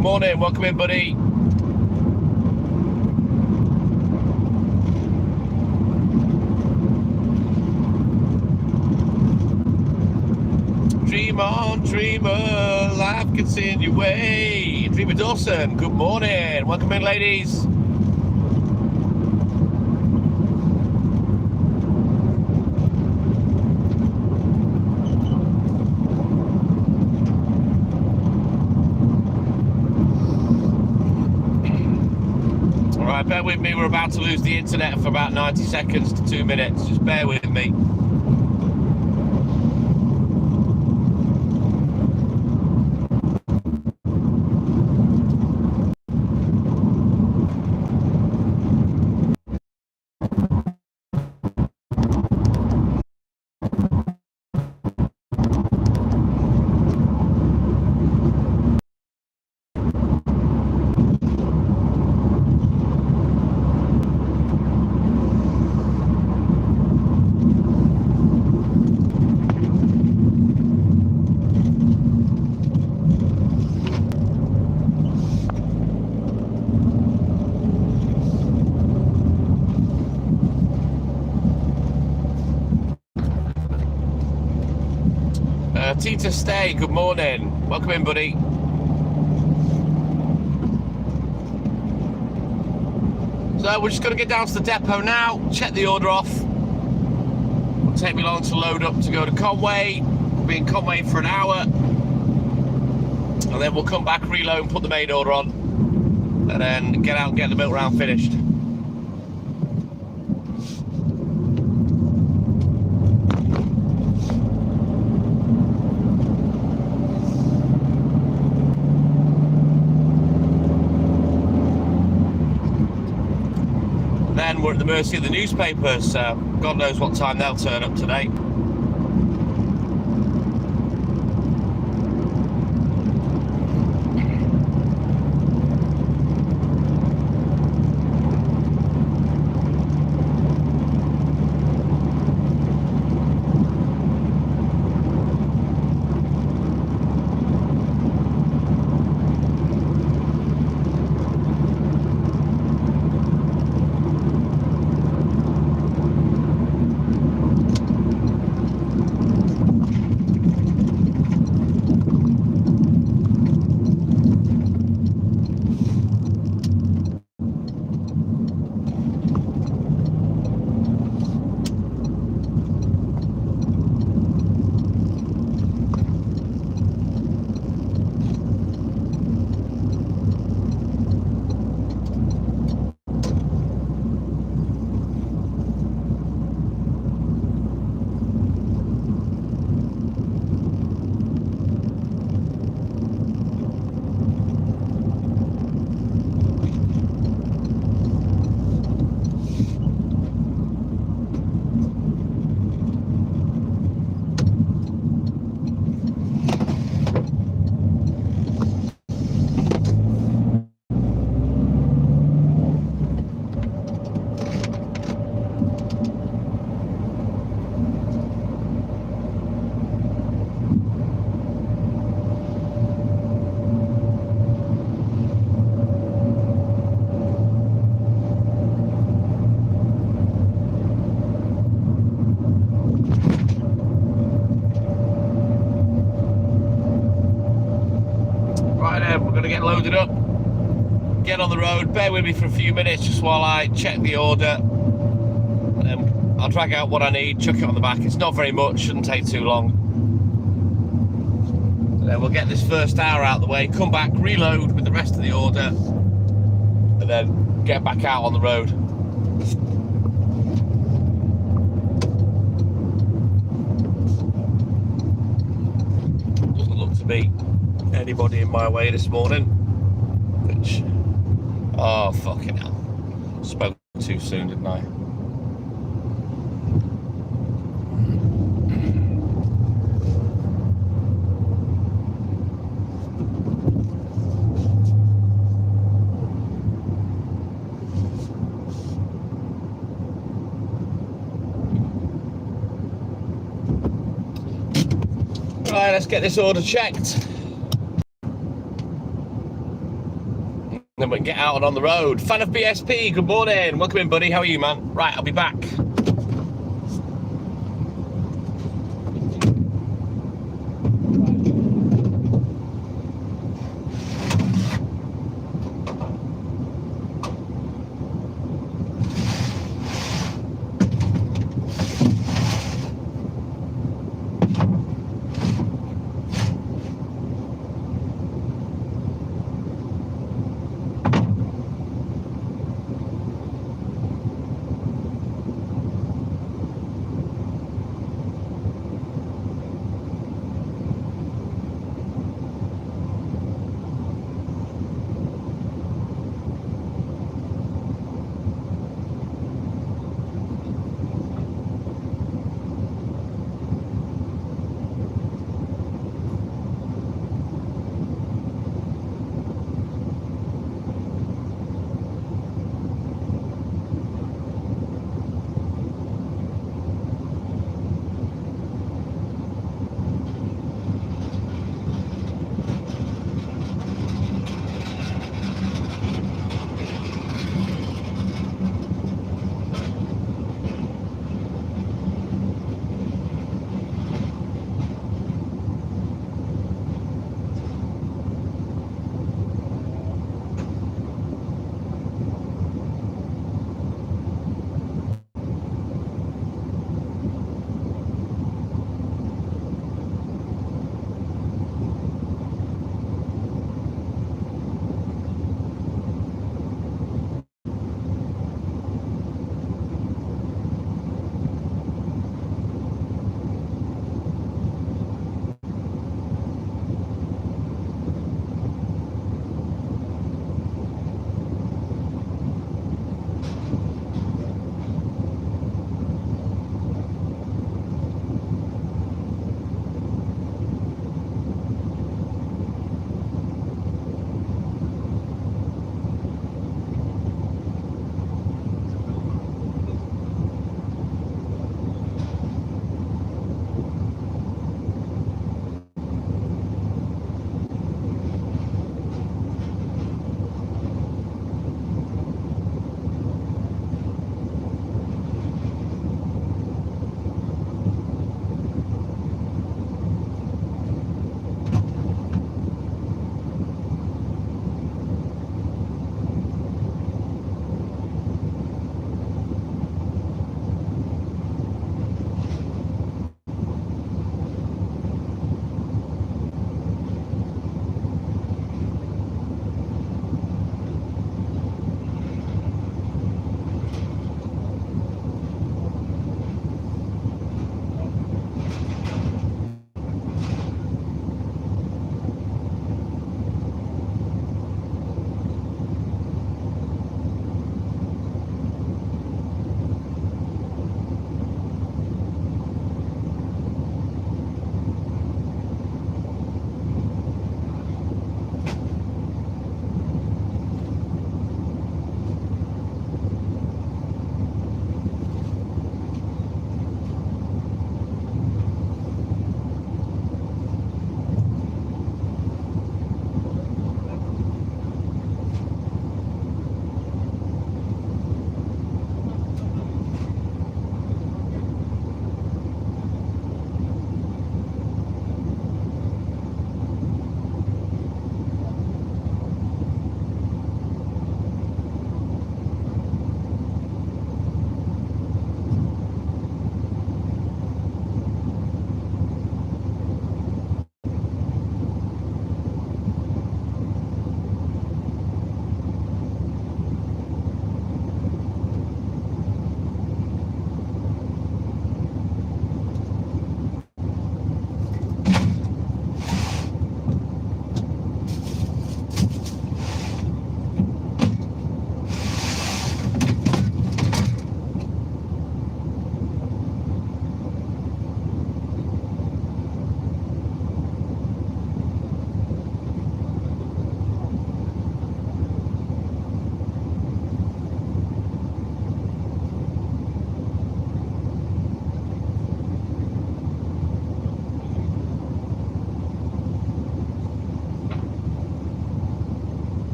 good morning. Welcome in, buddy. Dream on, dreamer, life gets in your way. Dreamer Dawson, good morning. Welcome in, ladies. All right, bear with me. We're about to lose the internet for about 90 seconds to 2 minutes. Just bear with me. Tita Stay, good morning. Welcome in, buddy. So we're just going to get down to the depot now, check the order off. It'll take me long to load up to go to Conway. We'll be in Conway for an hour. And then we'll come back, reload and put the main order on. And then get out and get the milk round finished. Then we're at the mercy of the newspapers. God knows what time they'll turn up today. We're going to get loaded up, get on the road, bear with me for a few minutes just while I check the order, and then I'll drag out what I need, chuck it on the back. It's not very much, shouldn't take too long. And then we'll get this first hour out of the way, come back, reload with the rest of the order, and then get back out on the road. Doesn't look to be anybody in my way this morning, which, oh fucking hell, spoke too soon, didn't I? Right, let's get this order checked. Then we can get out and on the road. Fan of BSP, good morning. Welcome in, buddy. How are you, man? Right, I'll be back.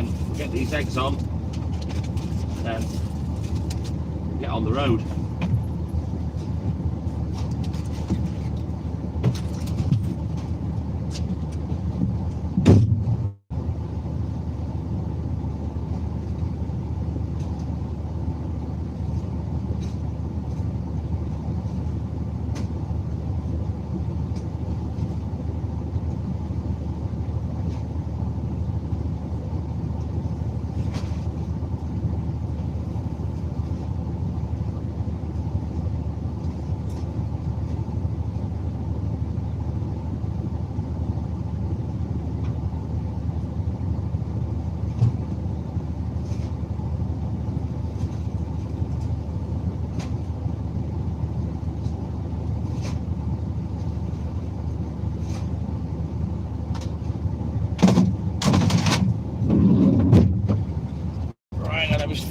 then get these eggs on, and then get on the road.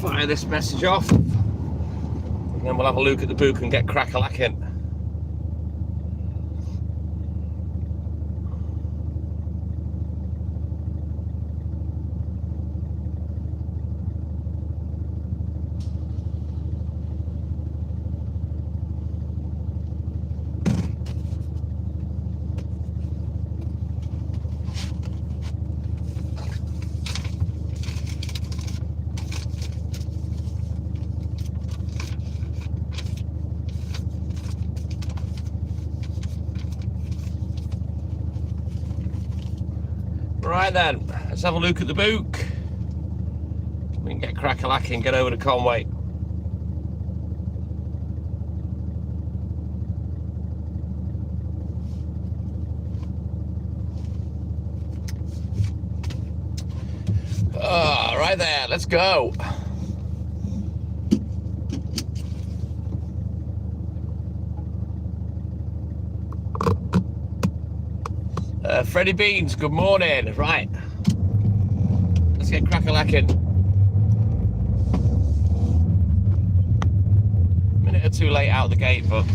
Fire this message off, and then we'll have a look at the book and get crack-a-lacking. Right then, let's have a look at the book. We can get crack-a-lacking and get over to Conway. Right there, let's go. Freddie Beans, good morning. Right, let's get crack-a-lacking. Minute or two late out the gate, but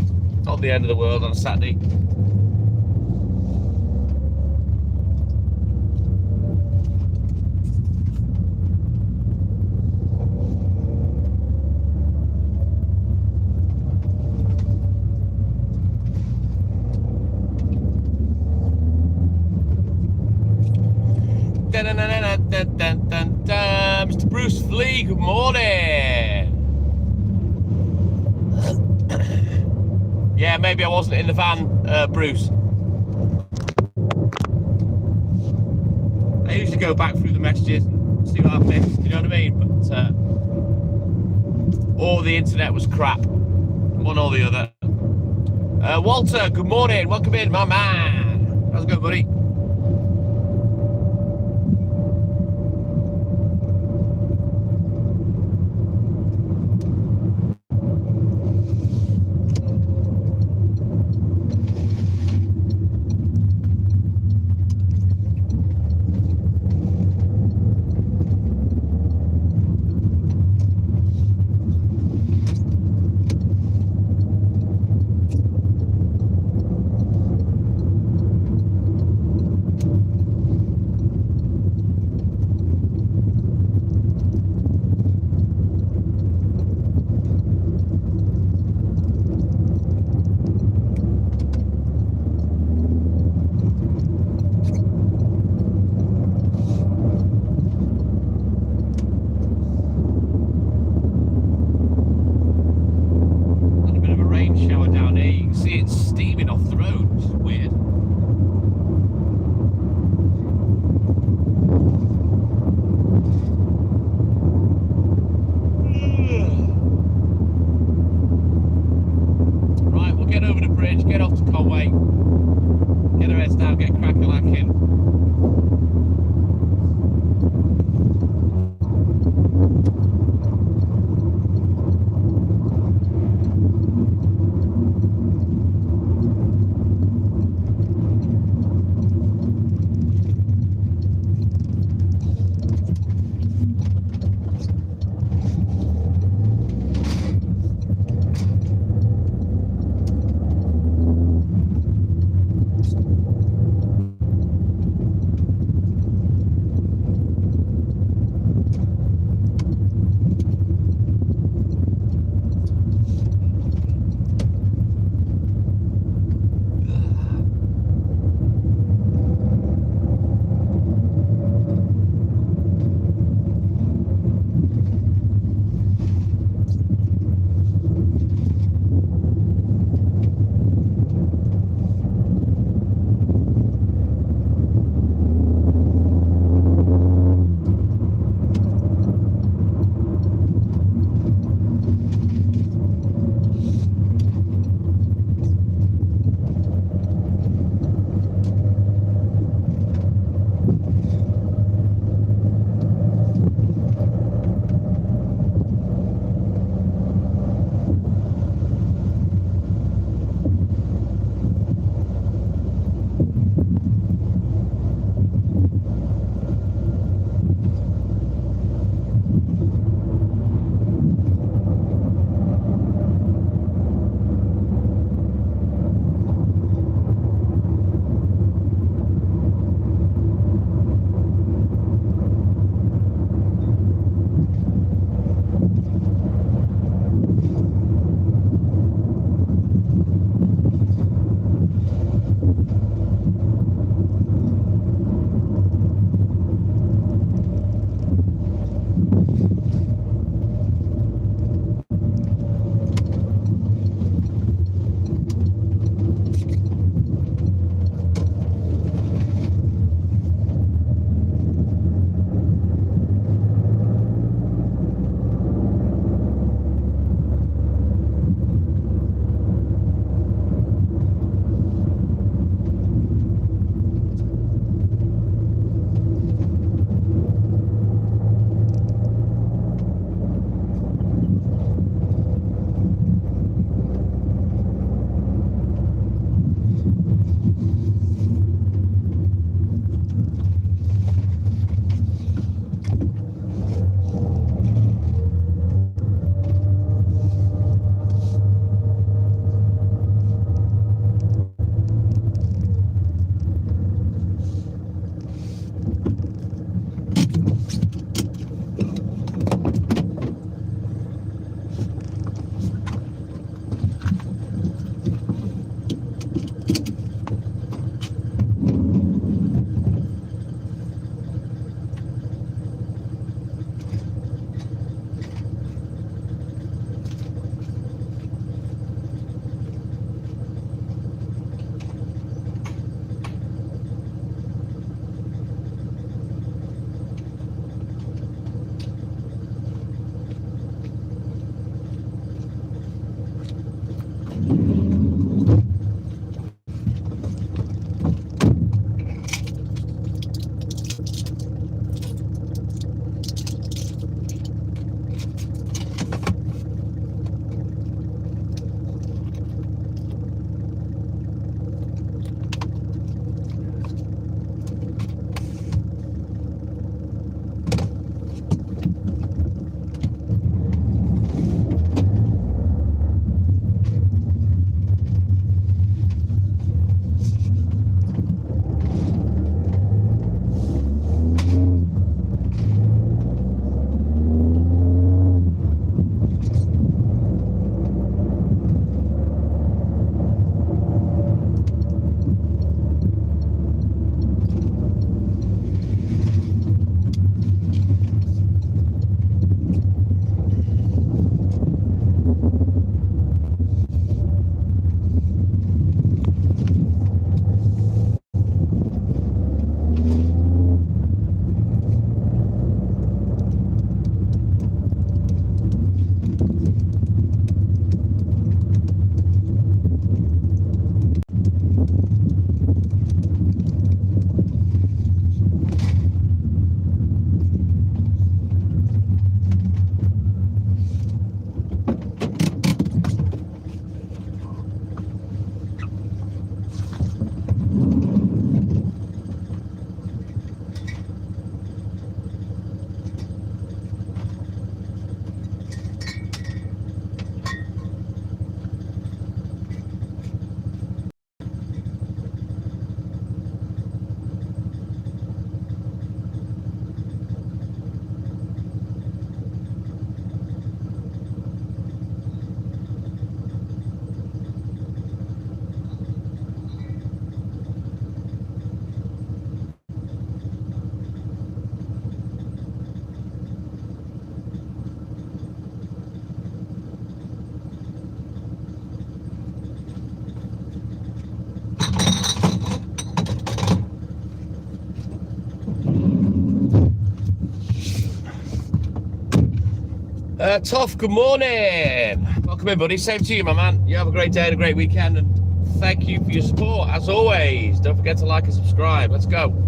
not the end of the world on a Saturday. Mr. Bruce Flee, good morning. Yeah, maybe I wasn't in the van, Bruce. I usually go back through the messages and see what I've missed, you know what I mean? But or the internet was crap, one or the other. Walter, good morning, welcome in, my man. How's it going, buddy? Toff, good morning. Welcome in, buddy. Same to you, my man. You have a great day and a great weekend, and thank you for your support, as always. Don't forget to like and subscribe. Let's go.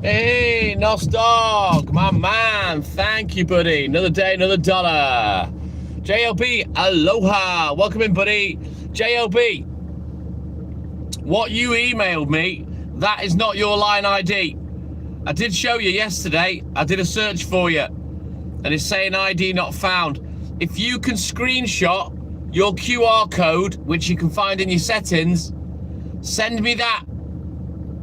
Hey, Nos Dog, my man. Thank you, buddy. Another day, another dollar. JLB, aloha. Welcome in, buddy. JLB, what you emailed me, that is not your line ID. I did show you yesterday. I did a search for you, and it's saying ID not found. If you can screenshot your QR code, which you can find in your settings, send me that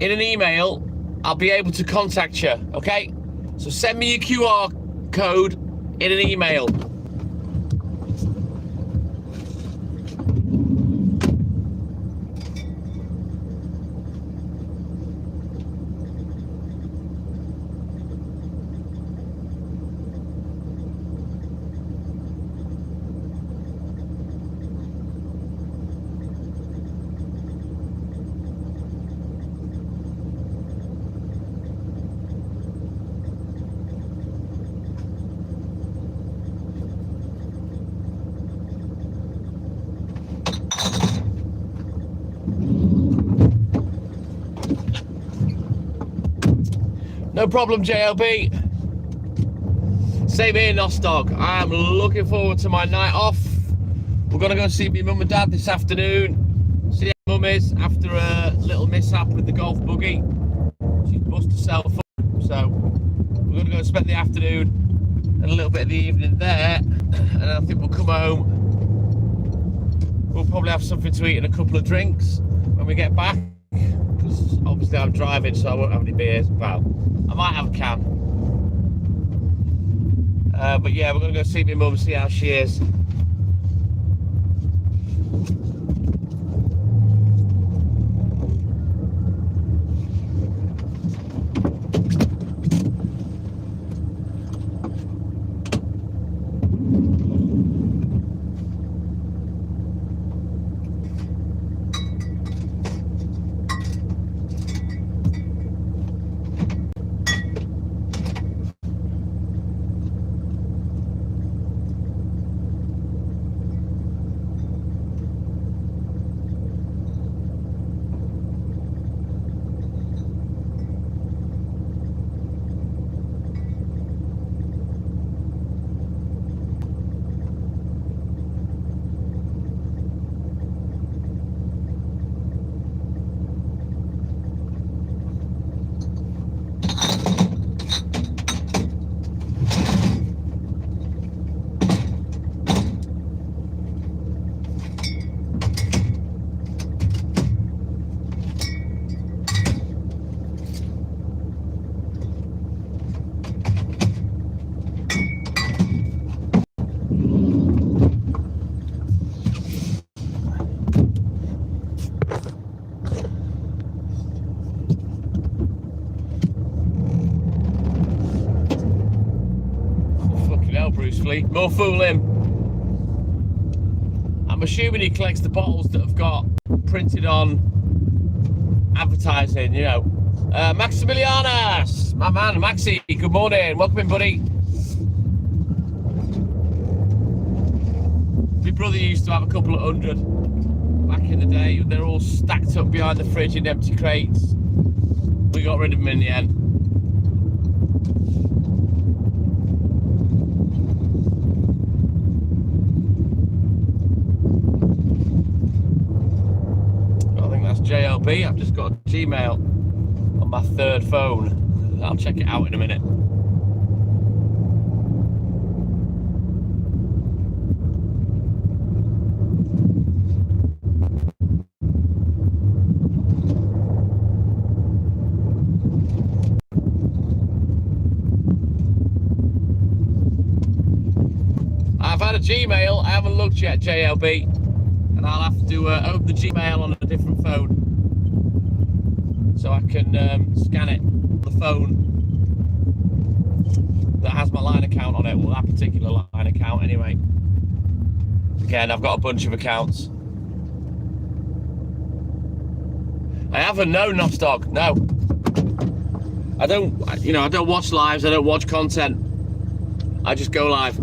in an email. I'll be able to contact you, okay? So send me your QR code in an email. No problem, JLB. Same here, Nostog. I'm looking forward to my night off. We're going to go see my mum and dad this afternoon. mum is after a little mishap with the golf buggy. She's bust herself up, so we're going to go and spend the afternoon and a little bit of the evening there, and I think we'll come home. We'll probably have something to eat and a couple of drinks when we get back, because obviously I'm driving, so I won't have any beers. Well, I might have a can. But yeah, we're going to go see my mum, see how she is. Bruce Fleet, more fool him. I'm assuming he collects the bottles that have got printed on advertising, you know. Maximilianus, my man, Maxi, good morning, welcome in, buddy. My brother used to have a couple of 100 back in the day. They're all stacked up behind the fridge in empty crates. We got rid of them in the end. JLB, I've just got a Gmail on my third phone. I'll check it out in a minute. I've had a Gmail, I haven't looked yet, JLB. And I'll have to open the Gmail on a different phone so I can scan it on the phone that has my line account on it, well, that particular line account anyway. Again, I've got a bunch of accounts. I haven't, no, Nostog, no. I don't, you know, I don't watch lives, I don't watch content. I just go live.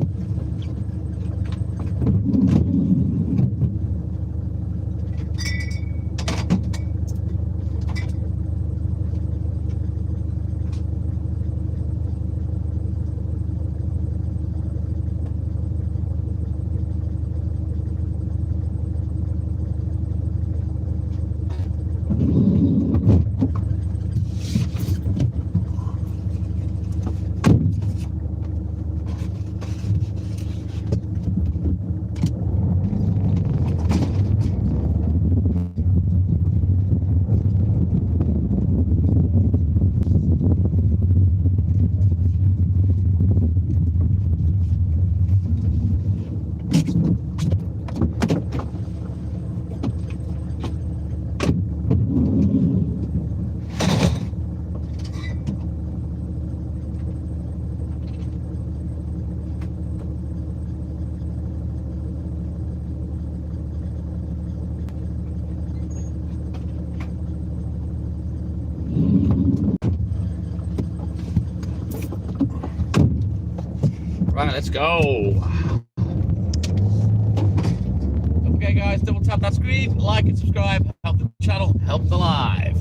Right, let's go. Don't forget, guys, double tap that screen, like and subscribe, help the channel, help the live.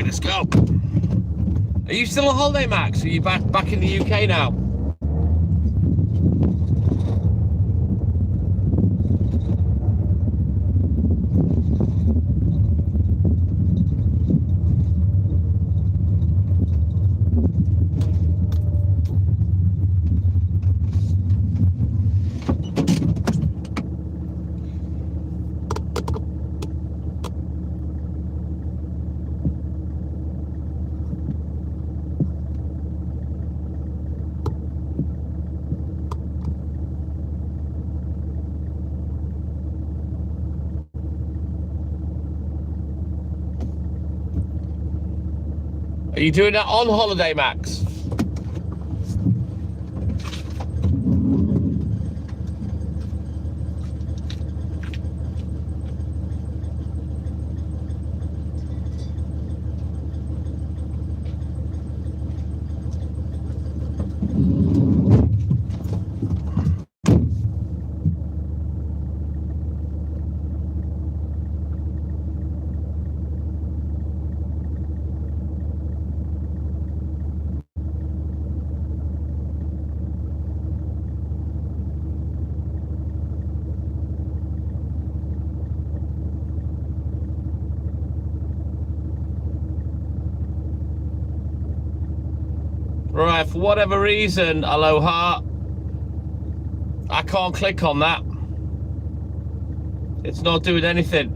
Right, let's go. Are you still on holiday, Max? Are you back in the UK now? Are you doing that on holiday, Max? Right, for whatever reason, aloha, I can't click on that. It's not doing anything.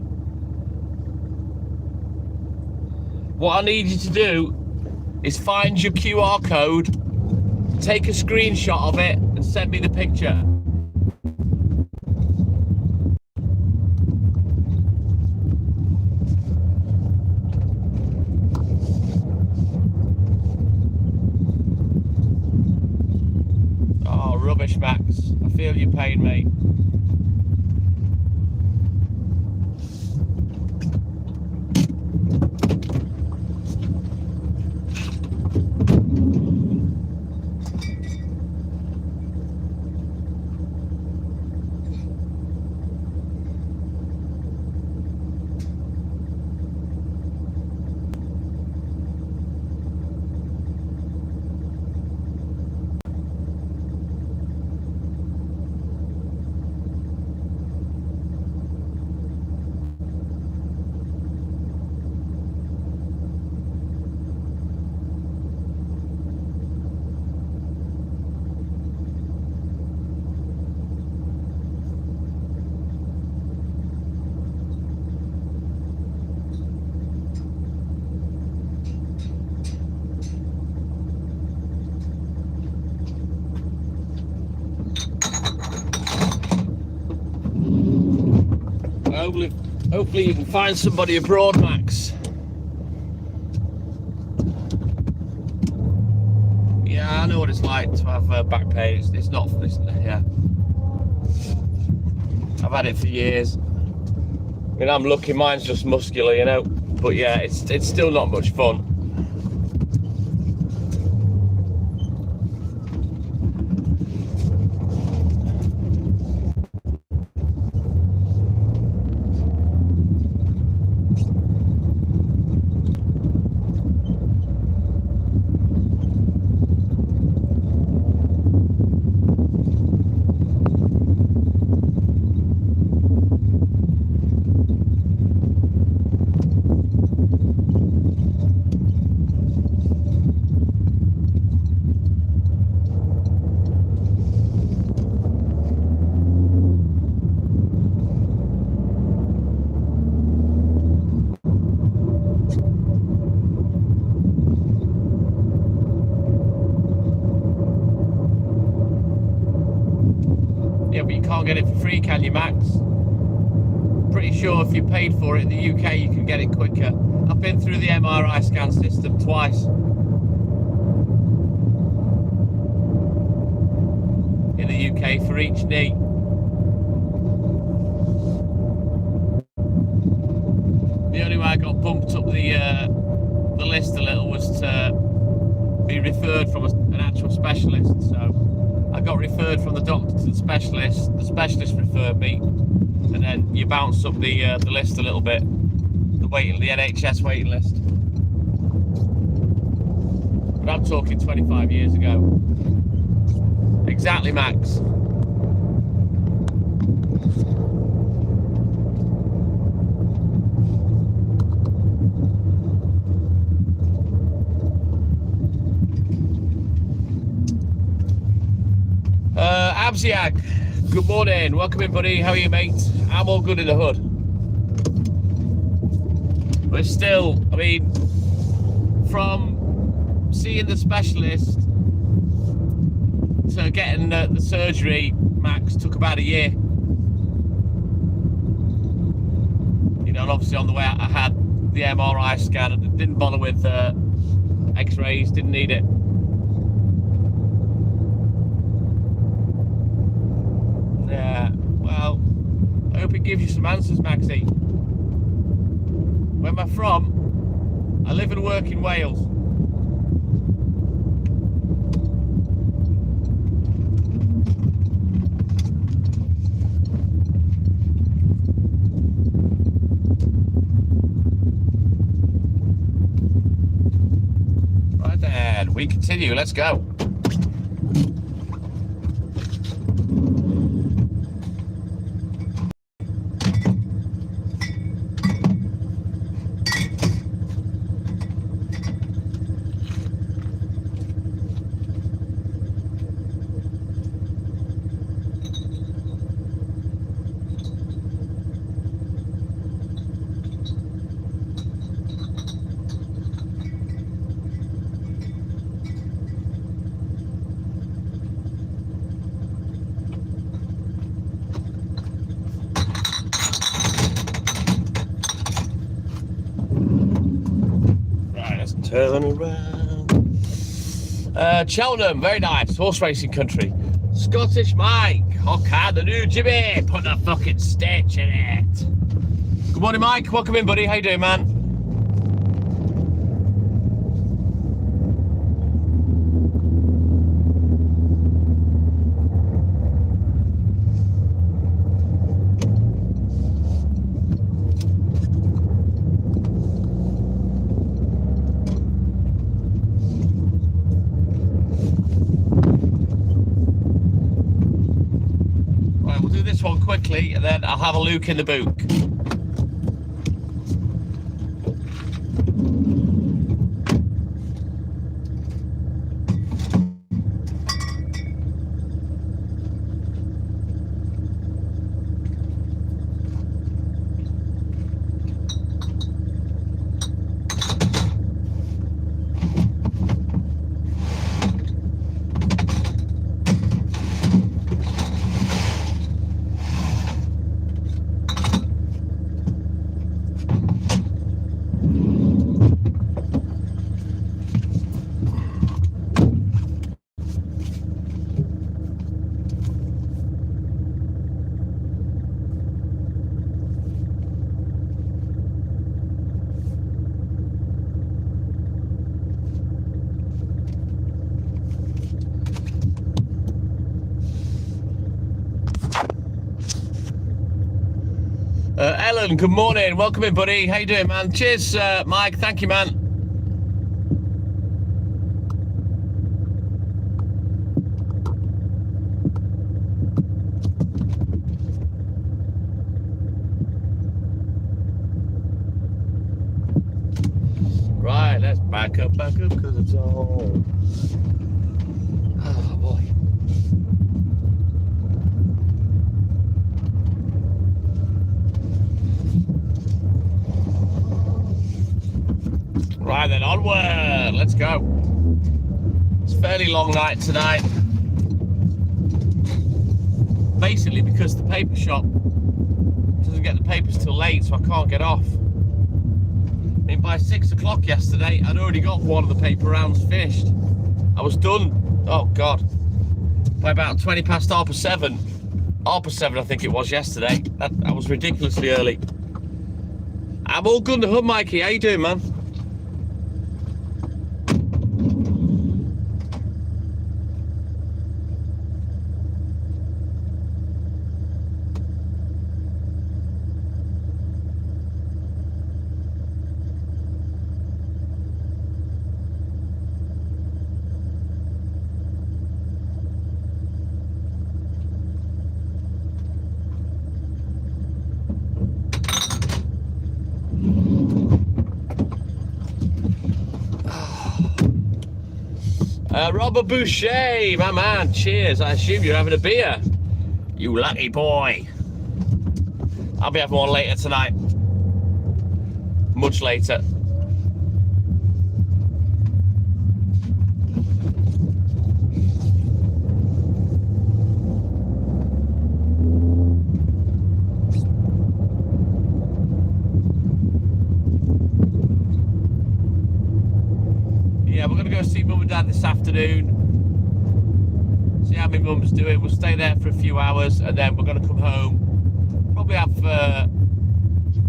What I need you to do is find your QR code, take a screenshot of it, and send me the picture. Rubbish, Max. I feel your pain, mate. Hopefully you can find somebody abroad, Max. Yeah, I know what it's like to have back pain. It's not, yeah. I've had it for years. I mean, I'm lucky mine's just muscular, you know. But yeah, it's still not much fun. Yeah, but you can't get it for free, can you, Max? Pretty sure if you paid for it in the UK, you can get it quicker. I've been through the MRI scan system twice. In the UK for each knee. The only way I got bumped up the list a little was to be referred from an actual specialist. So I got referred from the doctor to the specialist referred me, and then you bounce up the list a little bit, the NHS waiting list. but I'm talking 25 years ago. Exactly, Max. Abziak, good morning. Welcome in, buddy. How are you, mate? I'm all good in the hood. But still, I mean, from seeing the specialist to getting the surgery, Max, took about a year. You know, and obviously on the way I had the MRI scan and didn't bother with x-rays, didn't need it. Yeah, well, I hope it gives you some answers, Maxie. Where am I from? I live and work in Wales. Right then, we continue, let's go. Turn around. Cheltenham, very nice. Horse racing country. Scottish Mike. Oh, can the new Jimmy put the fucking stitch in it? Good morning, Mike. Welcome in, buddy. How you doing, man? This one quickly and then I'll have a look in the book. Ellen, good morning. Welcome in, buddy. How you doing, man? Cheers, Mike. Thank you, man. Right, let's back up, because it's all... Oh, boy. Right then, onward, let's go. It's a fairly long night tonight. Basically because the paper shop doesn't get the papers till late, so I can't get off. I mean, by 6 o'clock yesterday, I'd already got one of the paper rounds finished. I was done, oh God, by about 20 past 7:30. 7:30 I think it was yesterday. That was ridiculously early. I'm all good in the hood, Mikey. How you doing, man? Robert Boucher, my man, cheers. I assume you're having a beer. You lucky boy. I'll be having one later tonight. Much later. Yeah, we're going to go see Mum and Dad this afternoon. See how my mum's doing. We'll stay there for a few hours and then we're going to come home. Probably have a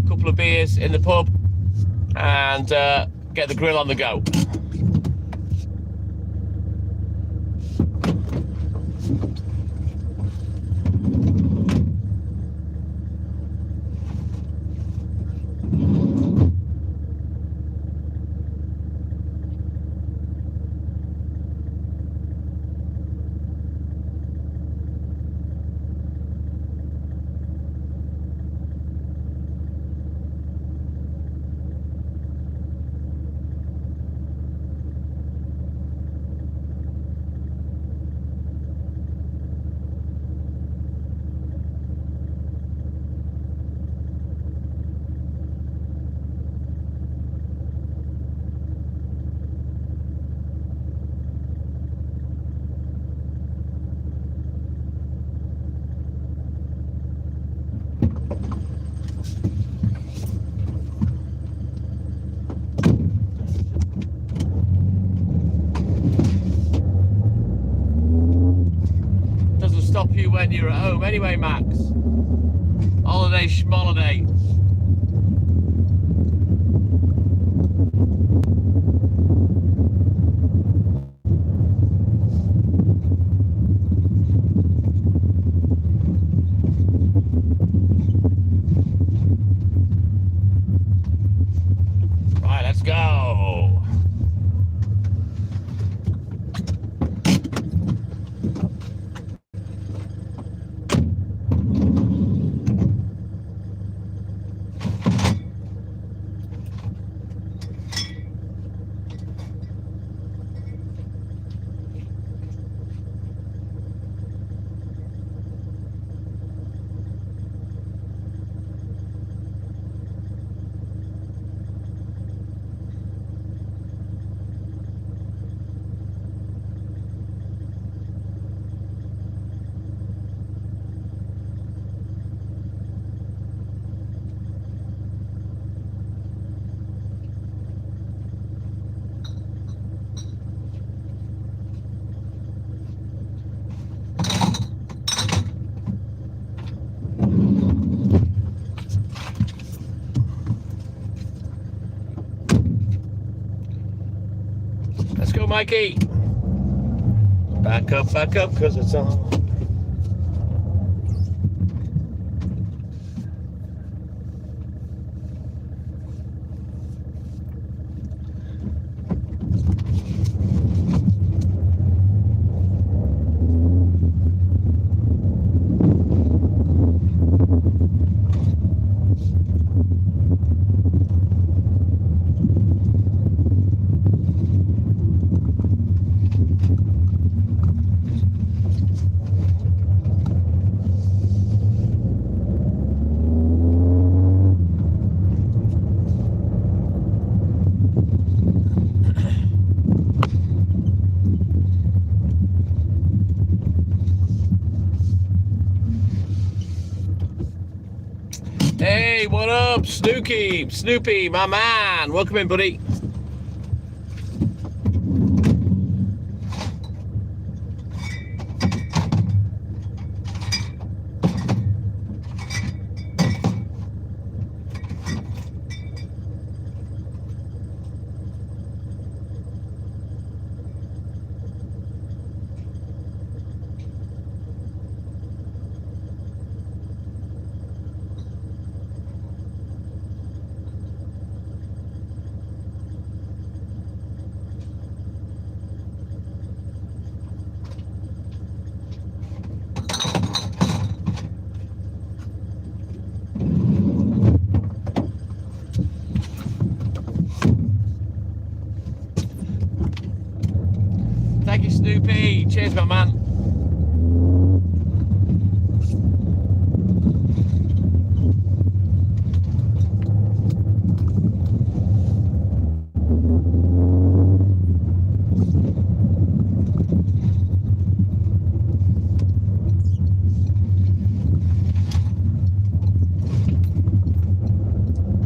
couple of beers in the pub and get the grill on the go. Stop you when you're at home anyway, Max. Holiday schmoliday. Right, let's go. Let's go, Mikey. Back up, because it's on. Hey, what up, Snoopy, my man. Welcome in, buddy. Thank you, Snoopy. Cheers, my man.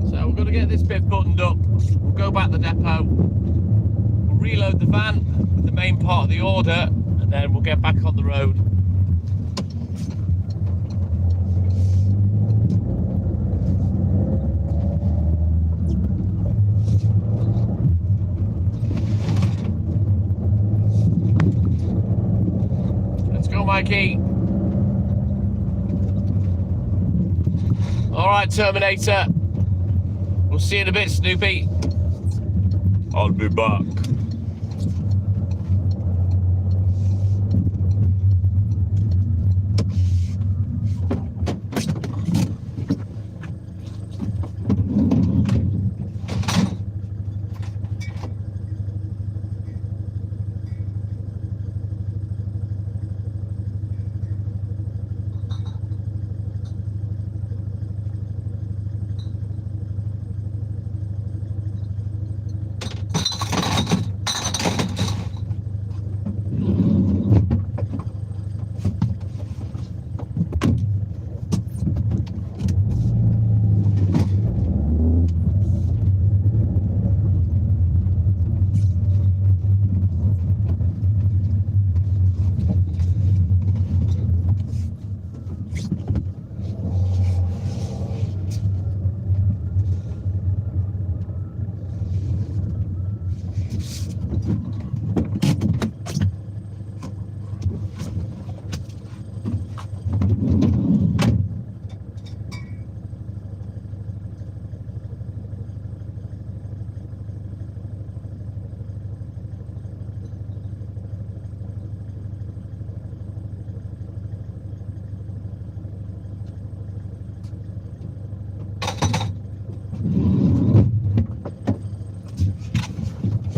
So we're going to get this bit buttoned up. We'll go back to the depot. We'll reload the van with the main part of the order, and then we'll get back on the road. Let's go, Mikey. All right, Terminator. We'll see you in a bit, Snoopy. I'll be back.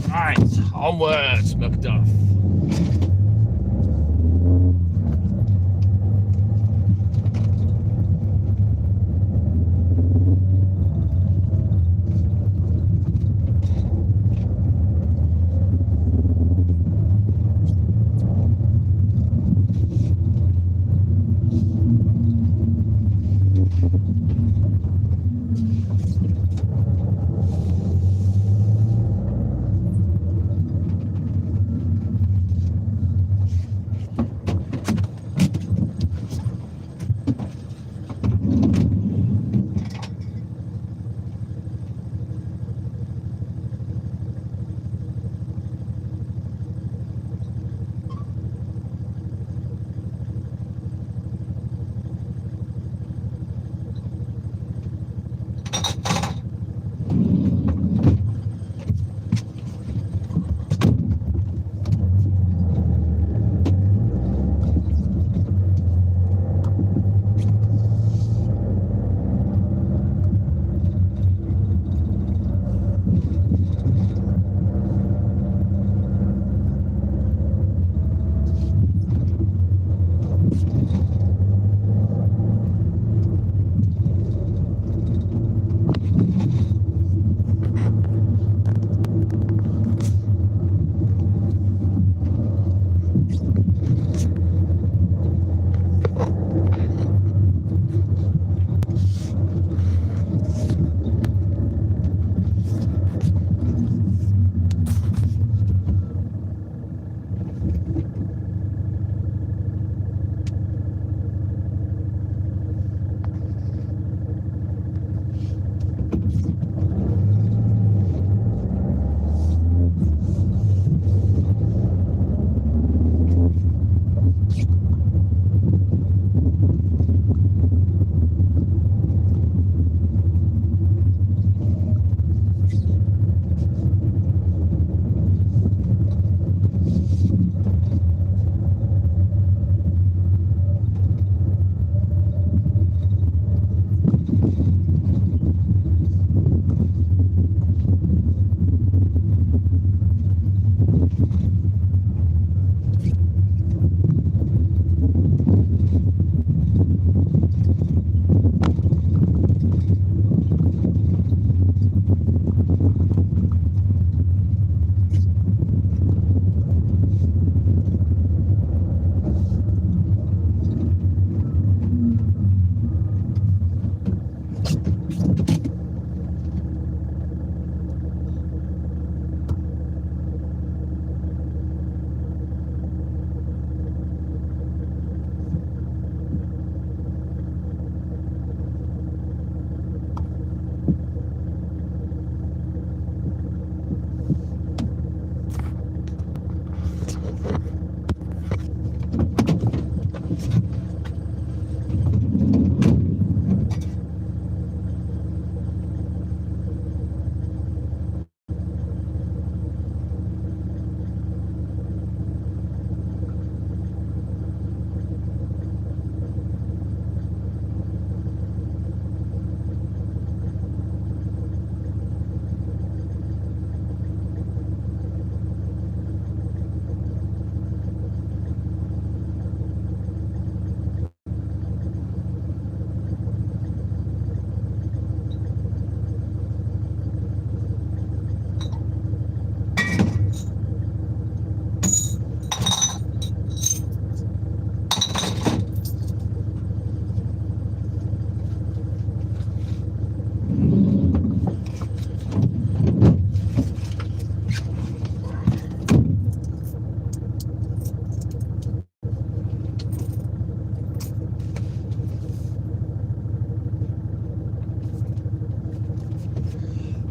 Right, onwards, Macduff.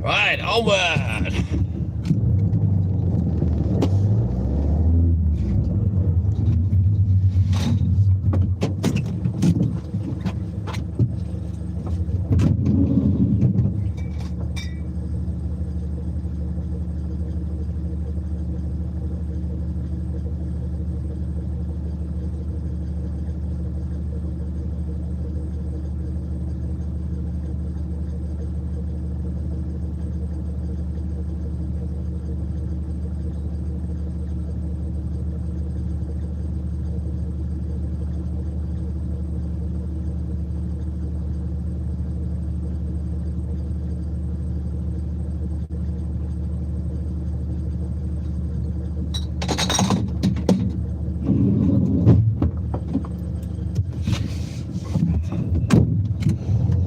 Right, onward.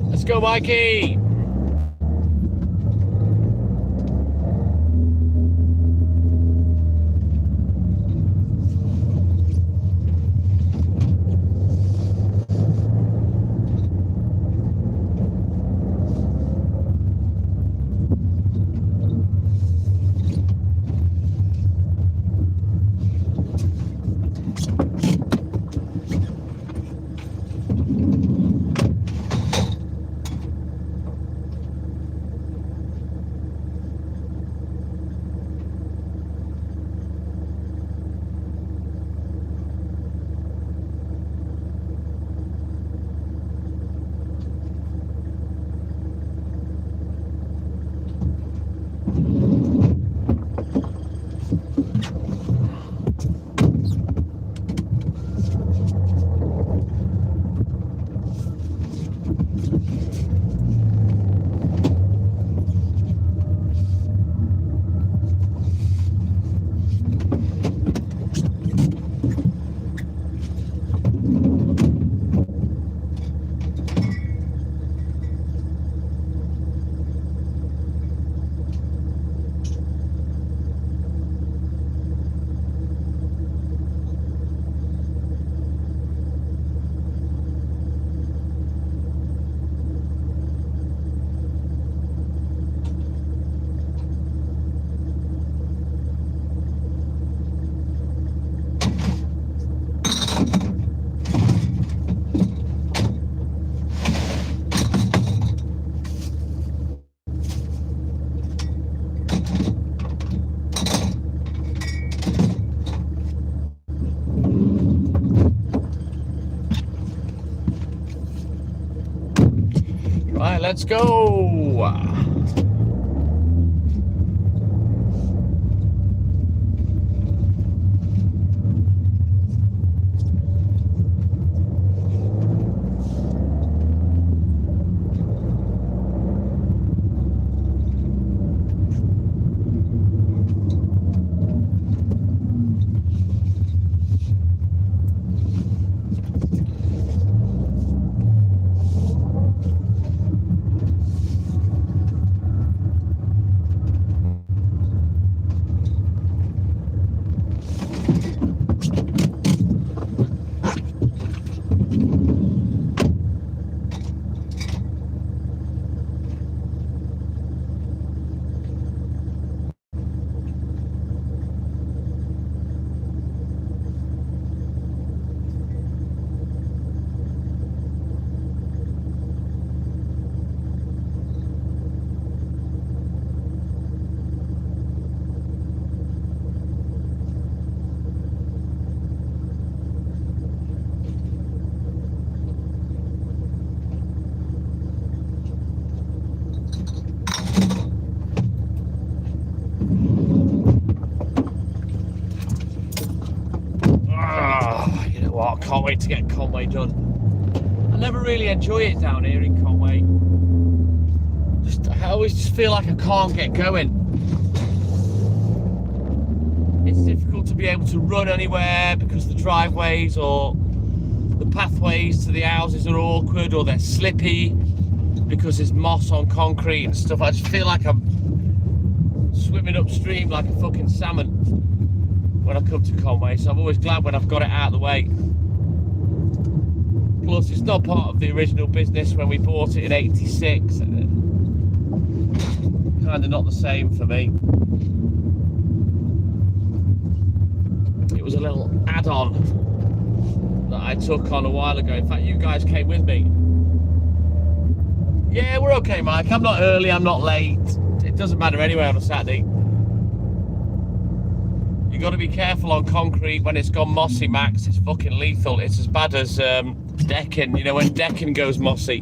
Let's go, Mikey. Right, let's go. You know what? I can't wait to get Conway done. I never really enjoy it down here in Conway. I always just feel like I can't get going. It's difficult to be able to run anywhere because the driveways or the pathways to the houses are awkward or they're slippy because there's moss on concrete and stuff. I just feel like I'm swimming upstream like a fucking salmon when I come to Conway, so I'm always glad when I've got it out of the way. Plus, it's not part of the original business when we bought it in '86. kind of not the same for me. It was a little add-on that I took on a while ago. In fact, you guys came with me. Yeah, we're okay, Mike. I'm not early, I'm not late. It doesn't matter anyway on a Saturday. You got to be careful on concrete when it's gone mossy, Max. It's fucking lethal. It's as bad as decking. You know, when decking goes mossy.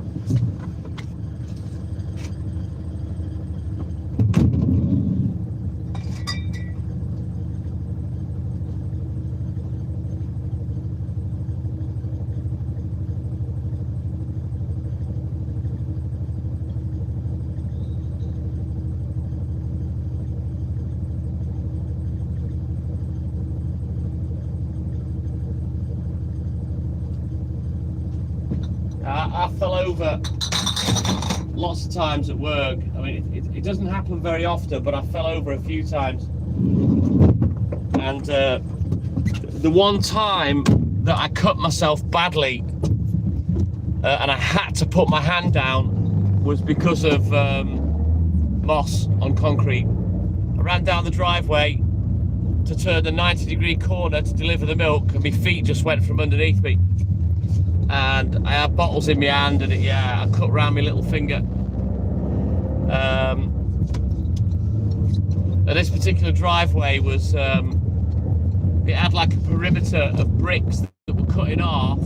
I fell over lots of times at work. I mean, it doesn't happen very often, but I fell over a few times. And the one time that I cut myself badly and I had to put my hand down was because of moss on concrete. I ran down the driveway to turn the 90-degree corner to deliver the milk, and my feet just went from underneath me. And I had bottles in my hand, and I cut round my little finger. And this particular driveway was, it had like a perimeter of bricks that were cut in half,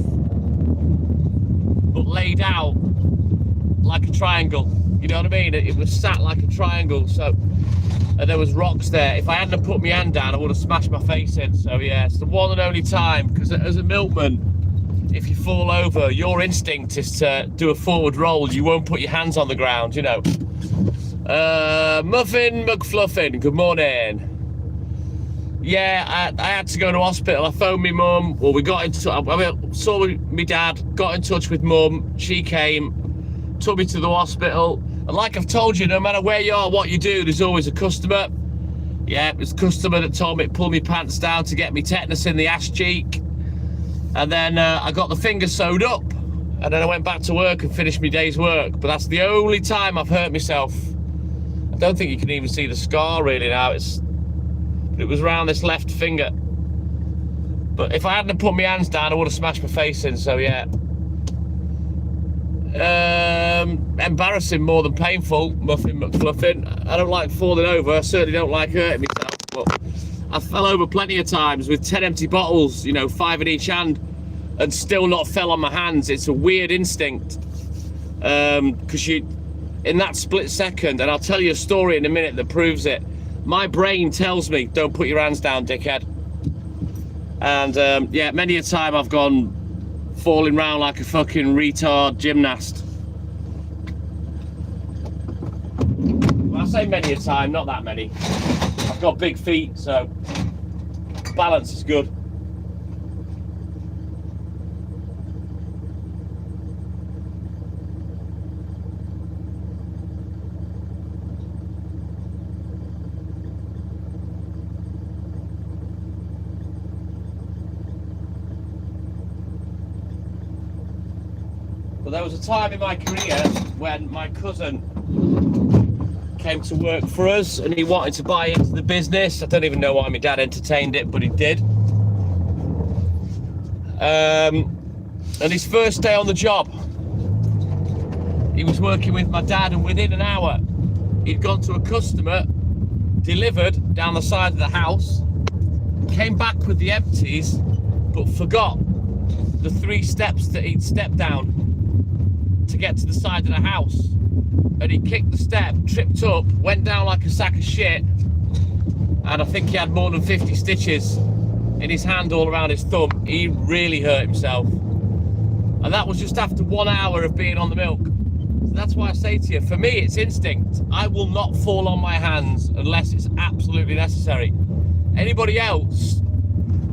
but laid out like a triangle. You know what I mean? It was sat like a triangle, so there was rocks there. If I hadn't put my hand down, I would have smashed my face in. So yeah, it's the one and only time, because as a milkman, if you fall over, your instinct is to do a forward roll. You won't put your hands on the ground, you know. Muffin McFluffin, good morning. Yeah, I had to go to hospital. I phoned my mum. Well, we got into, I saw my dad, got in touch with mum. She came, took me to the hospital. And like I've told you, no matter where you are, what you do, there's always a customer. Yeah, it was a customer that told me to pull my pants down to get me tetanus in the ass cheek. And then I got the finger sewed up, and then I went back to work and finished my day's work. But that's the only time I've hurt myself. I don't think you can even see the scar really now. It was around this left finger. But if I hadn't put my hands down, I would have smashed my face in. So yeah, embarrassing more than painful. Muffin McFluffin. I don't like falling over. I certainly don't like hurting myself. But I fell over plenty of times with 10 empty bottles, you know, 5 in each hand, and still not fell on my hands. It's a weird instinct, because in that split second, and I'll tell you a story in a minute that proves it, my brain tells me, don't put your hands down, dickhead. And yeah, many a time I've gone falling round like a fucking retard gymnast. Well, I say many a time, not that many. I've got big feet, so balance is good. But there was a time in my career when my cousin came to work for us, and he wanted to buy into the business. I don't even know why my dad entertained it, but he did. And his first day on the job, he was working with my dad, and within an hour, he'd gone to a customer, delivered down the side of the house, came back with the empties, but forgot the 3 steps that he'd stepped down to get to the side of the house. And he kicked the step, tripped up, went down like a sack of shit, and I think he had more than 50 stitches in his hand all around his thumb. He really hurt himself. And that was just after 1 hour of being on the milk. So that's why I say to you, for me it's instinct. I will not fall on my hands unless it's absolutely necessary. Anybody else,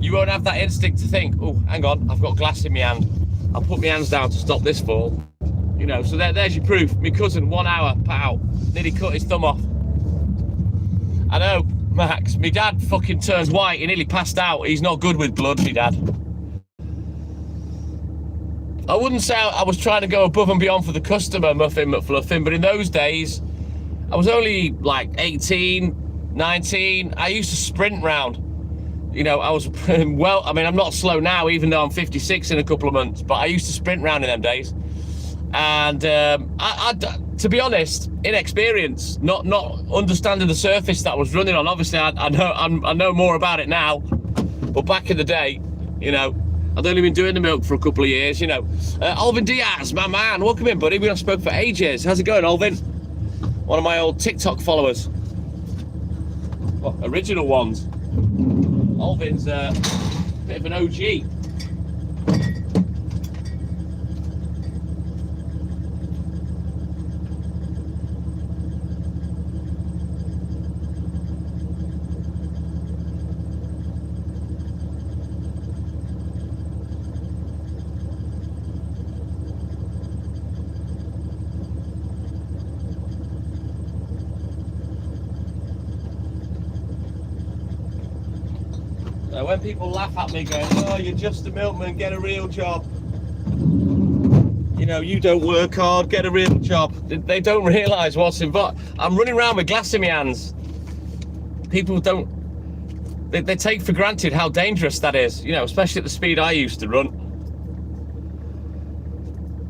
you won't have that instinct to think, oh, hang on, I've got glass in my hand. I'll put my hands down to stop this fall. You know, so there's your proof. My cousin, 1 hour, pow, nearly cut his thumb off. I know, Max, my dad fucking turned white, he nearly passed out. He's not good with blood, my dad. I wouldn't say I was trying to go above and beyond for the customer, Muffin McFluffin, but in those days, I was only like 18, 19. I used to sprint round. You know, I was, well, I mean, I'm not slow now, even though I'm 56 in a couple of months, but I used to sprint round in them days. And to be honest, inexperience, not understanding the surface that I was running on. Obviously, I know more about it now, but back in the day, you know, I'd only been doing the milk for a couple of years, you know. Alvin Diaz, my man, welcome in, buddy. We haven't spoke for ages. How's it going, Alvin? One of my old TikTok followers. Well, original ones. Alvin's a bit of an OG. When people laugh at me going, oh, you're just a milkman, get a real job. You know, you don't work hard, get a real job. They don't realise what's involved. I'm running around with glass in my hands. People don't, they take for granted how dangerous that is, you know, especially at the speed I used to run.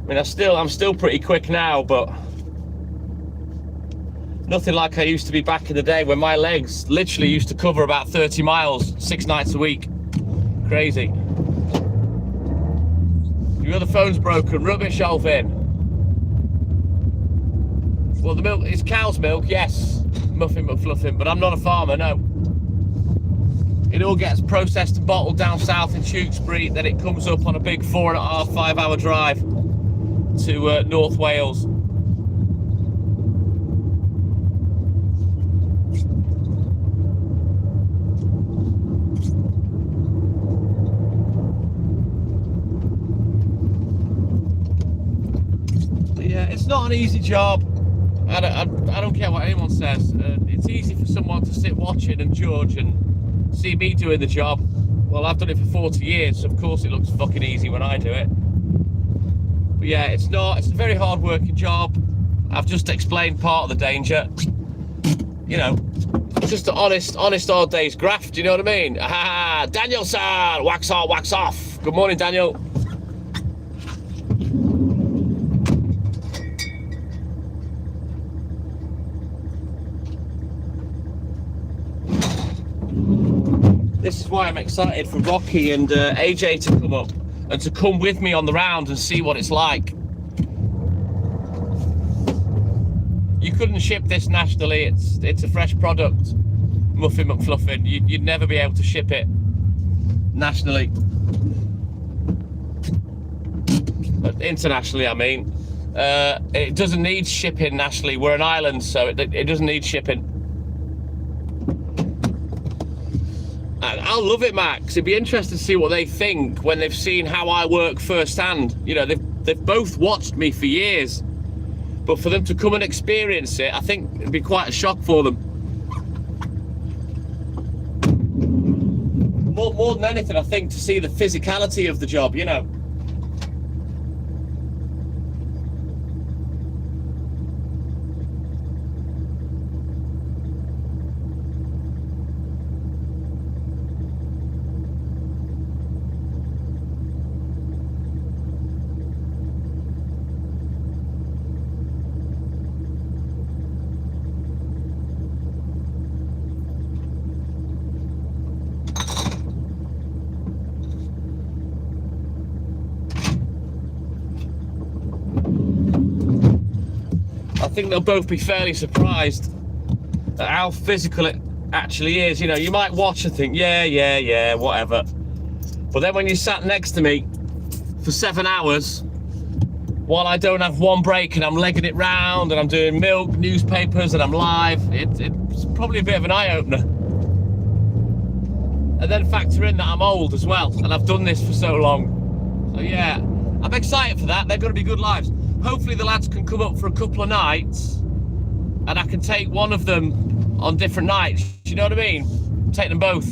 I mean, I'm still pretty quick now, but nothing like I used to be back in the day when my legs literally used to cover about 30 miles 6 nights a week. Crazy. Your other phone's broken. Rubbish, Alvin. Well, the milk is cow's milk, yes. Muffin McFluffin, but I'm not a farmer, no. It all gets processed and bottled down south in Tewkesbury, then it comes up on a big 4.5, 5 hour drive to North Wales. It's not an easy job. I don't care what anyone says. It's easy for someone to sit watching and judge and see me doing the job. Well, I've done it for 40 years, so of course it looks fucking easy when I do it. But yeah, it's not. It's a very hard working job. I've just explained part of the danger. You know, just an honest old day's graft, do you know what I mean? Ah, Danielson, wax on, wax off. Good morning, Daniel. This is why I'm excited for Rocky and AJ to come up and to come with me on the round and see what it's like. You couldn't ship this nationally. It's a fresh product, Muffin McFluffin. You'd never be able to ship it nationally. But internationally, I mean. It doesn't need shipping nationally. We're an island, so it doesn't need shipping. I'll love it, Max. It'd be interesting to see what they think when they've seen how I work firsthand. You know, they've both watched me for years, but for them to come and experience it, I think it'd be quite a shock for them. More than anything, I think, to see the physicality of the job, you know. I think they'll both be fairly surprised at how physical it actually is. You know, you might watch and think, yeah, whatever. But then when you sat next to me for 7 hours, while I don't have one break and I'm legging it round and I'm doing milk, newspapers, and I'm live, it's probably a bit of an eye-opener. And then factor in that I'm old as well, and I've done this for so long. So yeah, I'm excited for that. They're going to be good lives. Hopefully the lads can come up for a couple of nights and I can take one of them on different nights. Do you know what I mean? Take them both.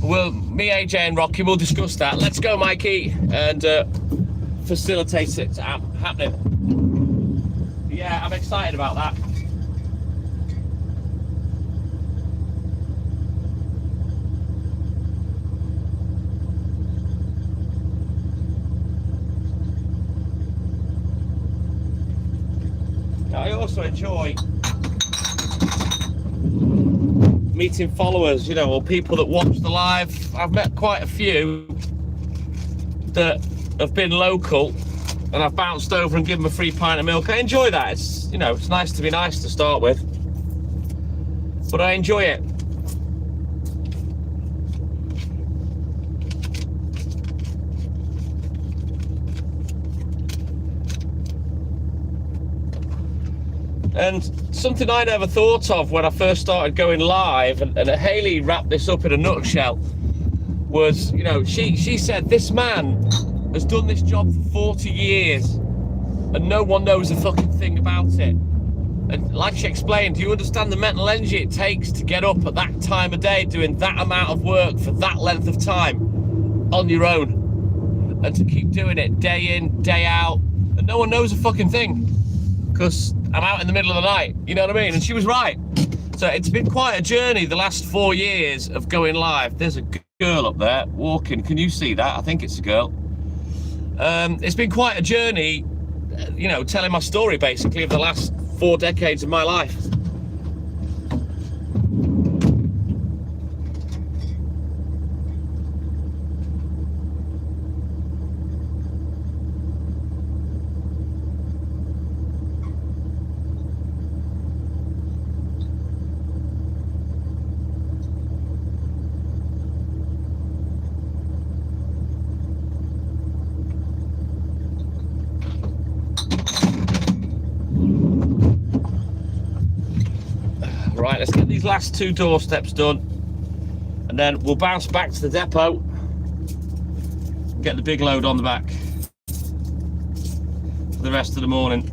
Me, AJ and Rocky will discuss that. Let's go, Mikey, and facilitate it happening. Yeah, I'm excited about that. also enjoy meeting followers, you know, or people that watch the live. I've met quite a few that have been local, and I've bounced over and given them a free pint of milk. I enjoy that. It's, you know, it's nice to be nice to start with, but I enjoy it. And something I never thought of when I first started going live, and Hayley wrapped this up in a nutshell, was, you know, she said, this man has done this job for 40 years and no one knows a fucking thing about it. And like she explained, do you understand the mental energy it takes to get up at that time of day doing that amount of work for that length of time on your own, and to keep doing it day in, day out, and no one knows a fucking thing because I'm out in the middle of the night, you know what I mean? And she was right. So it's been quite a journey the last 4 years of going live. There's a girl up there walking. Can you see that? I think it's a girl. It's been quite a journey, you know, telling my story basically of the last 4 decades of my life. Right, let's get these last 2 doorsteps done, and then we'll bounce back to the depot, get the big load on the back for the rest of the morning.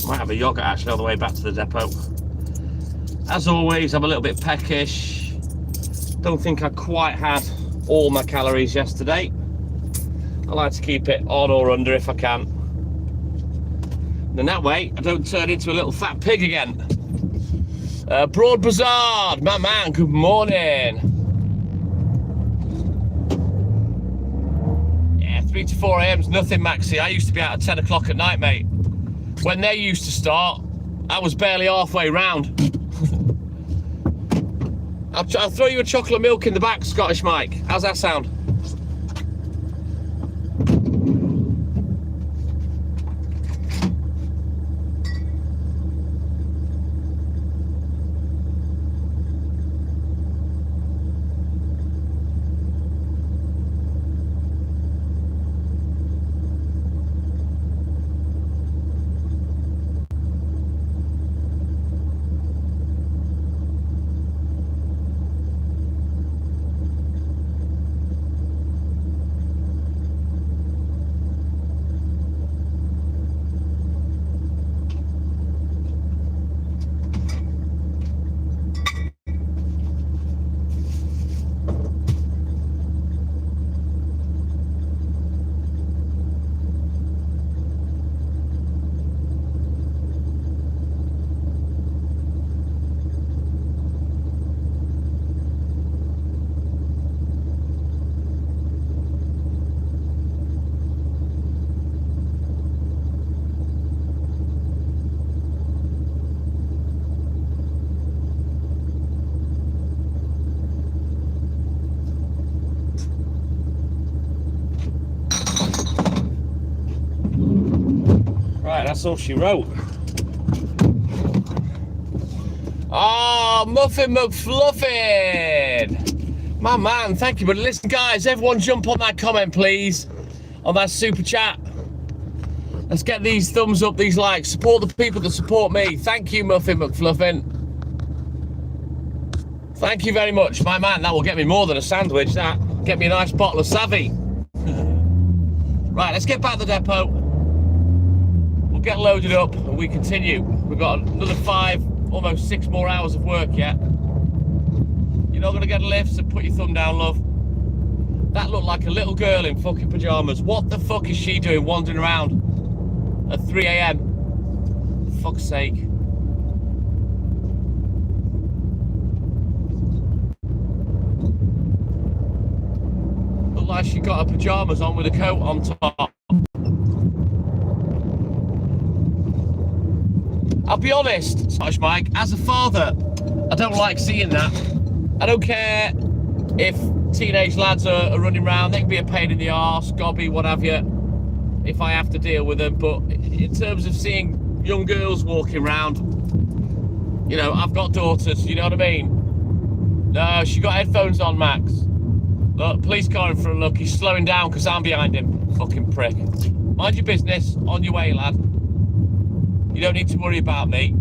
Might have a yogurt actually on the way back to the depot. As always, I'm a little bit peckish. Don't think I quite had all my calories yesterday. I like to keep it on or under if I can. And that way, I don't turn into a little fat pig again. Broad Bazaar, my man, good morning. Yeah, 3 to 4 a.m.'s nothing, Maxie. I used to be out at 10 o'clock at night, mate. When they used to start, I was barely halfway round. I'll throw you a chocolate milk in the back, Scottish Mike. How's that sound? That's all she wrote. Oh, Muffin McFluffin! My man, thank you. But listen, guys, everyone jump on that comment, please, on that super chat. Let's get these thumbs up, these likes. Support the people that support me. Thank you, Muffin McFluffin. Thank you very much, my man. That will get me more than a sandwich, that. Get me a nice bottle of Savvy. Right, let's get back to the depot. We'll get loaded up and we continue. We've got another 5, almost 6 more hours of work yet. You're not gonna get a lift, so put your thumb down, love. That looked like a little girl in fucking pajamas. What the fuck is she doing wandering around at 3 a.m? For fuck's sake. Looked like she got her pajamas on with a coat on top. I'll be honest, Scottish Mike, as a father, I don't like seeing that. I don't care if teenage lads are running around, they can be a pain in the arse, gobby, what have you, if I have to deal with them. But in terms of seeing young girls walking around, you know, I've got daughters, you know what I mean? No, she got headphones on, Max. Look, police car in front, look, he's slowing down because I'm behind him. Fucking prick. Mind your business, on your way, lad. You don't need to worry about me.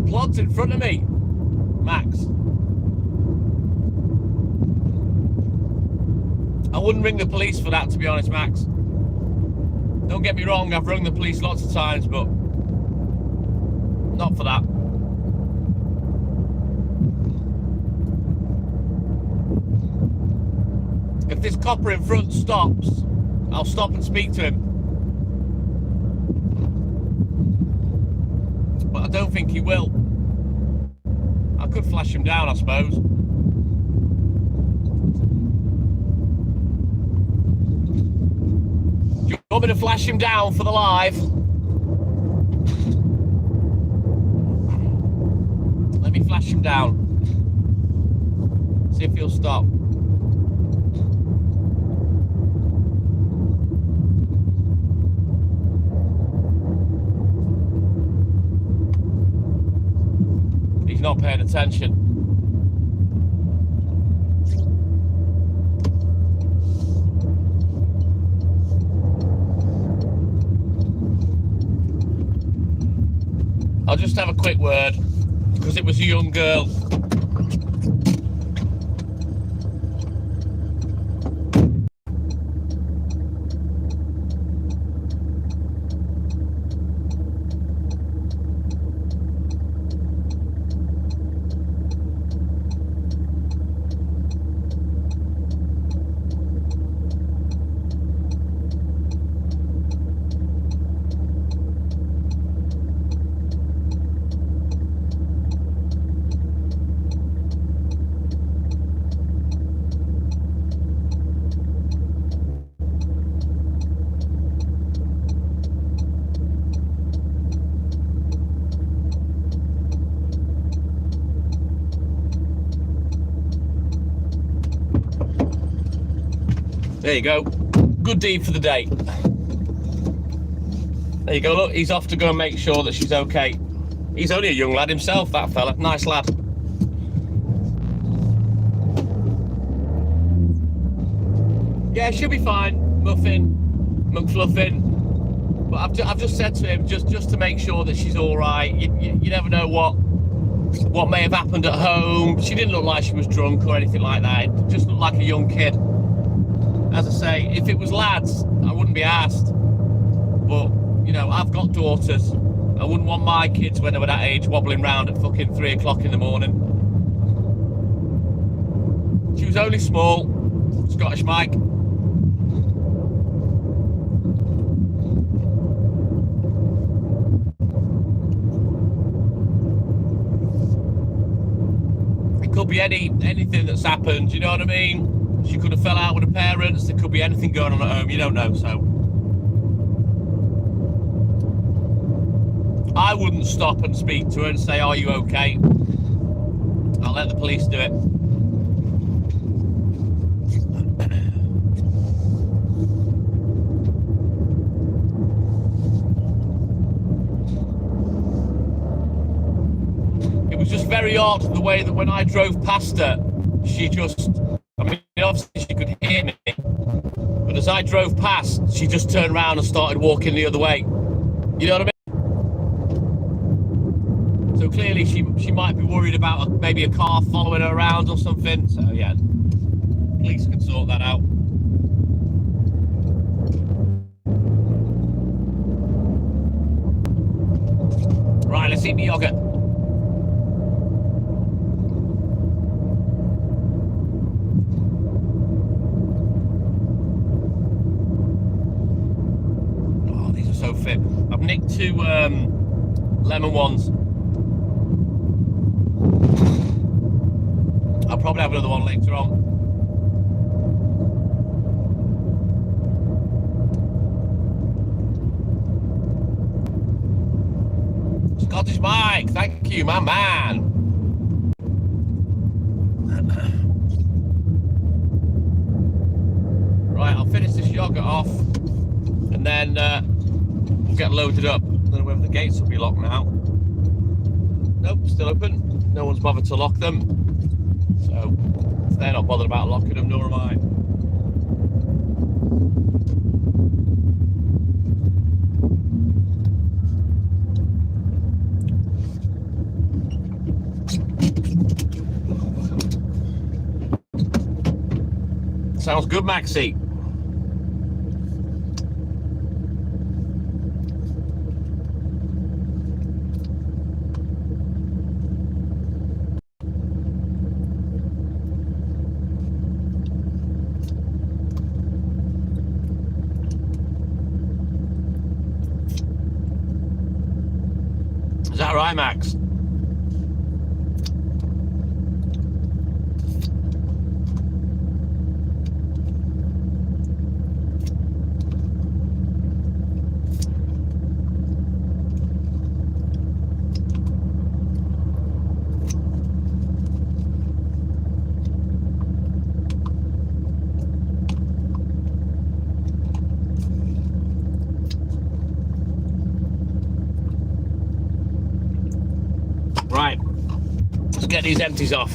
Plod's in front of me, Max. I wouldn't ring the police for that, to be honest, Max. Don't get me wrong, I've rung the police lots of times, but not for that. If this copper in front stops, I'll stop and speak to him. But I don't think he will. I could flash him down, I suppose. Do you want me to flash him down for the live? Let me flash him down. See if he'll stop. He's not paying attention. I'll just have a quick word, because it was a young girl. There you go. Good deed for the day. There you go. Look, he's off to go and make sure that she's okay. He's only a young lad himself, that fella. Nice lad. Yeah, she'll be fine. Muffin, McFluffin. But I've just said to him, just to make sure that she's all right. You never know what may have happened at home. She didn't look like she was drunk or anything like that. It just looked like a young kid. As I say, if it was lads, I wouldn't be asked. But, you know, I've got daughters. I wouldn't want my kids, when they were that age, wobbling round at fucking 3 o'clock in the morning. She was only small. Scottish Mike. It could be anything that's happened, you know what I mean? She could have fell out with her parents. There could be anything going on at home. You don't know, so. I wouldn't stop and speak to her and say, are you okay? I'll let the police do it. It was just very odd the way that when I drove past her, she just... I mean, obviously she could hear me, but as I drove past, she just turned around and started walking the other way. You know what I mean? So clearly she might be worried about maybe a car following her around or something. So yeah, police can sort that out. Right, let's eat the yogurt. go fit. I've nicked 2 lemon ones. I'll probably have another one later on. Scottish Mike, thank you, my man. Right, I'll finish this yogurt off and then we'll get loaded up. I don't know whether the gates will be locked now. Nope, still open. No one's bothered to lock them. So if they're not bothered about locking them, nor am I. Sounds good, Maxie. Is that right, Max? Right, let's get these empties off.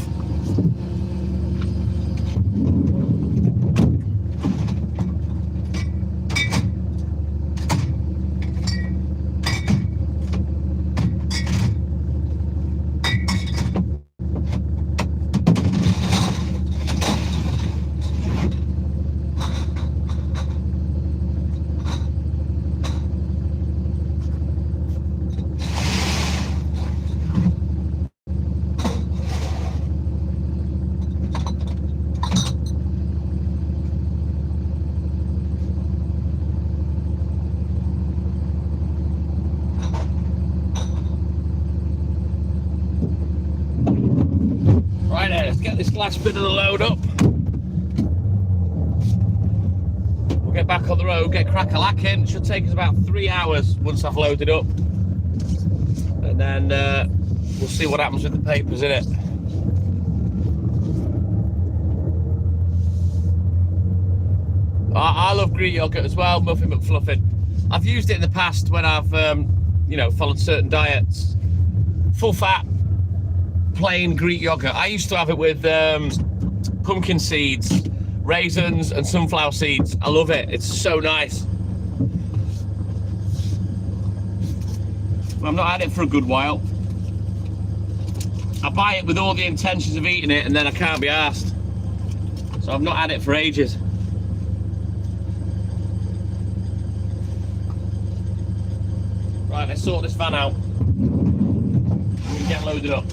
Right then, let's get this last bit of the load up. We'll get back on the road, get crack-a-lacking. Should take us about 3 hours once I've loaded up. And then we'll see what happens with the papers in it. I love Greek yogurt as well, Muffin McFluffin. I've used it in the past when I've, followed certain diets. Full fat, plain Greek yogurt. I used to have it with pumpkin seeds, raisins and sunflower seeds. I love it. It's so nice. I've not had it for a good while. I buy it with all the intentions of eating it and then I can't be arsed. So I've not had it for ages. Right, let's sort this van out. We can get loaded up.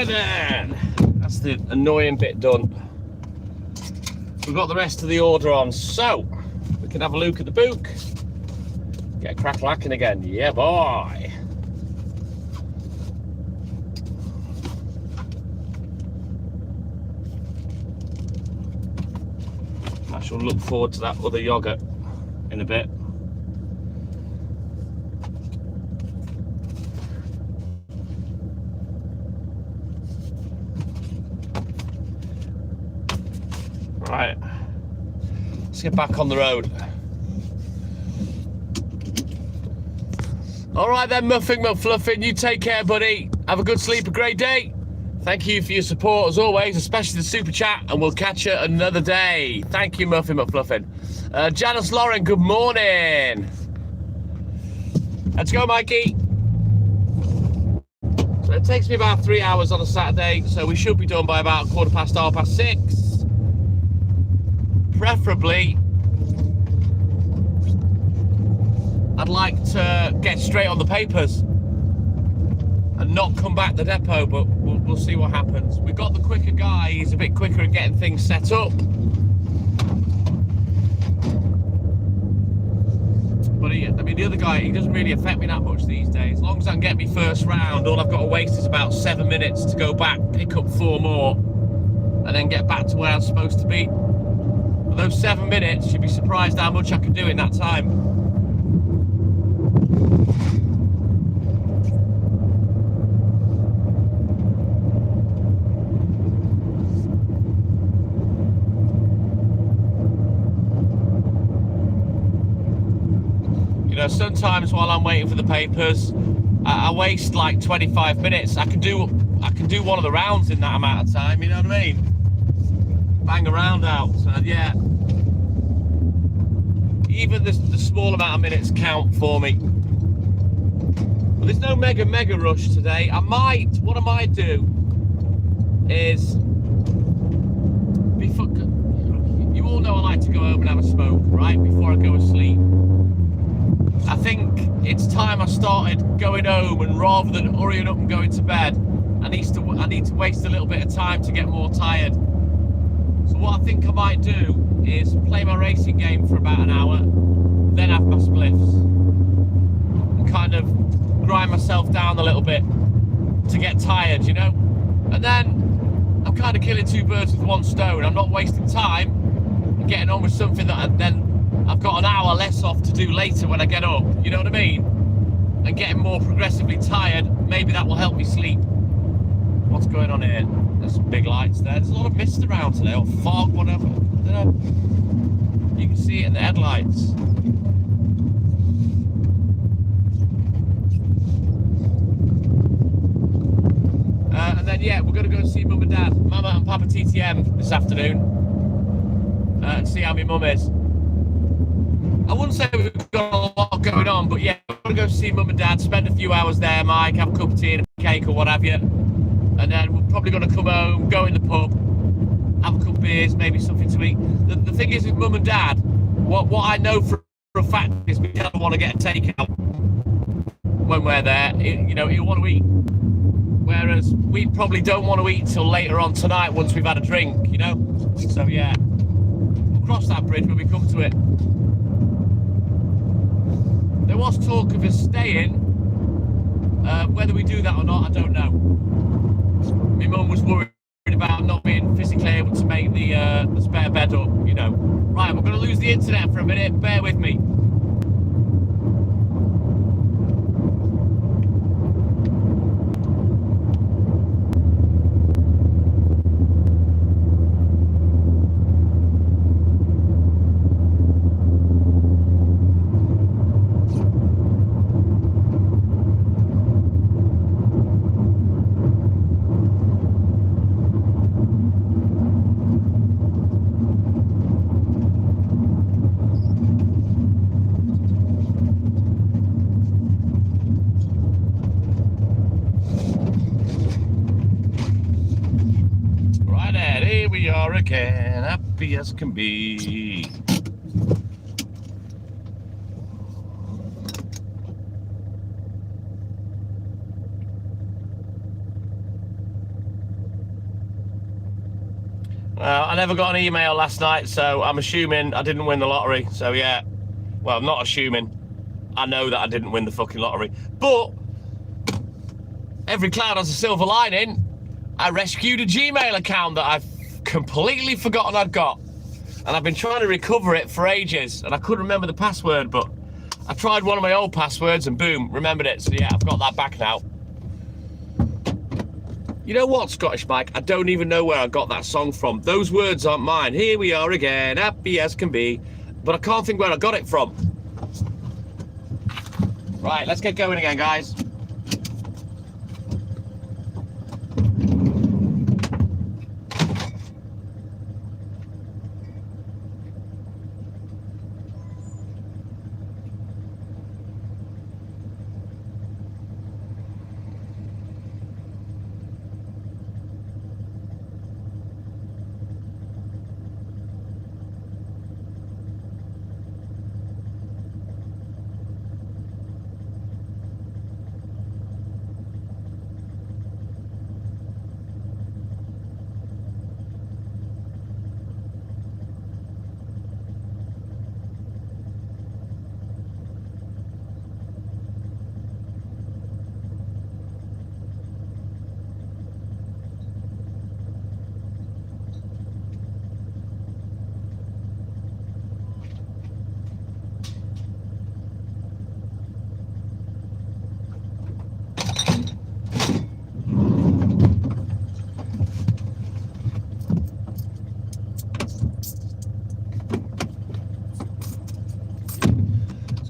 then. That's the annoying bit done. We've got the rest of the order on, so we can have a look at the book. Get crack-lacking again. Yeah, boy. I shall look forward to that other yogurt in a bit. Right, let's get back on the road. All right then, Muffin McFluffin, you take care, buddy. Have a good sleep, a great day. Thank you for your support as always, especially the super chat, and we'll catch you another day. Thank you, Muffin McFluffin. Janice Lauren, good morning. Let's go, Mikey. So it takes me about 3 hours on a Saturday, so we should be done by about 6:15. Preferably, I'd like to get straight on the papers and not come back the depot, but we'll see what happens. We've got the quicker guy, he's a bit quicker at getting things set up. But the other guy, he doesn't really affect me that much these days. As long as I can get me first round, all I've got to waste is about 7 minutes to go back, pick up 4 more, and then get back to where I'm supposed to be. For those 7 minutes, you'd be surprised how much I can do in that time. You know, sometimes while I'm waiting for the papers, I waste like 25 minutes. I can do one of the rounds in that amount of time, you know what I mean? Bang a round out. So yeah, even the small amount of minutes count for me. But there's no mega rush today. What I might do is, you all know I like to go home and have a smoke, right, before I go to sleep. I think it's time I started going home, and rather than hurrying up and going to bed, I need to waste a little bit of time to get more tired. So what I think I might do is play my racing game for about an hour, then have my spliffs, and kind of grind myself down a little bit to get tired, you know? And then I'm kind of killing 2 birds with 1 stone. I'm not wasting time and getting on with something that I've got an hour less off to do later when I get up, you know what I mean? And getting more progressively tired, maybe that will help me sleep. What's going on here? There's some big lights there. There's a lot of mist around today, or fog, whatever. I don't know. You can see it in the headlights. And then, yeah, we're going to go and see Mum and Dad, Mama and Papa TTM this afternoon, and see how my mum is. I wouldn't say we've got a lot going on, but yeah, we're going to go see Mum and Dad, spend a few hours there, Mike, have a cup of tea and a cake or what have you. And then we're probably going to come home, go in the pub, have a couple of beers, maybe something to eat. The thing is with Mum and Dad, what I know for a fact is we don't want to get a takeout when we're there. He'll want to eat. Whereas we probably don't want to eat till later on tonight once we've had a drink, you know? So yeah, we'll cross that bridge when we come to it. There was talk of us staying. Whether we do that or not, I don't know. My mum was worried about not being physically able to make the spare bed up, you know. Right, we're going to lose the internet for a minute. Bear with me. Again, happy as can be. I never got an email last night, so I'm assuming I didn't win the lottery. So yeah, well, I'm not assuming. I know that I didn't win the fucking lottery. But every cloud has a silver lining. I rescued a Gmail account that I've completely forgotten I'd got. And I've been trying to recover it for ages. And I couldn't remember the password, but I tried one of my old passwords and boom, remembered it. So yeah, I've got that back now. You know what, Scottish Mike? I don't even know where I got that song from. Those words aren't mine. Here we are again, happy as can be. But I can't think where I got it from. Right, let's get going again, guys.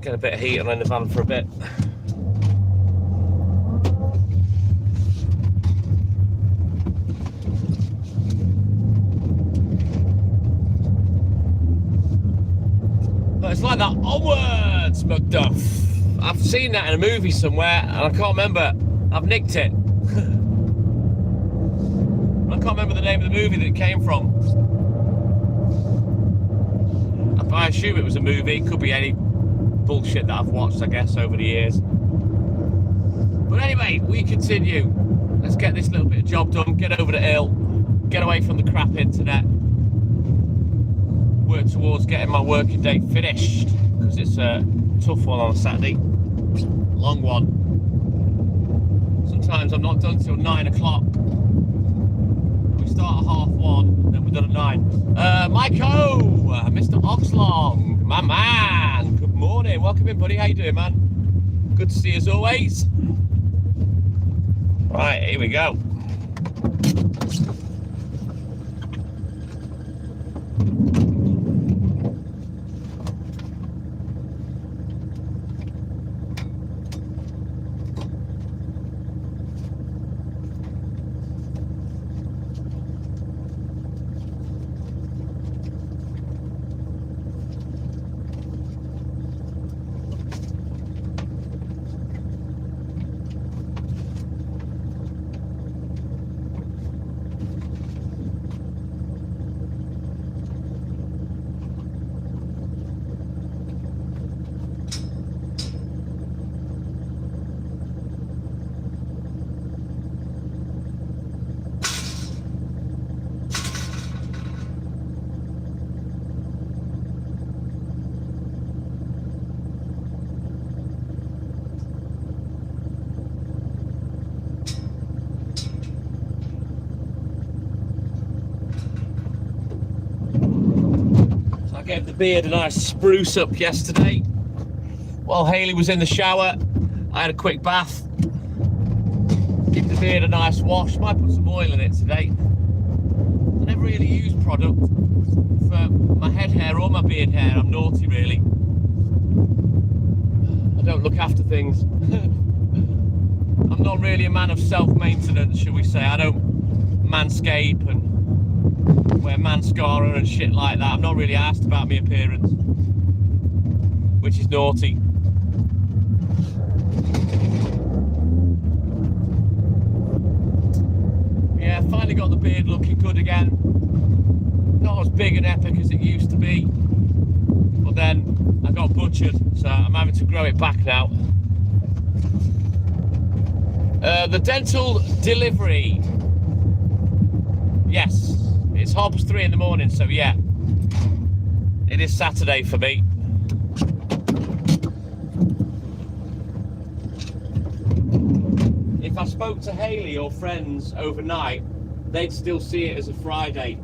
Get a bit of heat on in the van for a bit. But it's like that onwards, Macduff. I've seen that in a movie somewhere and I can't remember. I've nicked it. I can't remember the name of the movie that it came from. I assume it was a movie, it could be any bullshit that I've watched, I guess, over the years. But anyway, we continue. Let's get this little bit of job done, get over the hill, get away from the crap internet, work towards getting my working day finished, because it's a tough one on a Saturday, long one. Sometimes I'm not done till 9 o'clock. We start at 1:30, then we're done at 9. Myko, Mr. Oxlong, my man. Good morning, welcome in, buddy. How you doing, man? Good to see you as always. Right, here we go. Gave the beard a nice spruce up yesterday. While Hayley was in the shower, I had a quick bath. Give the beard a nice wash. Might put some oil in it today. I never really use product for my head hair or my beard hair. I'm naughty, really. I don't look after things. I'm not really a man of self-maintenance, shall we say. I don't manscape and wear mascara and shit like that. I'm not really asked about my appearance, which is naughty. Yeah, finally got the beard looking good again. Not as big and epic as it used to be, but then I got butchered, so I'm having to grow it back now. The dental delivery. Yes, It's 3:30 in the morning, so yeah, it is Saturday for me. If I spoke to Hayley or friends overnight, they'd still see it as a Friday.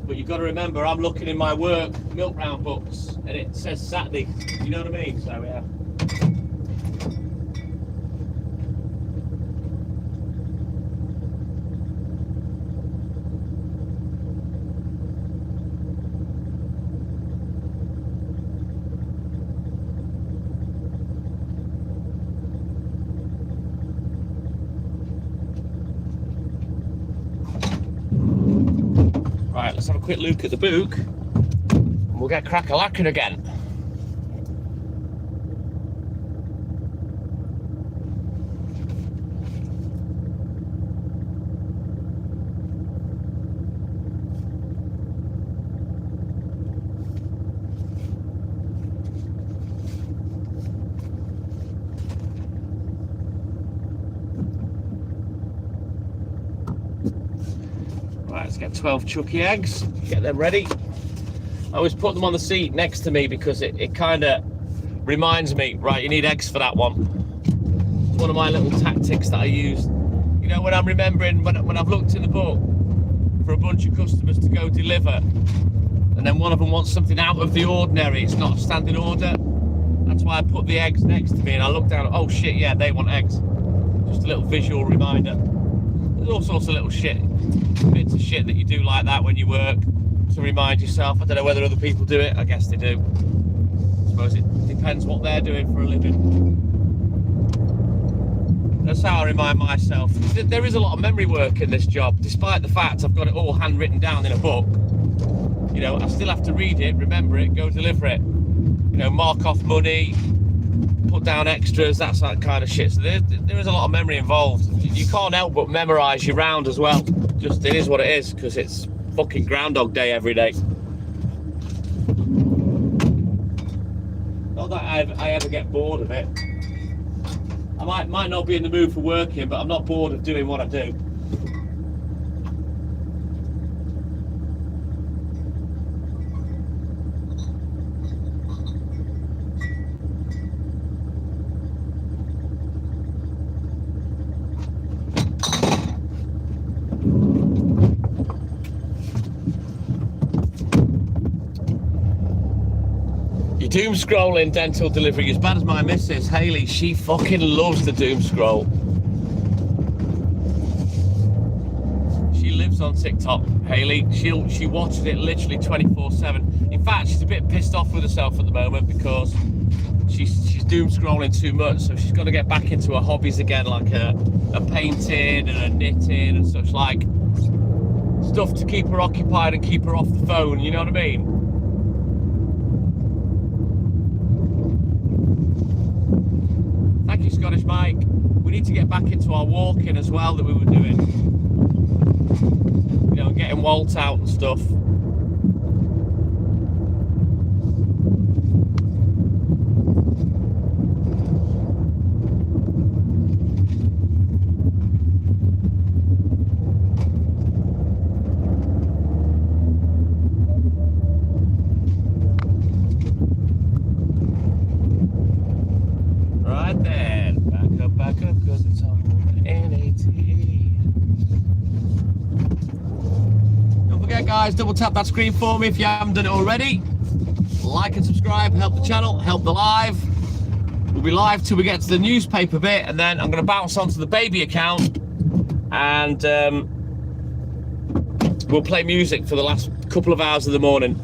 But you've got to remember, I'm looking in my work milk round books and it says Saturday. You know what I mean? So yeah. Right, let's have a quick look at the book and we'll get crack-a-lacking again. Right, let's get 12 Chucky eggs, get them ready. I always put them on the seat next to me because it kind of reminds me, right, you need eggs for that one. It's one of my little tactics that I use. You know, when I'm remembering, when I've looked in the book for a bunch of customers to go deliver, and then one of them wants something out of the ordinary, it's not a standing order, that's why I put the eggs next to me and I look down, oh shit, yeah, they want eggs. Just a little visual reminder. There's all sorts of little bits of shit that you do like that when you work to remind yourself. I don't know whether other people do it, I guess they do. I suppose it depends what they're doing for a living. That's how I remind myself. There is a lot of memory work in this job, despite the fact I've got it all handwritten down in a book. You know, I still have to read it, remember it, go deliver it. You know, mark off money, put down extras, that's that kind of shit. So there is a lot of memory involved. You can't help but memorise your round as well. Just, it is what it is, because it's fucking Groundhog Day every day. Not that I ever get bored of it. I might not be in the mood for working, but I'm not bored of doing what I do. Doom scrolling dental delivery, as bad as my missus Hayley, she fucking loves the doom scroll. She lives on TikTok, Hayley. She watches it literally 24/7. In fact, she's a bit pissed off with herself at the moment because she's doom scrolling too much, so she's got to get back into her hobbies again, like a painting and a knitting and such, like stuff to keep her occupied and keep her off the phone, you know what I mean? Thank you, Scottish Mike. We need to get back into our walking as well that we were doing. You know, getting Walt out and stuff. Right then, back up, because it's on NATE. Don't forget, guys, double tap that screen for me if you haven't done it already. Like and subscribe, help the channel, help the live. We'll be live till we get to the newspaper bit, and then I'm going to bounce onto the baby account, and we'll play music for the last couple of hours of the morning.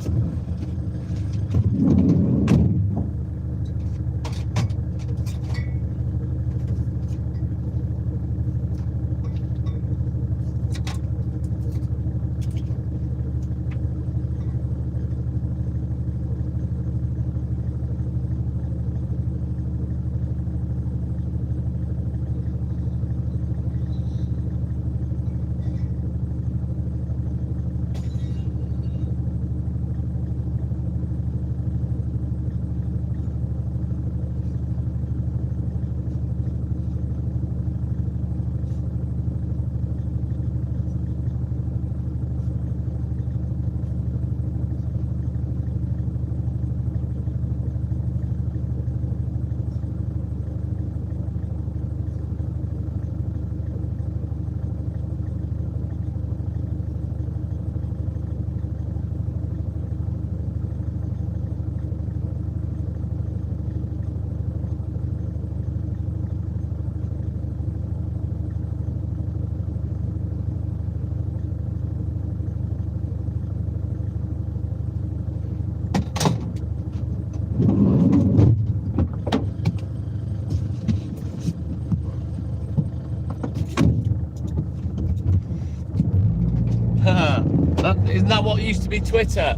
Isn't that what used to be Twitter,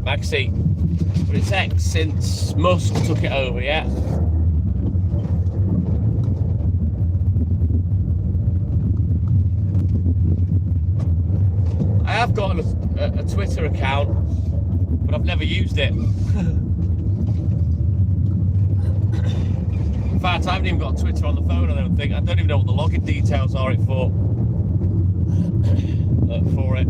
Maxi? But it's X since Musk took it over, yeah? I have got a Twitter account, but I've never used it. In fact, I haven't even got Twitter on the phone, I don't think. I don't even know what the login details are for it.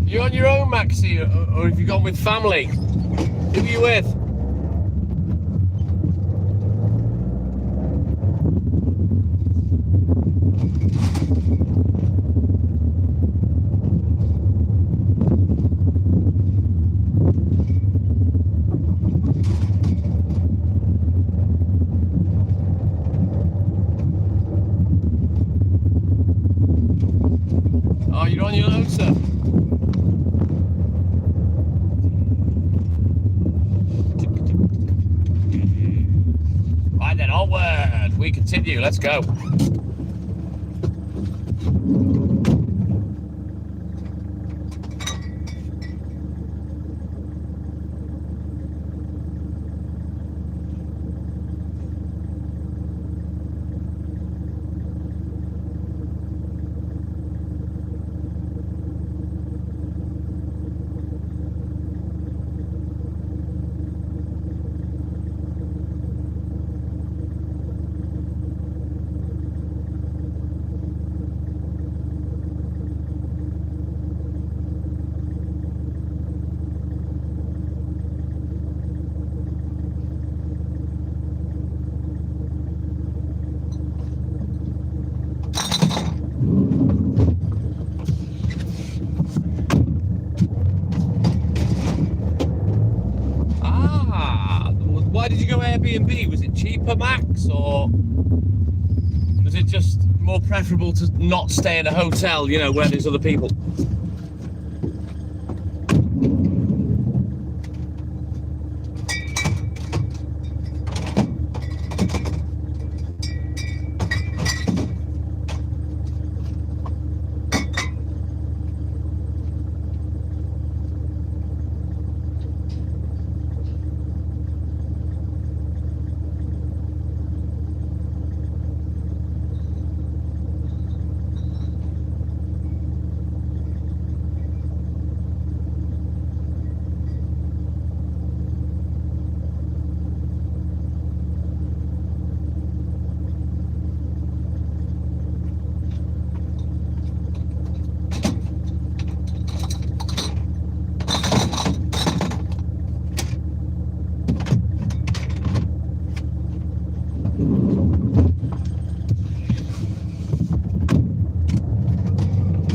You on your own, Maxi, or have you gone with family? Who are you with? Oh, you're on your own, sir. Right then, onward. We continue. Let's go. Why did you go Airbnb? Was it cheaper, Max, or was it just more preferable to not stay in a hotel, you know, where there's other people?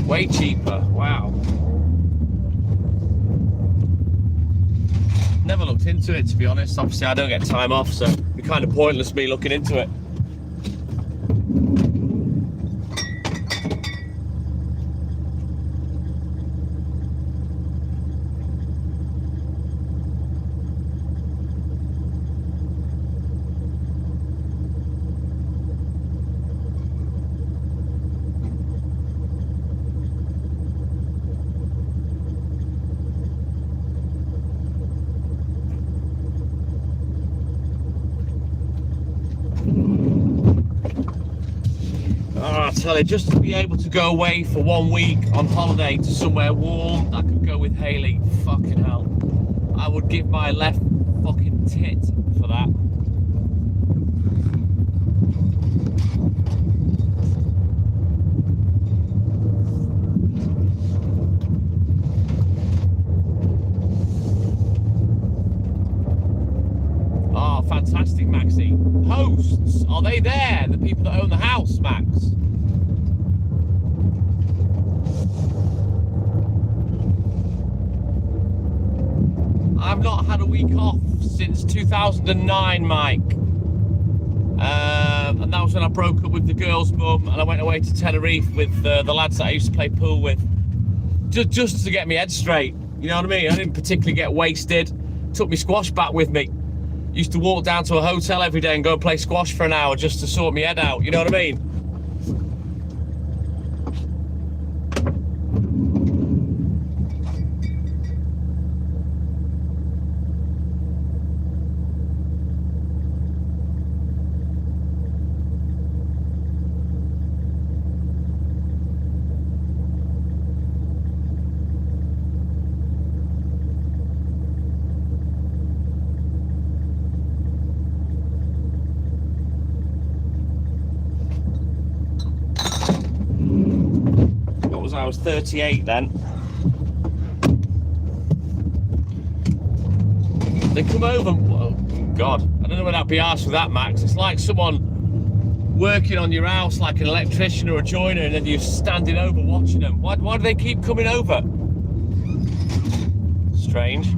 Way cheaper. Wow. Never looked into it, to be honest. Obviously, I don't get time off, so it'd be kind of pointless me looking into it. I tell you, just to be able to go away for 1 week on holiday to somewhere warm, I could go with Hayley. Fucking hell. I would give my left fucking tit for that. Oh, fantastic, Maxie. Hosts, are they there? The people that own the house, Max? I've not had a week off since 2009, Mike. And that was when I broke up with the girl's mum and I went away to Tenerife with the lads that I used to play pool with. Just to get my head straight, you know what I mean? I didn't particularly get wasted. Took my squash bat with me. Used to walk down to a hotel every day and go and play squash for an hour just to sort my head out, you know what I mean? I was 38 then. They come over, oh God, I don't know whether I'd be arsed with that, Max. It's like someone working on your house like an electrician or a joiner and then you're standing over watching them. Why do they keep coming over? Strange.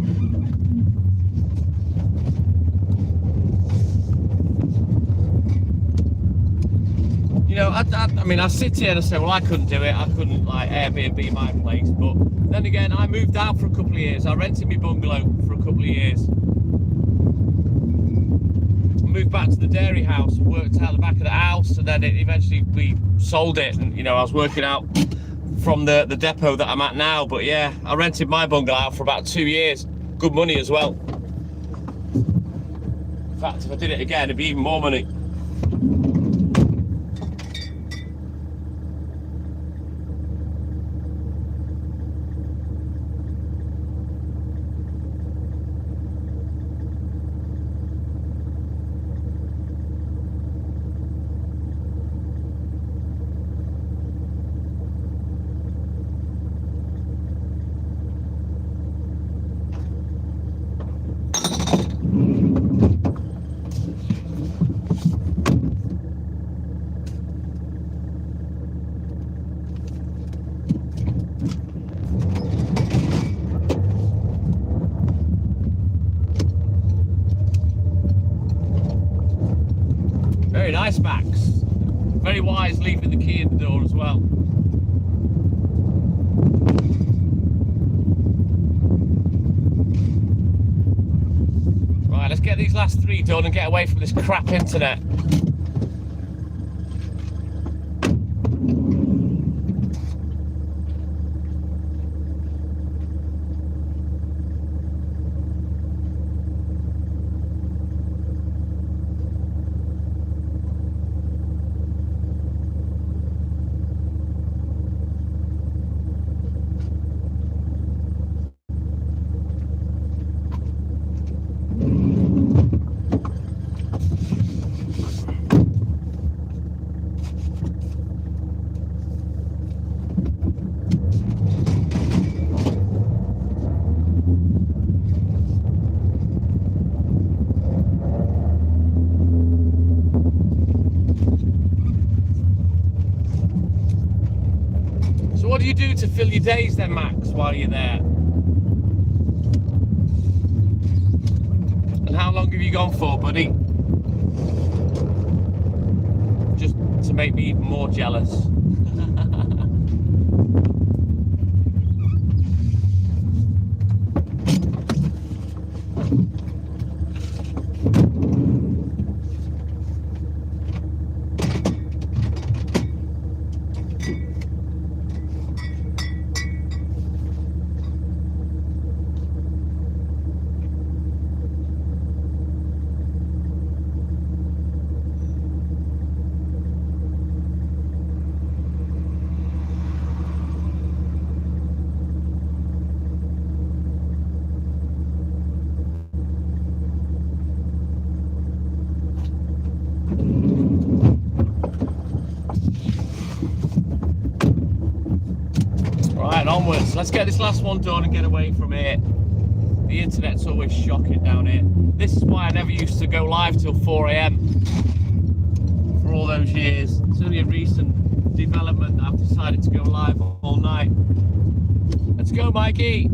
You know, I mean, I sit here and I say, well, I couldn't do it. I couldn't, like, Airbnb my place. But then again, I moved out for a couple of years. I rented my bungalow for a couple of years. Moved back to the dairy house and worked out the back of the house. And then eventually we sold it. And, you know, I was working out from the depot that I'm at now. But yeah, I rented my bungalow out for about 2 years. Good money as well. In fact, if I did it again, it'd be even more money. Very nice, Max. Very wise leaving the key in the door as well. Right, let's get these last 3 done and get away from this crap internet. What do you do to fill your days then, Max, while you're there? And how long have you gone for, buddy? Just to make me even more jealous. Right, onwards. Let's get this last one done and get away from here. The internet's always shocking down here. This is why I never used to go live till 4 AM for all those years. It's only a recent development that I've decided to go live all night. Let's go, Mikey.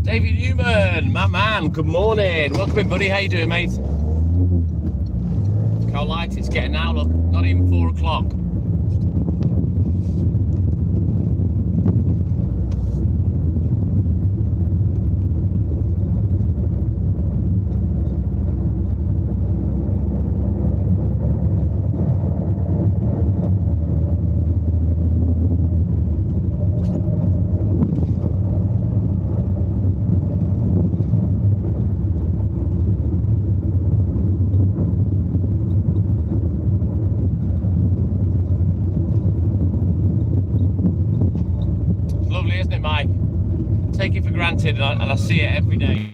David Newman, my man, good morning. Welcome in, buddy. How you doing, mate? Look how light it's getting now, look. Not even 4 o'clock. Isn't it, Mike? Take it for granted, and I see it every day.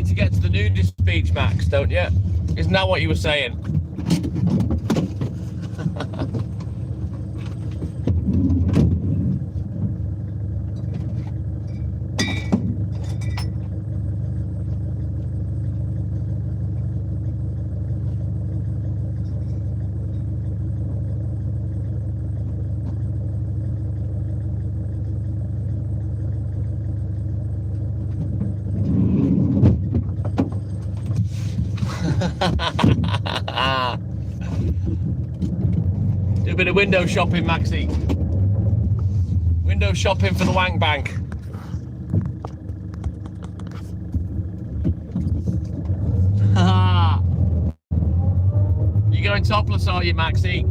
To get to the nudist beach, Max, don't you? Isn't that what you were saying? Do a bit of window shopping, Maxie. Window shopping for the wank bank. You going topless, are you, Maxie?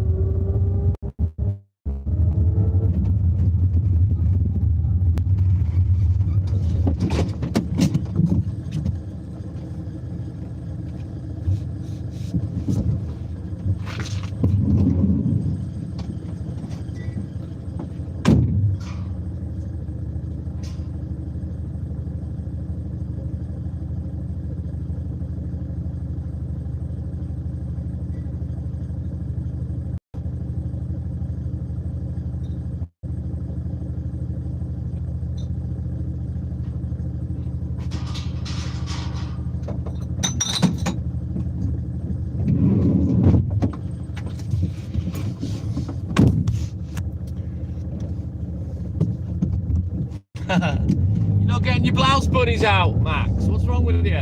Not getting your blouse bunnies out, Max. What's wrong with you?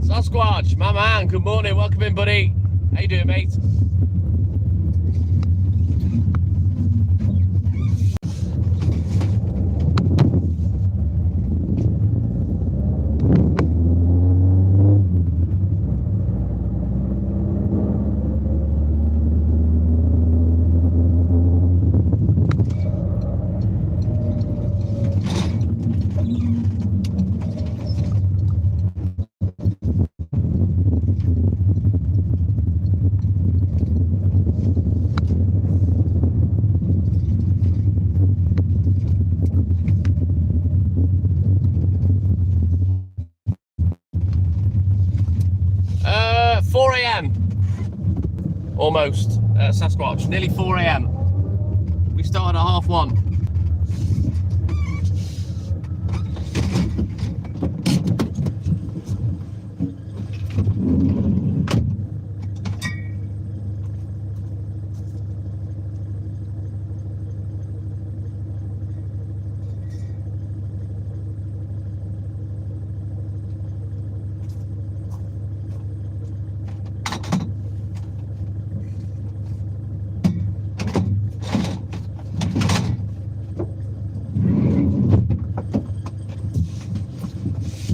Sasquatch, my man, good morning. Welcome in, buddy. How you doing, mate? Almost, Sasquatch, nearly 4 a.m. We started at 1:30.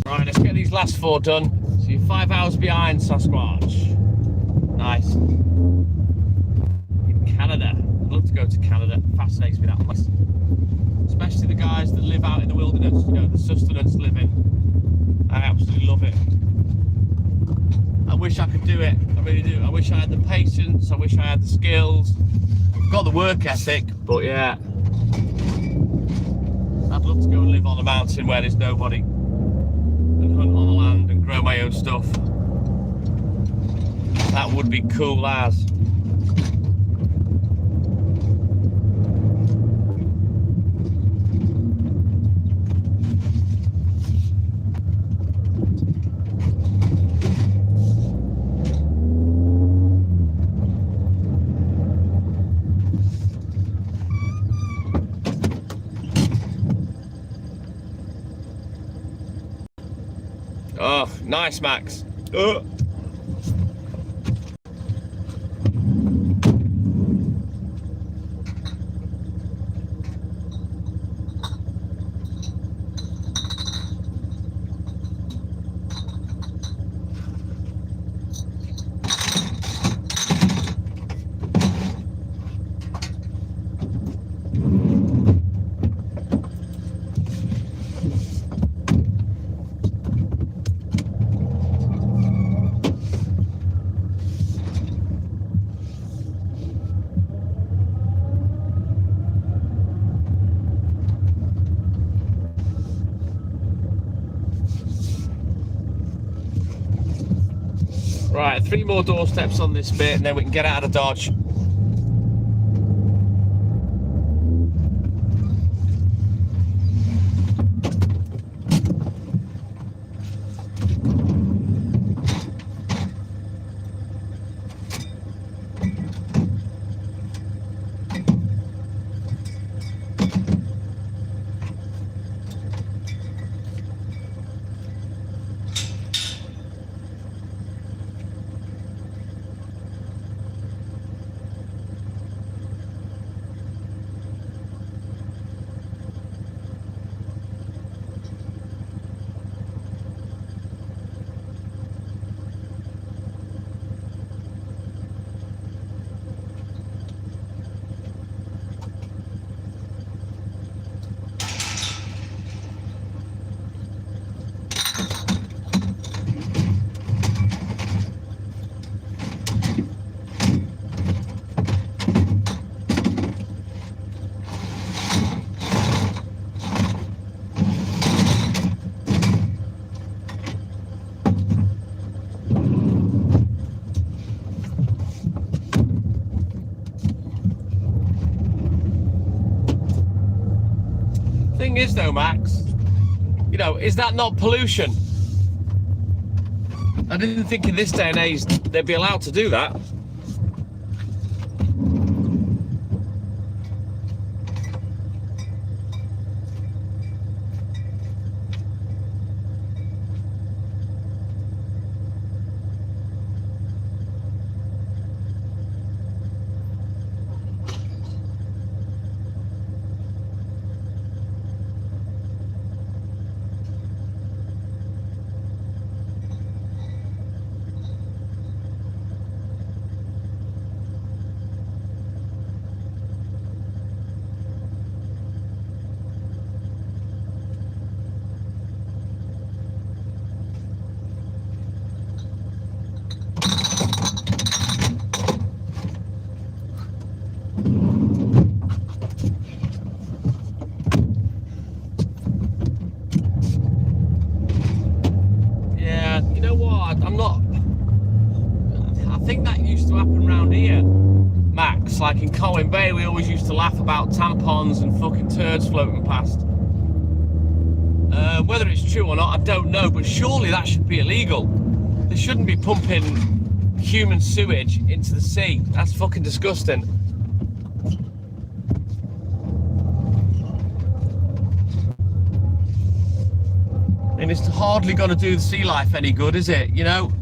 Right, let's get these last 4 done. So you're 5 hours behind, Sasquatch. Nice. In Canada. I'd love to go to Canada. Fascinates me, that place. Especially the guys that live out in the wilderness, you know, the sustenance living. I absolutely love it. I wish I could do it. I really do. I wish I had the patience. I wish I had the skills. I've got the work ethic, but yeah. I'd love to go and live on a mountain where there's nobody. And hunt on the land and grow my own stuff. That would be cool as. Oh, nice, Max. Right, 3 more doorsteps on this bit and then we can get out of Dodge. Thing is though, Max, you know, is that not pollution? I didn't think in this day and age they'd be allowed to do that. like in Colwyn Bay, we always used to laugh about tampons and fucking turds floating past. Whether it's true or not, I don't know, but surely that should be illegal. They shouldn't be pumping human sewage into the sea. That's fucking disgusting. And it's hardly going to do the sea life any good, is it? You know?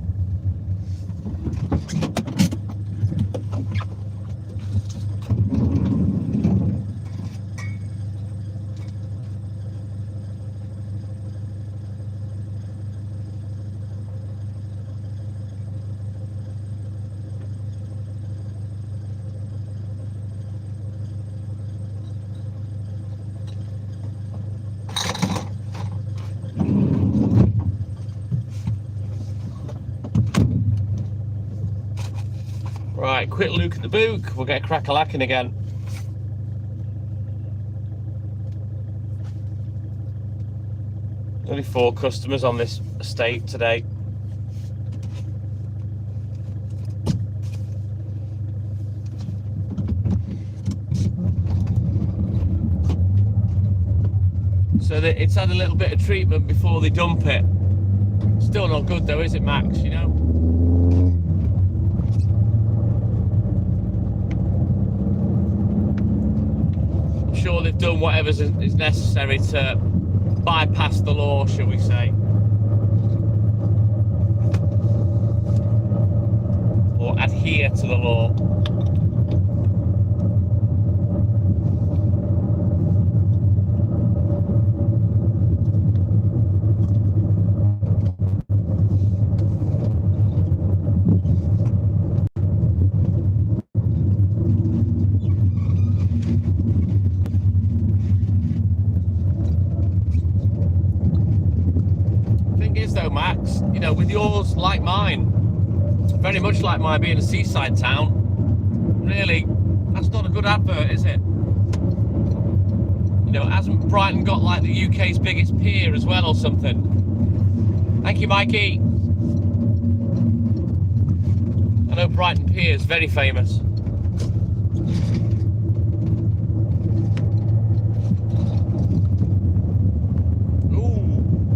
Right, quick look at the book. We'll get crack-a-lacking again. Only 4 customers on this estate today. So that it's had a little bit of treatment before they dump it. Still not good though, is it, Max? You know? Sure, they've done whatever is necessary to bypass the law, shall we say, or adhere to the law. Max, you know, with yours like mine, very much like mine being a seaside town, really, that's not a good advert, is it? You know, hasn't Brighton got like the UK's biggest pier as well or something? Thank you, Mikey. I know Brighton Pier is very famous.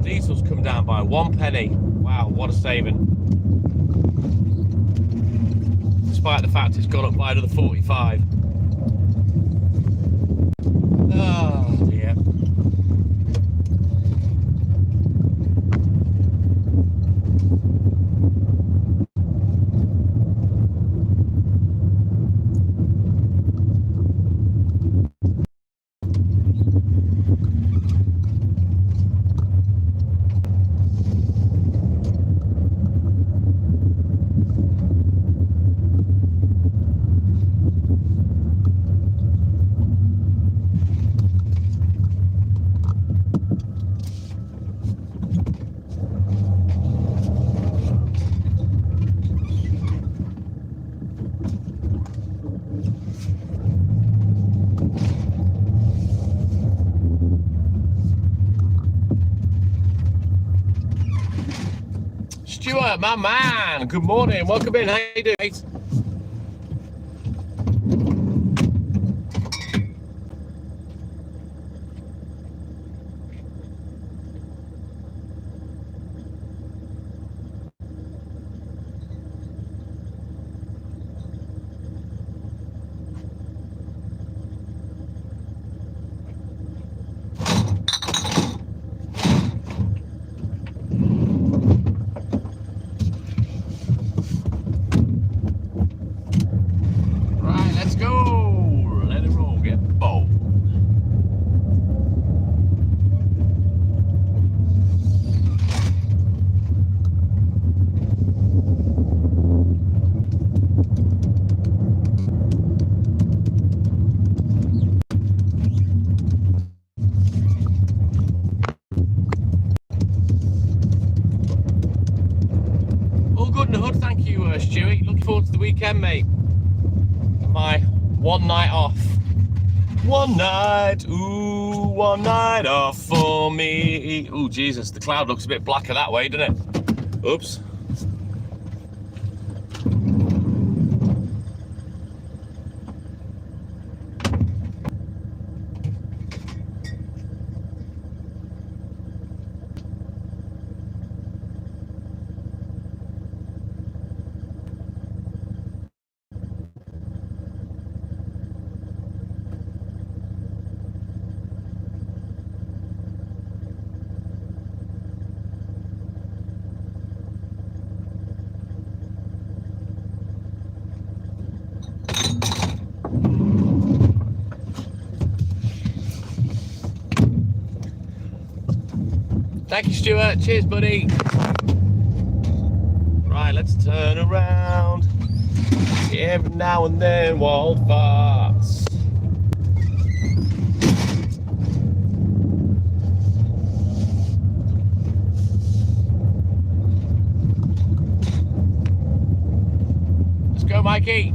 Diesel's come down by 1 penny. Wow, what a saving. Despite the fact it's gone up by another 45. Oh dear. Stuart, my man, good morning, welcome in, how you doing, mate? Stewie, looking forward to the weekend, mate. My one night off. One night, ooh, one night off for me. Ooh, Jesus, the cloud looks a bit blacker that way, doesn't it? Oops. Thank you, Stuart. Cheers, buddy. Right, let's turn around. Every now and then, wild farts. Let's go, Mikey.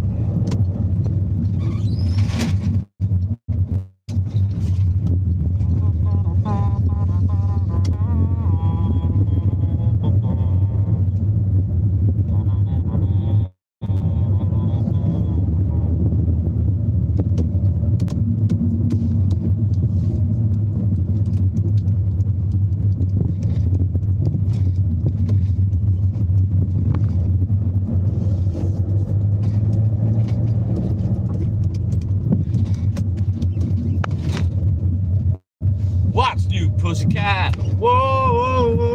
What's new, pussycat? Whoa!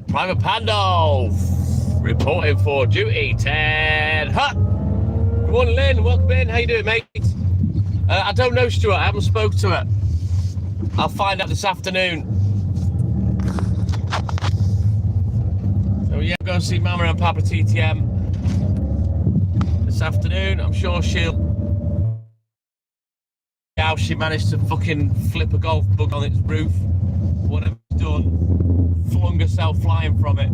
Private Pando reporting for duty. Ted Hut. Good morning, Lynn. Welcome in. How you doing, mate? I don't know, Stuart. I haven't spoke to her. I'll find out this afternoon. So yeah, go and see Mama and Papa TTM this afternoon. I'm sure she'll. How she managed to fucking flip a golf bug on its roof. Whatever she's done. Flung herself flying from it.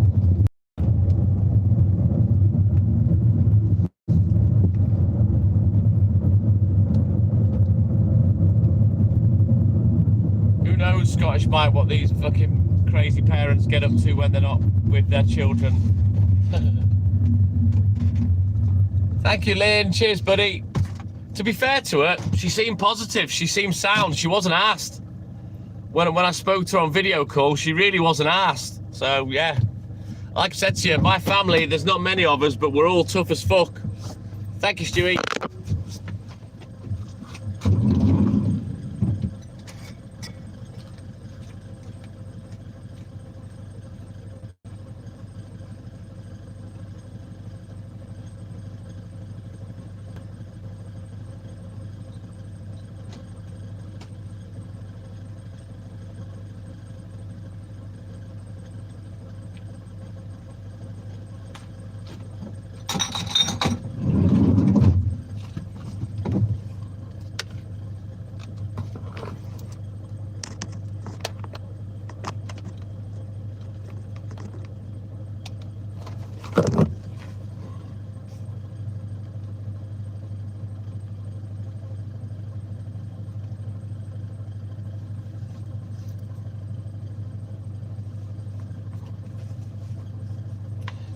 Who knows, Scottish Mike, what these fucking crazy parents get up to when they're not with their children. Thank you, Lynn. Cheers, buddy. To be fair to her, she seemed positive. She seemed sound. She wasn't asked. When I spoke to her on video call, she really wasn't asked. So, yeah. Like I said to you, my family, there's not many of us, but we're all tough as fuck. Thank you, Stewie.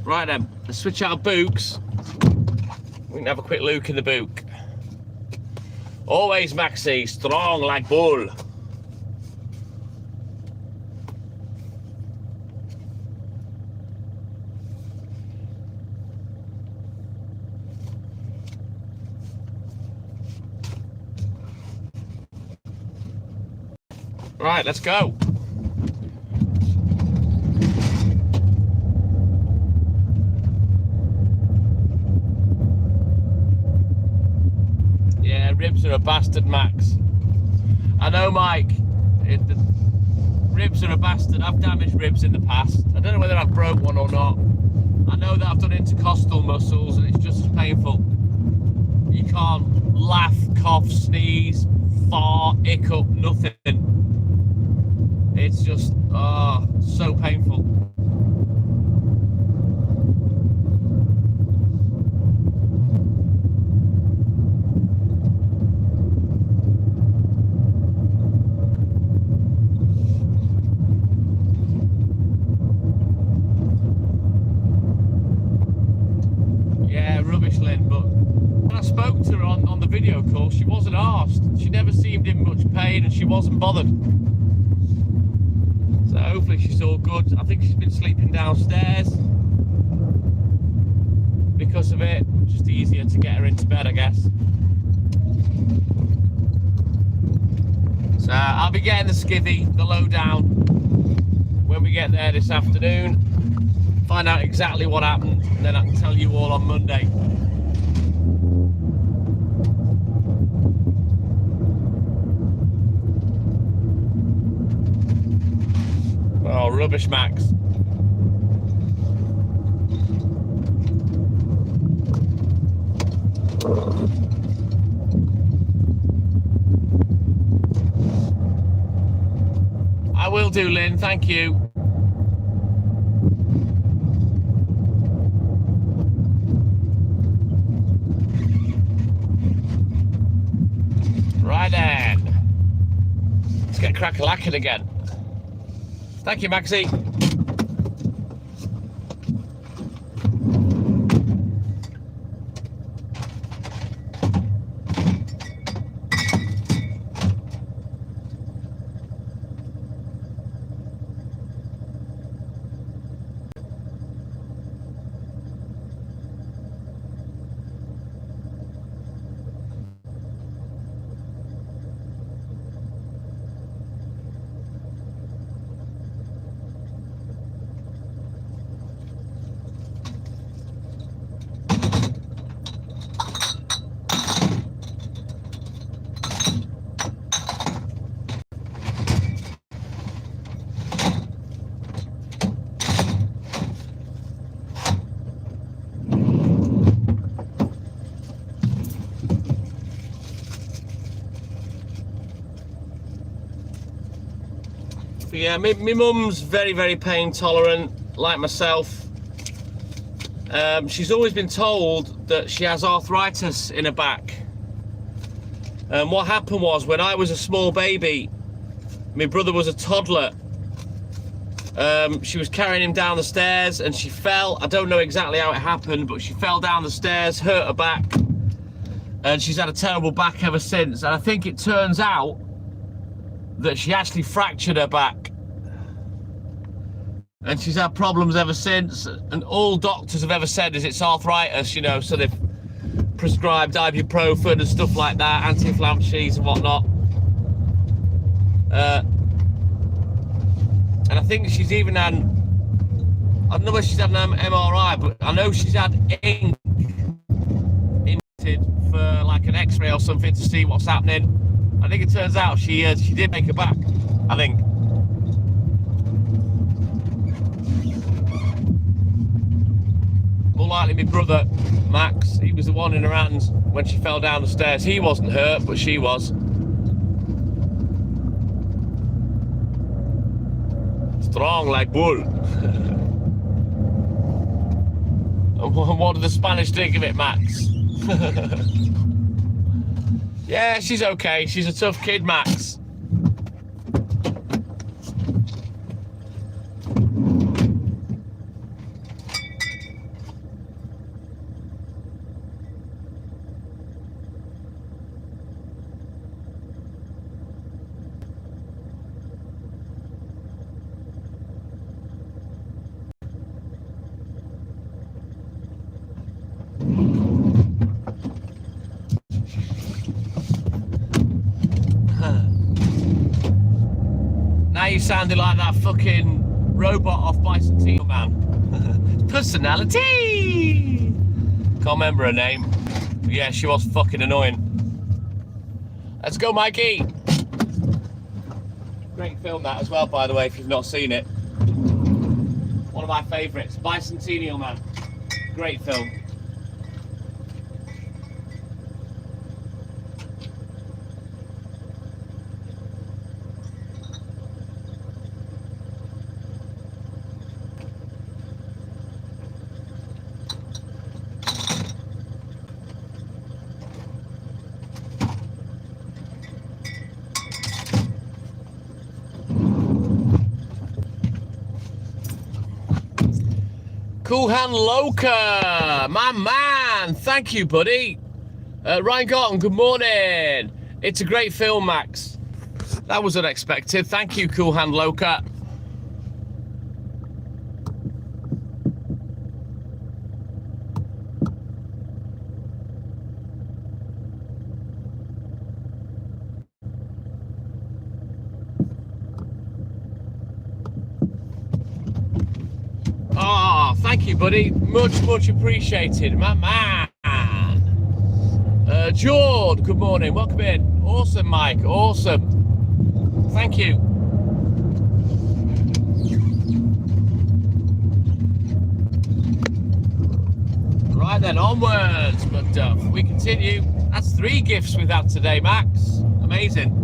Right then, let's switch out Books. We can have a quick look in the book. Always Maxi, strong like bull. Right, let's go. Yeah, ribs are a bastard, Max. I know, Mike. The ribs are a bastard. I've damaged ribs in the past. I don't know whether I've broke one or not. I know that I've done intercostal muscles and it's just as painful. You can't laugh, cough, sneeze, fart, hiccup, nothing. It's just, oh, so painful. Yeah, rubbish, Lynn, but when I spoke to her on the video call, she wasn't arsed. She never seemed in much pain and she wasn't bothered. So hopefully she's all good. I think she's been sleeping downstairs because of it. Just easier to get her into bed, I guess. So I'll be getting the skivvy, the lowdown, when we get there this afternoon. Find out exactly what happened, and then I can tell you all on Monday. Oh, rubbish, Max. I will do, Lynn, thank you. Right then. Let's get crack-a-lacking again. Thank you, Maxie. But yeah, my mum's very, very pain tolerant, like myself. She's always been told that she has arthritis in her back. What happened was, when I was a small baby, my brother was a toddler. She was carrying him down the stairs and she fell. I don't know exactly how it happened, but she fell down the stairs, hurt her back, and she's had a terrible back ever since. And I think it turns out that she actually fractured her back, and she's had problems ever since, and all doctors have ever said is it's arthritis, you know, so they've prescribed ibuprofen and stuff like that, anti-inflammatories and whatnot. And I think she's even had, I don't know if she's had an MRI, but I know she's had ink injected for like an x-ray or something to see what's happening. I think it turns out she did make her back, I think. More likely my brother, Max, he was the one in her hands when she fell down the stairs. He wasn't hurt, but she was. Strong like bull. And what did the Spanish think of it, Max? Yeah, she's okay. She's a tough kid, Max. Now you sounded like that fucking robot off Bicentennial Man. Personality! Can't remember her name. But yeah, she was fucking annoying. Let's go, Mikey! Great film that as well, by the way, if you've not seen it. One of my favourites, Bicentennial Man. Great film. Cool Hand Loca, my man. Thank you, buddy. Ryan Garton, good morning. It's a great film, Max. That was unexpected. Thank you, Cool Hand Loca. Oh, thank you, buddy. Much appreciated, my man. Jord, good morning. Welcome in. Awesome, Mike. Awesome. Thank you. Right then, onwards, Macduff. We continue. That's 3 gifts we've had today, Max. Amazing.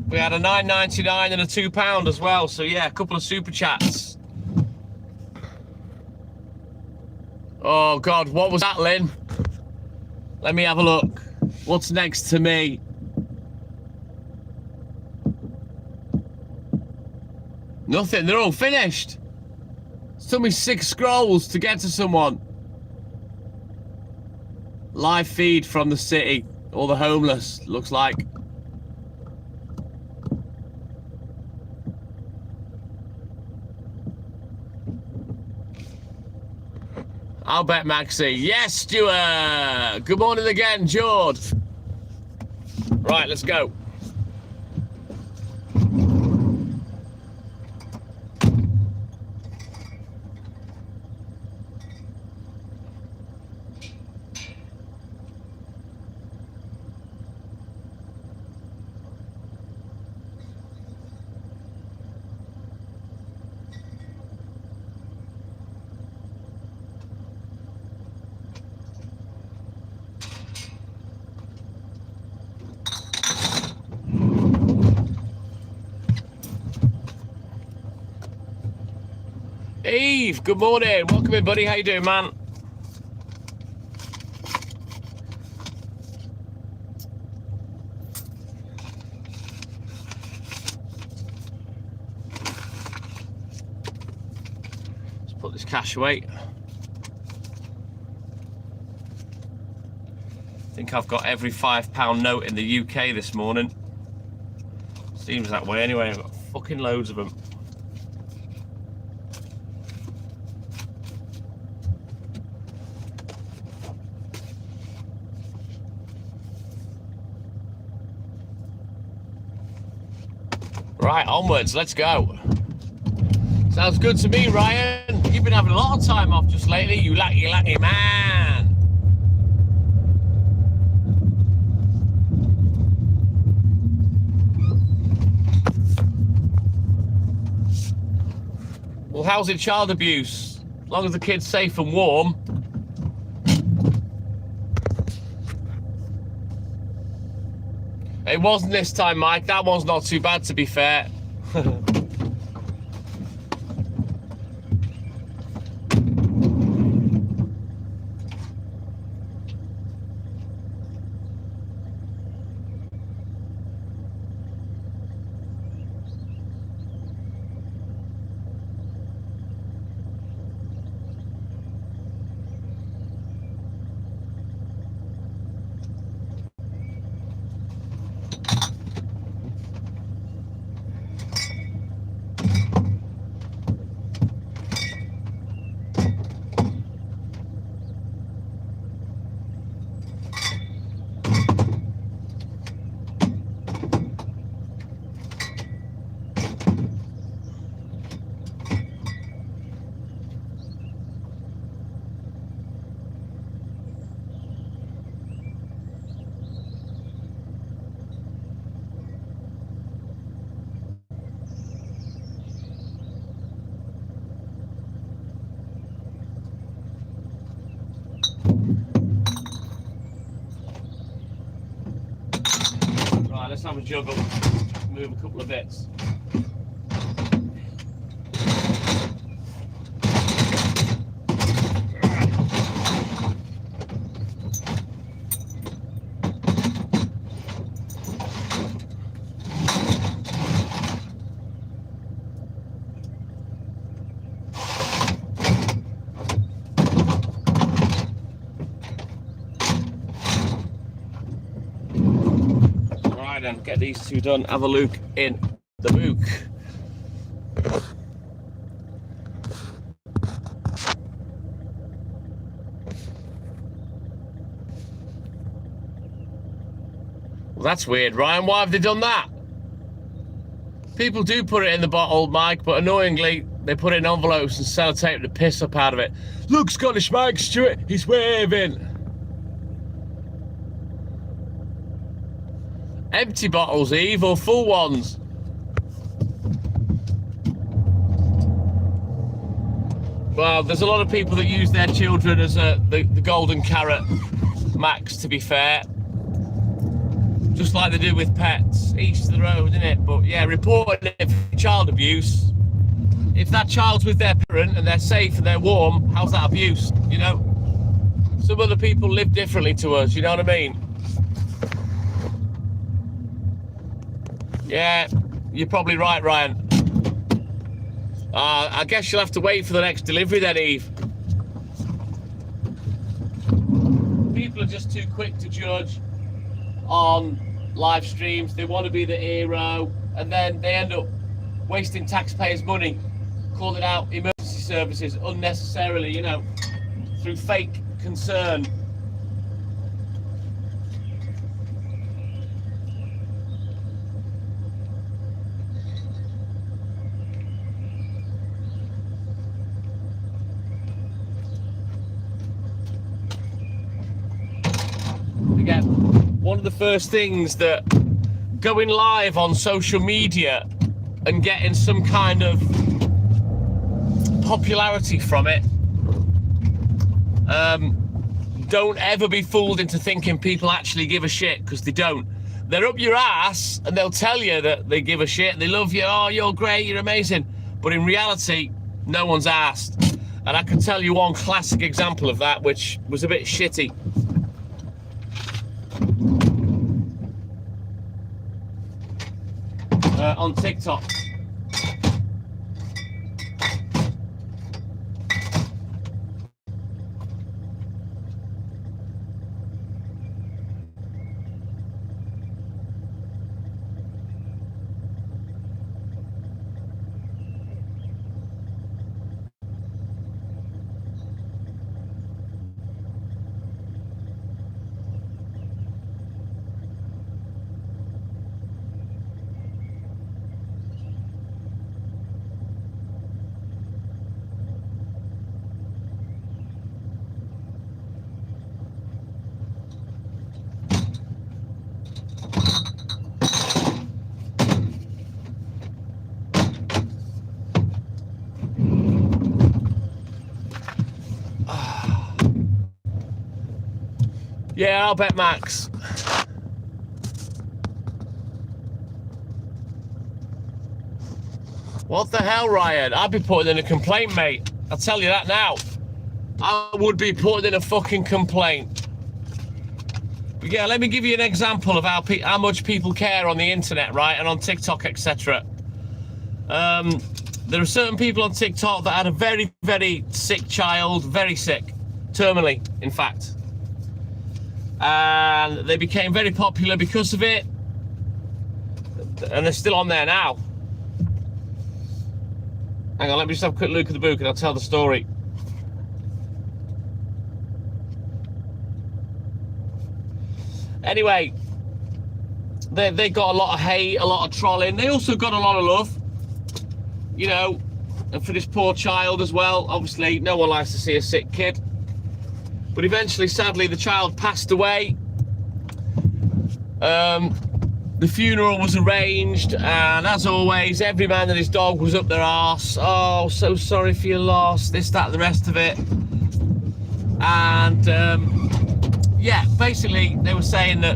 We had a £9.99 and a £2 as well. So yeah, a couple of super chats. Oh God, what was that, Lynn? Let me have a look. What's next to me? Nothing, they're all finished. It's took me 6 scrolls to get to someone. Live feed from the city. All the homeless, looks like. I'll bet Maxi. Yes, Stuart. Good morning again, George. Right, let's go. Eve, good morning. Welcome in, buddy. How you doing, man? Let's put this cash away. I think I've got every £5 note in the UK this morning. Seems that way anyway. I've got fucking loads of them. Right, onwards, let's go. Sounds good to me, Ryan. You've been having a lot of time off just lately, you lucky man. Well, how's it child abuse? As long as the kid's safe and warm. It wasn't this time, Mike. That one's not too bad, to be fair. Let's have a juggle, move a couple of bits. and get these two done. Have a look in the book. Well, that's weird, Ryan. Why have they done that? People do put it in the bottle, Mike, but annoyingly, they put it in envelopes and sellotape the piss up out of it. Look, Scottish Mike Stewart, he's waving. Empty bottles, Eve, or full ones? Well, there's a lot of people that use their children as the golden carrot, Max, to be fair. Just like they do with pets, each to their own, isn't it? But yeah, reporting it for child abuse. If that child's with their parent and they're safe and they're warm, how's that abuse? You know, some other people live differently to us. You know what I mean? Yeah, you're probably right, Ryan. I guess you'll have to wait for the next delivery then, Eve. People are just too quick to judge on live streams. They want to be the hero, and then they end up wasting taxpayers' money, calling out emergency services unnecessarily, you know, through fake concern. Again, one of the first things that going live on social media and getting some kind of popularity from it, don't ever be fooled into thinking people actually give a shit, because they don't. They're up your ass and they'll tell you that they give a shit, they love you, oh, you're great, you're amazing, but in reality, no one's asked. And I can tell you one classic example of that, which was a bit shitty. On TikTok. Yeah, I'll bet Max. What the hell, Ryan? I'd be putting in a complaint, mate. I'll tell you that now. I would be putting in a fucking complaint. But yeah, let me give you an example of how much people care on the internet, right? And on TikTok, etc. There are certain people on TikTok that had a very, very sick child, very sick, terminally, in fact. And they became very popular because of it, and they're still on there now. Hang on, let me just have a quick look at the book and I'll tell the story. Anyway, they got a lot of hate, a lot of trolling. They also got a lot of love, you know, and for this poor child as well. Obviously, no one likes to see a sick kid. But eventually, sadly, the child passed away. The funeral was arranged, and as always, every man and his dog was up their arse. Oh, so sorry for your loss, this, that, and the rest of it. And yeah, basically, they were saying that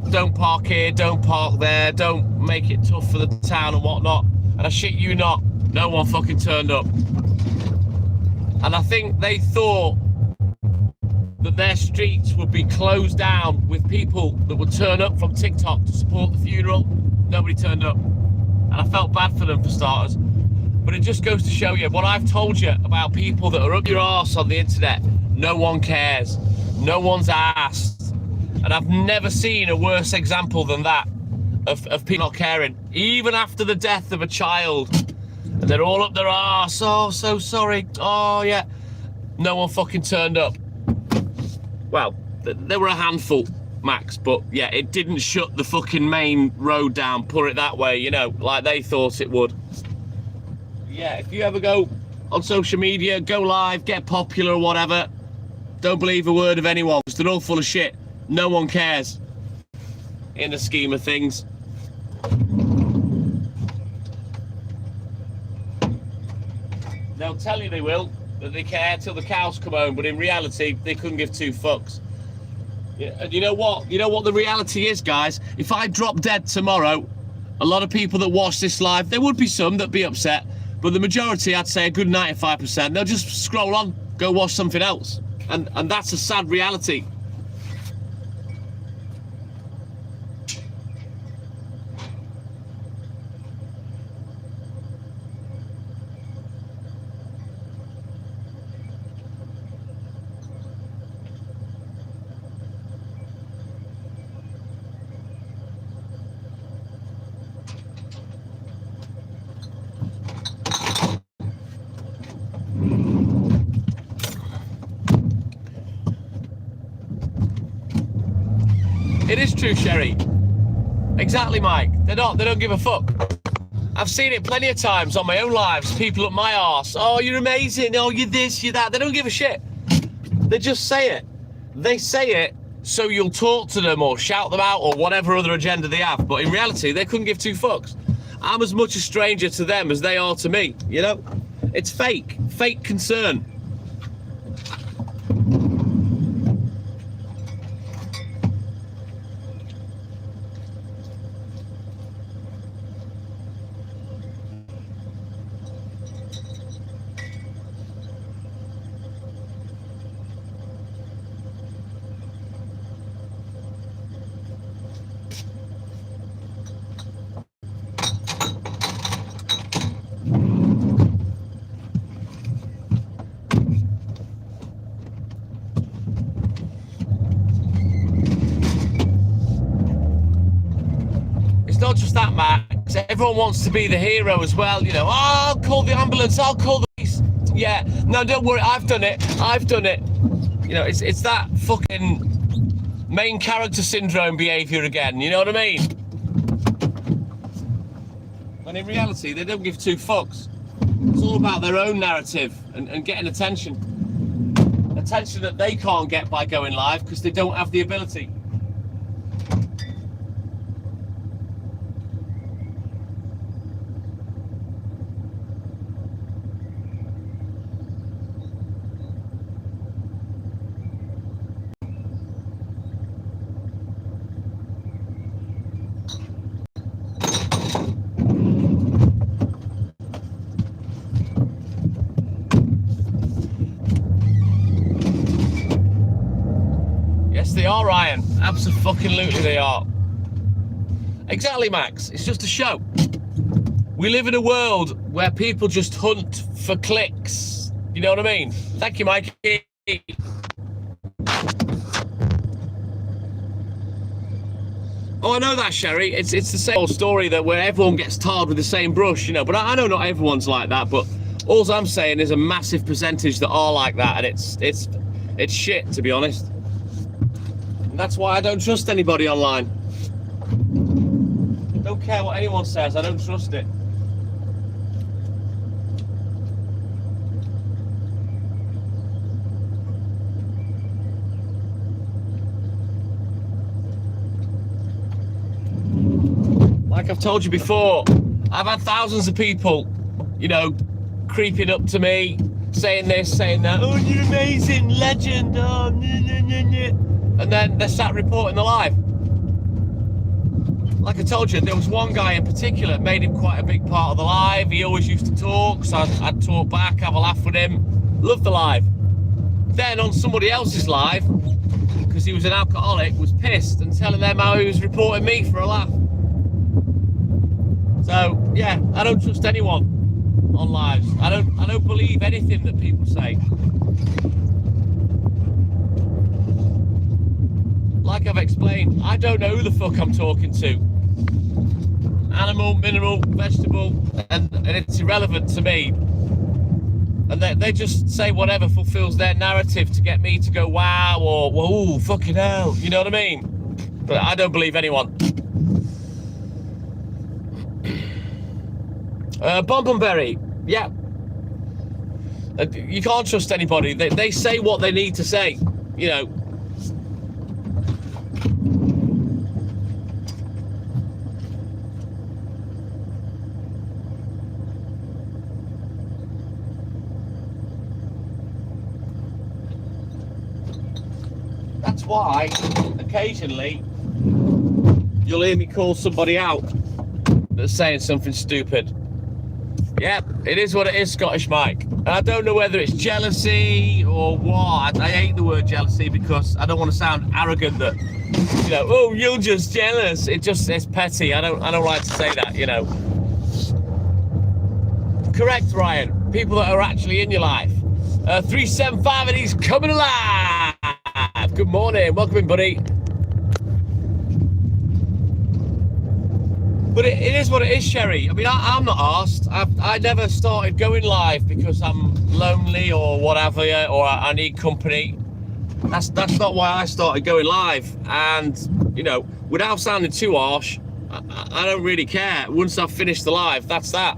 don't park here, don't park there, don't make it tough for the town and whatnot. And I shit you not, no one fucking turned up. And I think they thought that their streets would be closed down with people that would turn up from TikTok to support the funeral. Nobody turned up. And I felt bad for them, for starters. But it just goes to show you what I've told you about people that are up your arse on the internet. No one cares. No one's asked. And I've never seen a worse example than that. of people not caring, even after the death of a child. And they're all up their arse. Oh, so sorry. Oh, yeah. No one fucking turned up. Well, there were a handful, Max, but yeah, it didn't shut the fucking main road down, put it that way, you know, like they thought it would. Yeah, if you ever go on social media, go live, get popular or whatever, don't believe a word of anyone, because they're all full of shit. No one cares in the scheme of things. They'll tell you they will, that they care till the cows come home, but in reality, they couldn't give two fucks. Yeah, and you know what? You know what the reality is, guys? If I drop dead tomorrow, a lot of people that watch this live, there would be some that'd be upset, but the majority, I'd say a good 95%, they'll just scroll on, go watch something else. And that's a sad reality. It is true, Sherry. Exactly, Mike. They don't give a fuck. I've seen it plenty of times on my own lives. People up my arse. Oh, you're amazing. Oh, you're this, you're that. They don't give a shit. They just say it. They say it so you'll talk to them or shout them out or whatever other agenda they have. But in reality, they couldn't give two fucks. I'm as much a stranger to them as they are to me, you know? It's fake. Fake concern. Not just that, Max. Everyone wants to be the hero as well. You know, oh, I'll call the ambulance. I'll call the police. Yeah, no, don't worry. I've done it. I've done it. You know, it's that fucking main character syndrome behaviour again. You know what I mean? When in reality, they don't give two fucks. It's all about their own narrative and getting attention. Attention that they can't get by going live because they don't have the ability. They are, Ryan. Absolutely they are. Exactly, Max. It's just a show. We live in a world where people just hunt for clicks. You know what I mean? Thank you, Mikey. Oh, I know that, Sherry. It's the same old story that where everyone gets tarred with the same brush, you know. But I know not everyone's like that. But all I'm saying is a massive percentage that are like that, and it's shit, to be honest. That's why I don't trust anybody online. Don't care what anyone says, I don't trust it. Like I've told you before, I've had thousands of people, you know, creeping up to me, saying this, saying that. Oh, you're amazing, legend. Oh, and then they're sat reporting the live. Like I told you, there was one guy in particular that made him quite a big part of the live. He always used to talk, so I'd talk back, have a laugh with him. Loved the live. Then on somebody else's live, because he was an alcoholic, was pissed and telling them how he was reporting me for a laugh. So yeah, I don't trust anyone on lives. I don't believe anything that people say. Like I've explained, I don't know who the fuck I'm talking to. animal, mineral, vegetable, and it's irrelevant to me. And they just say whatever fulfills their narrative to get me to go, wow, or, whoa, fucking hell. You know what I mean? But I don't believe anyone. Bonbonberry, yeah. You can't trust anybody. They say what they need to say, you know. That's why, occasionally, you'll hear me call somebody out that's saying something stupid. Yeah, it is what it is, Scottish Mike. And I don't know whether it's jealousy or what. I hate the word jealousy because I don't want to sound arrogant that, you know, oh, you're just jealous. It's petty. I don't like to say that, you know. Correct, Ryan. People that are actually in your life. 375 and he's coming alive. Good morning. Welcome in, buddy. But it is what it is, Sherry. I mean, I'm not arsed. I never started going live because I'm lonely or whatever, or I need company. That's not why I started going live. And, you know, without sounding too harsh, I don't really care. Once I've finished the live, that's that.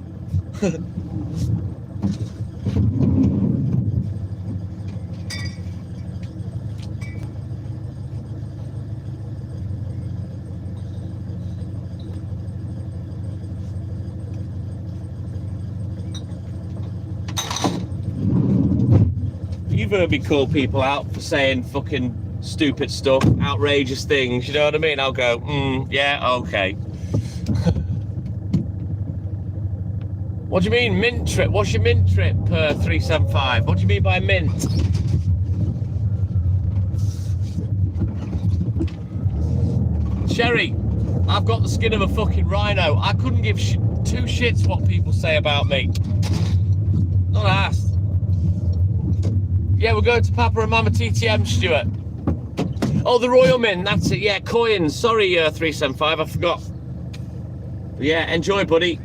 You've heard me call people out for saying fucking stupid stuff, outrageous things, you know what I mean? I'll go, yeah, okay. What do you mean, mint trip? What's your mint trip, 375? What do you mean by mint? Sherry, I've got the skin of a fucking rhino. I couldn't give two shits what people say about me. Not asked. Yeah, we're going to Papa and Mama TTM, Stuart. Oh, the Royal Mint, that's it. Yeah, coins. Sorry, 375, I forgot. But yeah, enjoy, buddy.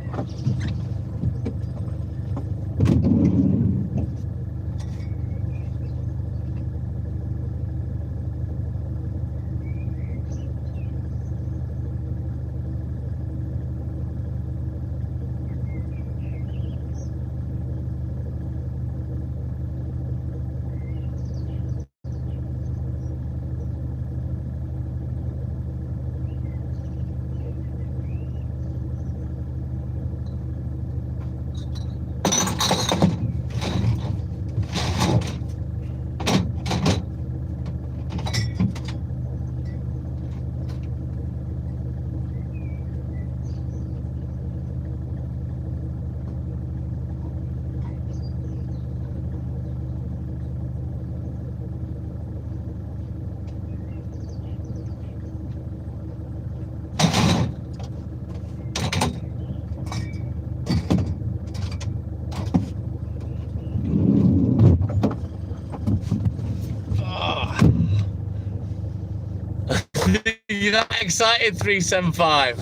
You're that excited, 375.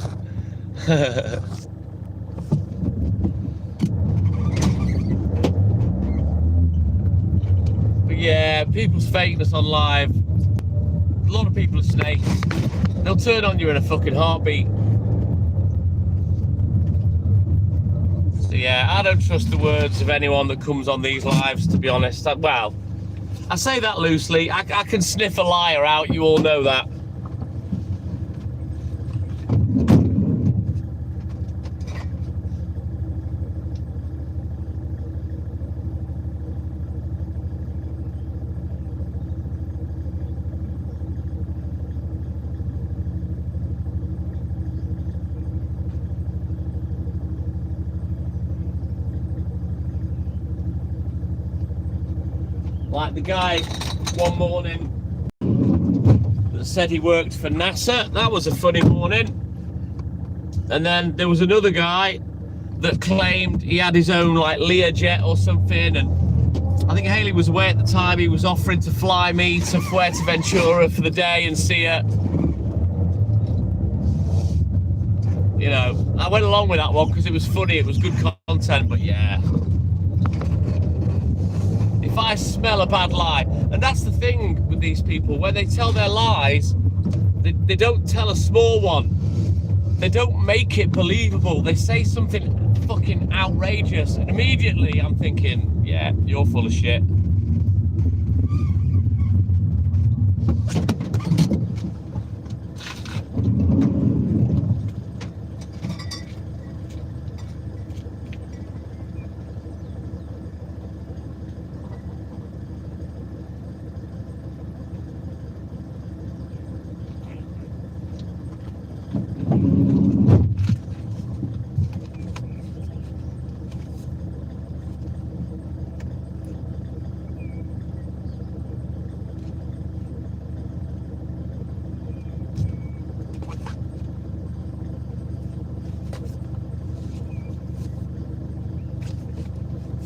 But yeah, people's fakeness on live. A lot of people are snakes. They'll turn on you in a fucking heartbeat. So yeah, I don't trust the words of anyone that comes on these lives, to be honest. Well, I say that loosely. I can sniff a liar out, you all know that. Like the guy one morning that said he worked for NASA. That was a funny morning. And then there was another guy that claimed he had his own like Learjet or something, and I think Haley was away at the time. He was offering to fly me to Fuerteventura for the day and see her. you know, I went along with that one because it was funny, it was good content, but yeah. If I smell a bad lie, and that's the thing with these people, when they tell their lies, they don't tell a small one. They don't make it believable. They say something fucking outrageous, and immediately I'm thinking, yeah, you're full of shit.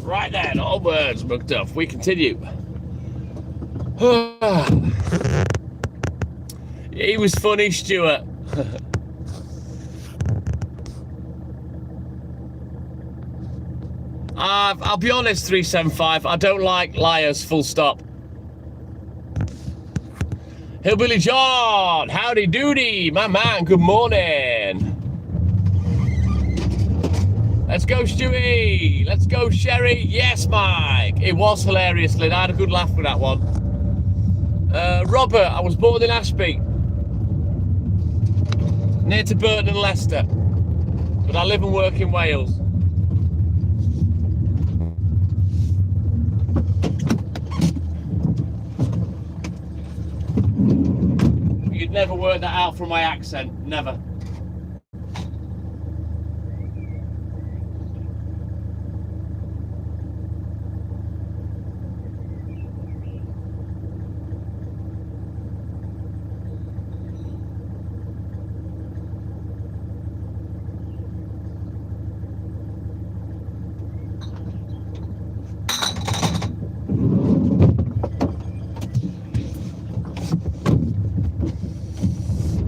Right then, all words, McDuff. We continue. He was funny, Stuart. I'll be honest, 375. I don't like liars, full stop. Hillbilly John, howdy doody, my man, good morning. Let's go, Stewie. Let's go, Sherry. Yes, Mike. It was hilarious, Lynn. I had a good laugh with that one. Robert, I was born in Ashby, near to Burton and Leicester, but I live and work in Wales. You'd never work that out from my accent. Never.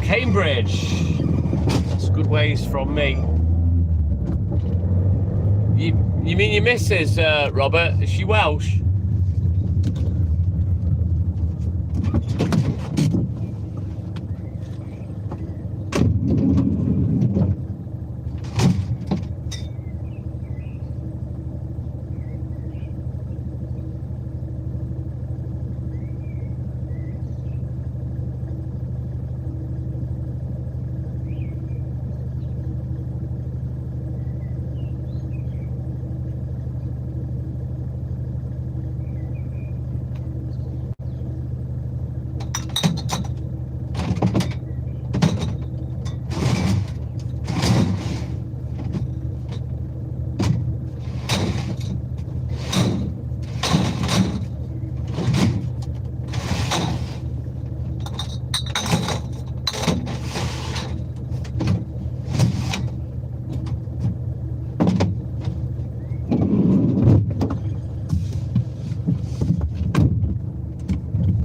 Cambridge. That's a good ways from me. You mean your missus, Robert? Is she Welsh?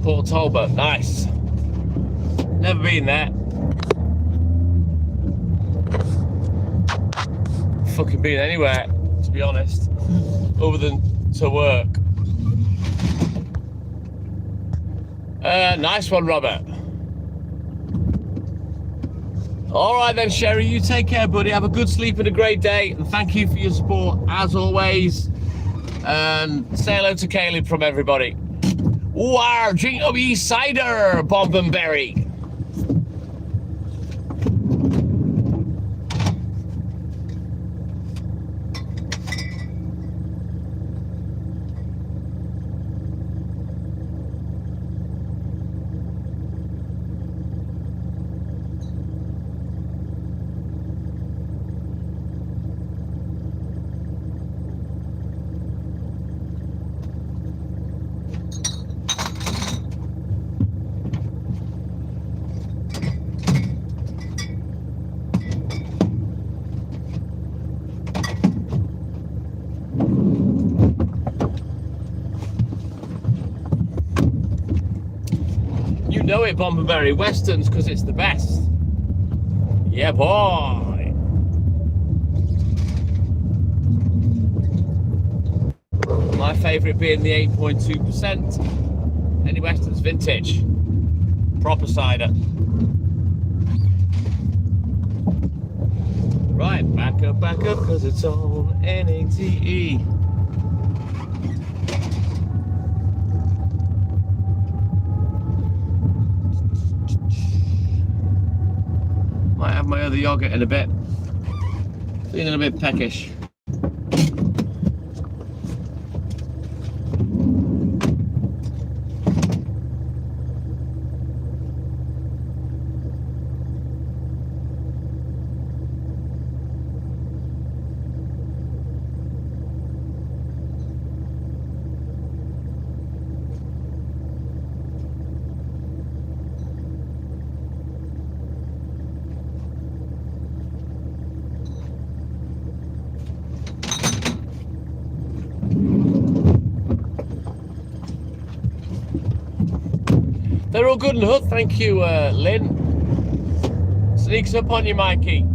Port Talbot, nice. Never been there. Fucking been anywhere, to be honest, other than to work. Nice one, Robert. All right then, Sherry, you take care, buddy. Have a good sleep and a great day, and thank you for your support as always. And say hello to Caleb from everybody. Wow, drink of East Cider, Bomb and Berry. You know it, Bomberberry. Westerns, because it's the best. Yeah, boy. My favourite being the 8.2%. Henny Weston's Vintage. Proper cider. Right, back up, because it's on NATE. Might have my other yoghurt in a bit. Feeling a bit peckish. They're all good and hooked, thank you, Lynn. Sneaks up on you, Mikey.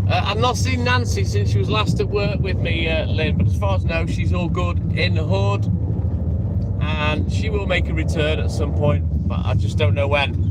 I've not seen Nancy since she was last at work with me, Lynn, but as far as I know, she's all good in the hood. And she will make a return at some point, but I just don't know when.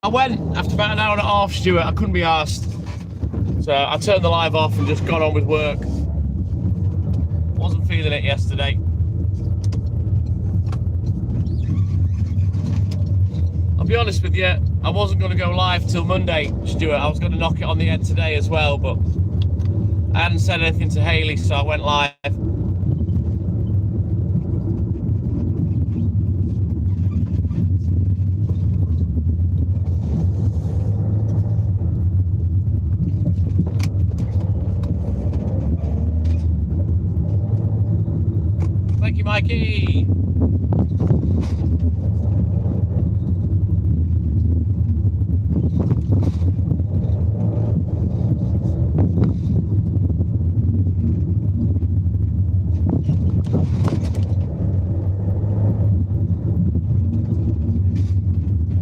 I went after about an hour and a half, Stuart. I couldn't be arsed. So I turned the live off and just got on with work. Wasn't feeling it yesterday. I'll be honest with you, I wasn't going to go live till Monday, Stuart. I was going to knock it on the head today as well, but I hadn't said anything to Hayley, so I went live. Thank you, Mikey.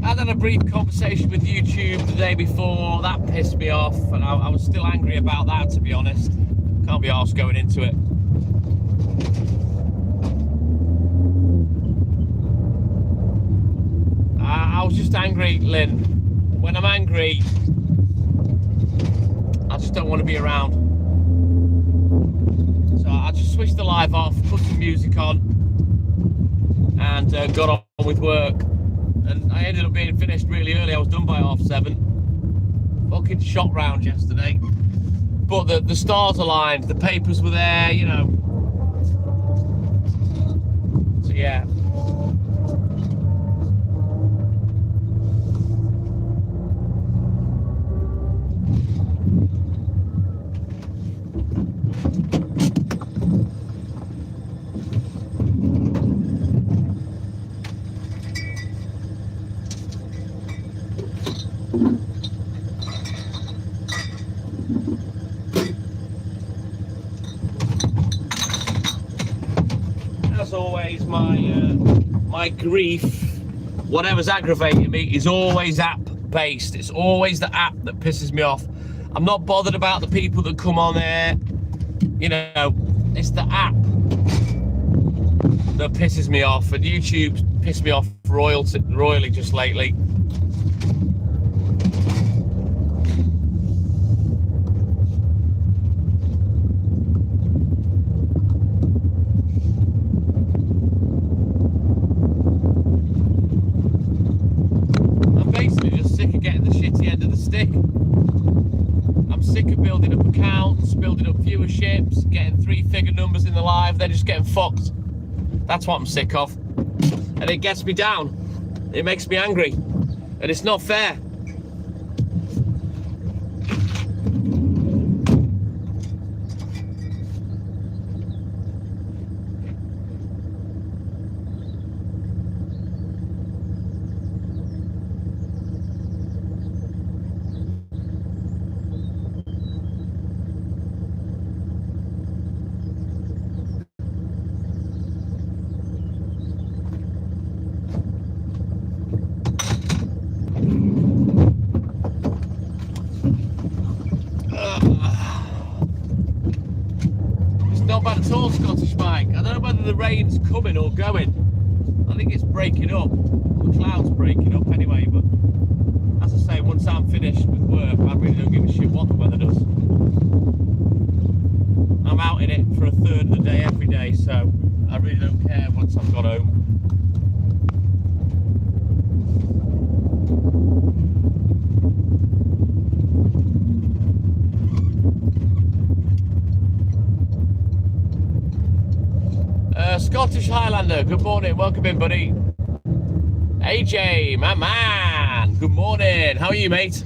I had a brief conversation with YouTube the day before. That pissed me off, and I was still angry about that, to be honest. Can't be arsed going into it. I was just angry, Lynn. When I'm angry, I just don't want to be around. So I just switched the live off, put some music on, and got on with work. And I ended up being finished really early. I was done by 7:30. Fucking shot round yesterday. But the stars aligned, the papers were there, you know. So yeah. As always, my grief, whatever's aggravating me, is always app based. It's always the app that pisses me off. I'm not bothered about the people that come on there, you know. It's the app that pisses me off, and YouTube's pissed me off royally just lately. Sick of getting the shitty end of the stick. I'm sick of building up accounts, building up viewerships, getting 3-figure numbers in the live, they're just getting fucked. That's what I'm sick of. And it gets me down. It makes me angry. And it's not fair. Not bad at all, Scottish Mike. I don't know whether the rain's coming or going. I think it's breaking up. The cloud's breaking up anyway, but as I say, once I'm finished with work, I really don't give a shit what the weather does. I'm out in it for a third of the day every day, so I really don't care once I've got home. Scottish Highlander, good morning, welcome in, buddy. AJ, my man, good morning, how are you, mate?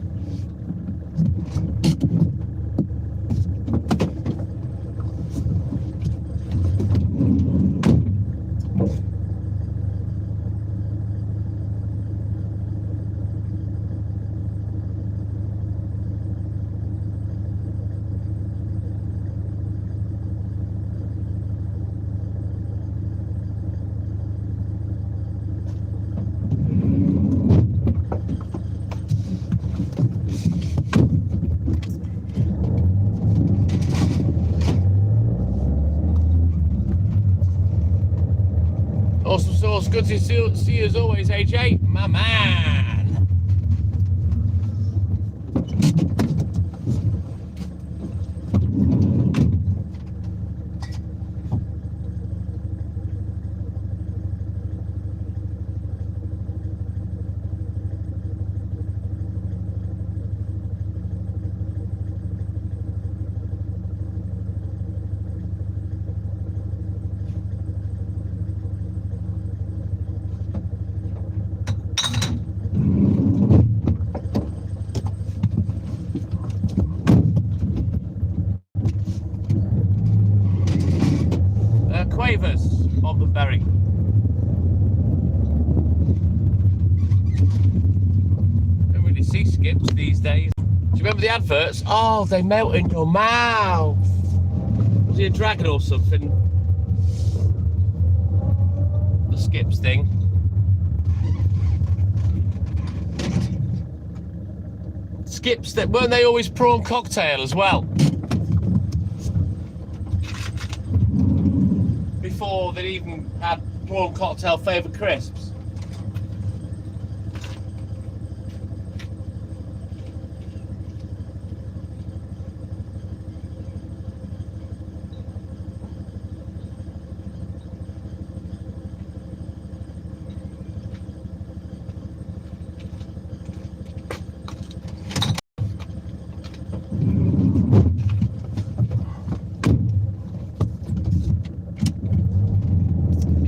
Awesome sauce, good to see you as always, AJ, my man. Quavers, Bob and Berry. Don't really see skips these days. Do you remember the adverts? Oh, they melt in your mouth. Was he a dragon or something? The skips thing. Skips, that weren't they always prawn cocktail as well? Before they even had prawn cocktail flavoured crisps.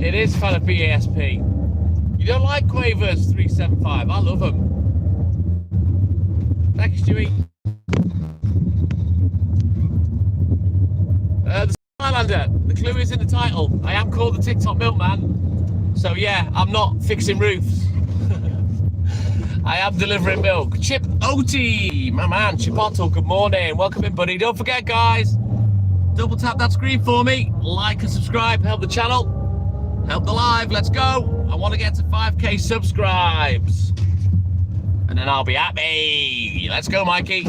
It is fan of BASP. You don't like Quavers 375? I love them. Thank you, Stewie. The Highlander, the clue is in the title. I am called the TikTok milkman. So yeah, I'm not fixing roofs. I am delivering milk. Chip Oti, my man, Chipotle, good morning. Welcome in, buddy. Don't forget, guys, double tap that screen for me. Like and subscribe, help the channel. Help the live, let's go. I want to get to 5k subscribes. And then I'll be happy. Let's go, Mikey.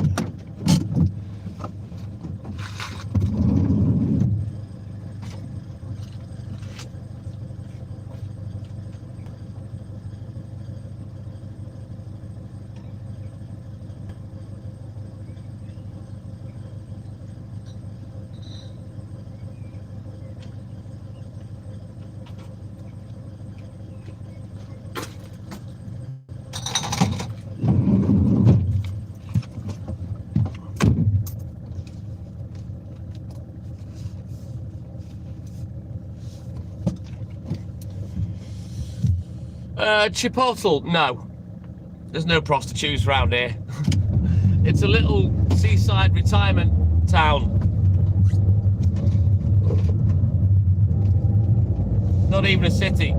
Chipotle, no. There's no prostitutes around here. It's a little seaside retirement town. Not even a city.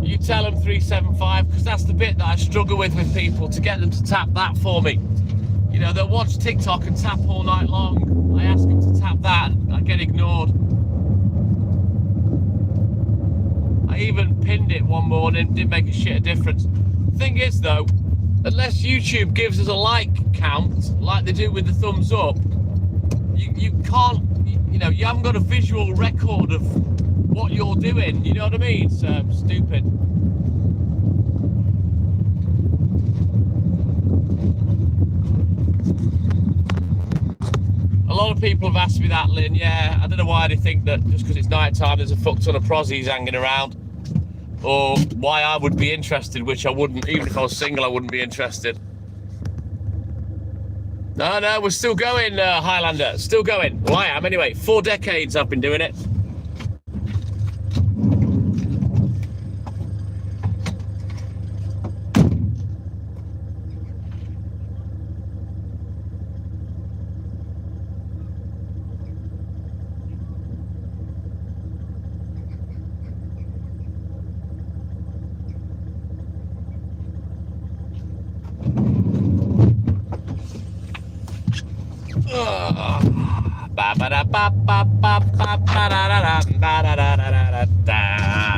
You tell them 375, because that's the bit that I struggle with people, to get them to tap that for me. You know, they'll watch TikTok and tap all night long. I ask them to tap that, I get ignored. I even pinned it one morning, didn't make a shit of difference. Thing is though, unless YouTube gives us a like count, like they do with the thumbs up, you can't, you know, you haven't got a visual record of what you're doing, you know what I mean? It's stupid. A lot of people have asked me that, Lynn. Yeah, I don't know why they think that just because it's night time there's a fuck ton of prozzies hanging around, or why I would be interested, which I wouldn't. Even if I was single, I wouldn't be interested. No, we're still going, Highlander, still going. Well, I am anyway. 4 decades I've been doing it.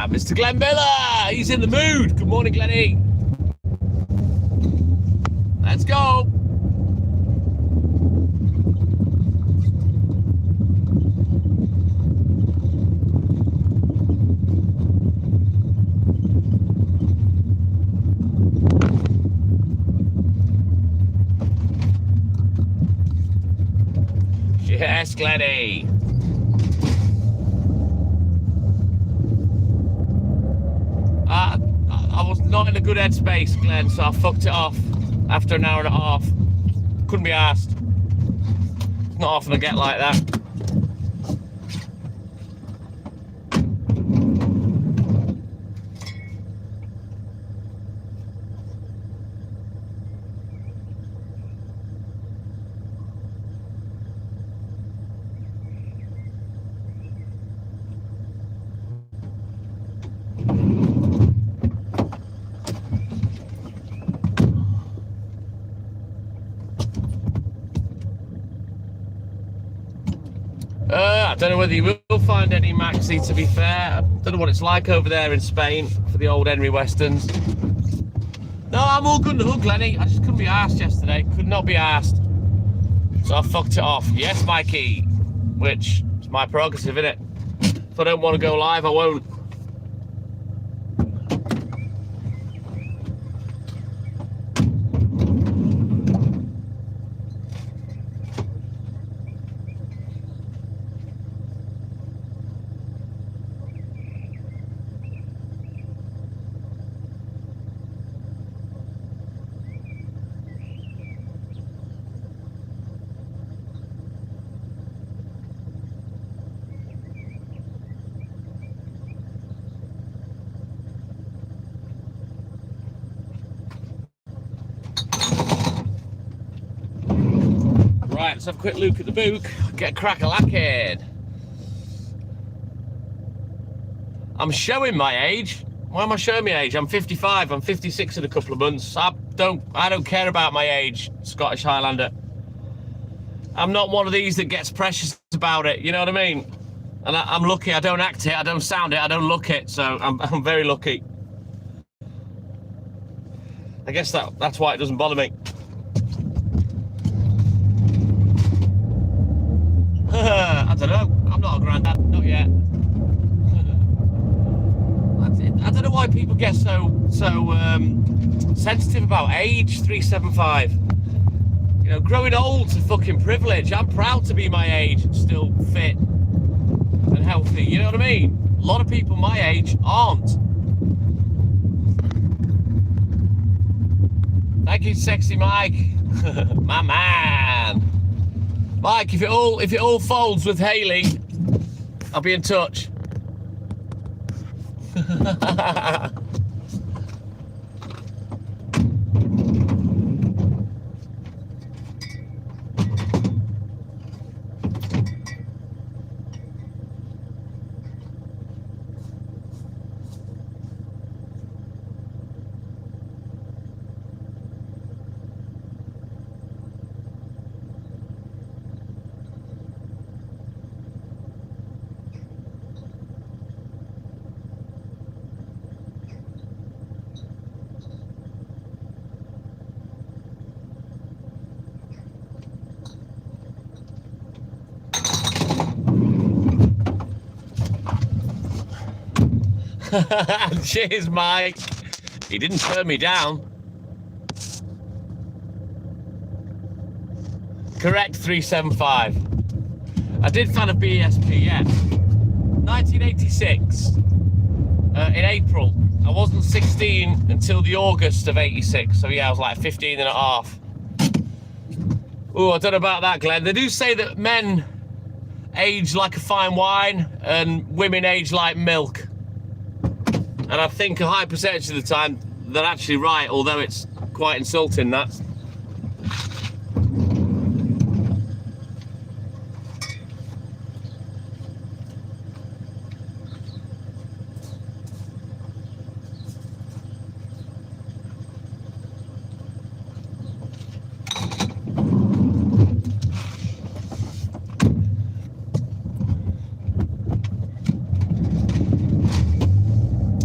Mr. Glenn Miller, he's in the mood. Good morning, Glenny. Let's go. Yes, Glenny. I was not in a good headspace, Glenn, so I fucked it off after an hour and a half. Couldn't be asked. It's not often I get like that. I don't know whether you will find any Maxi, to be fair. I don't know what it's like over there in Spain for the old Henry Westerns. No, I'm all good in the hood, Glenny. I just couldn't be asked yesterday. Could not be asked. So I fucked it off. Yes, Mikey. Which is my prerogative, innit? If I don't want to go live, I won't. Right, let's have a quick look at the book. Get crack-a-lacking. I'm showing my age. Why am I showing my age? I'm 55. I'm 56 in a couple of months. I don't care about my age, Scottish Highlander. I'm not one of these that gets precious about it. You know what I mean? And I'm lucky. I don't act it. I don't sound it. I don't look it. So I'm very lucky. I guess that's why it doesn't bother me. I don't know. I'm not a granddad, not yet. I don't know why people get so sensitive about age. 375. You know, growing old's a fucking privilege. I'm proud to be my age and still fit and healthy. You know what I mean? A lot of people my age aren't. Thank you, Sexy Mike. My man. Mike, if it all folds with Haley, I'll be in touch. Cheers, Mike. He didn't turn me down. Correct, 375. I did fan of BESP, yeah. 1986. In April. I wasn't 16 until the August of 86. So yeah, I was like 15 and a half. Oh, I don't know about that, Glenn. They do say that men age like a fine wine and women age like milk. And I think a high percentage of the time they're actually right, although it's quite insulting, that.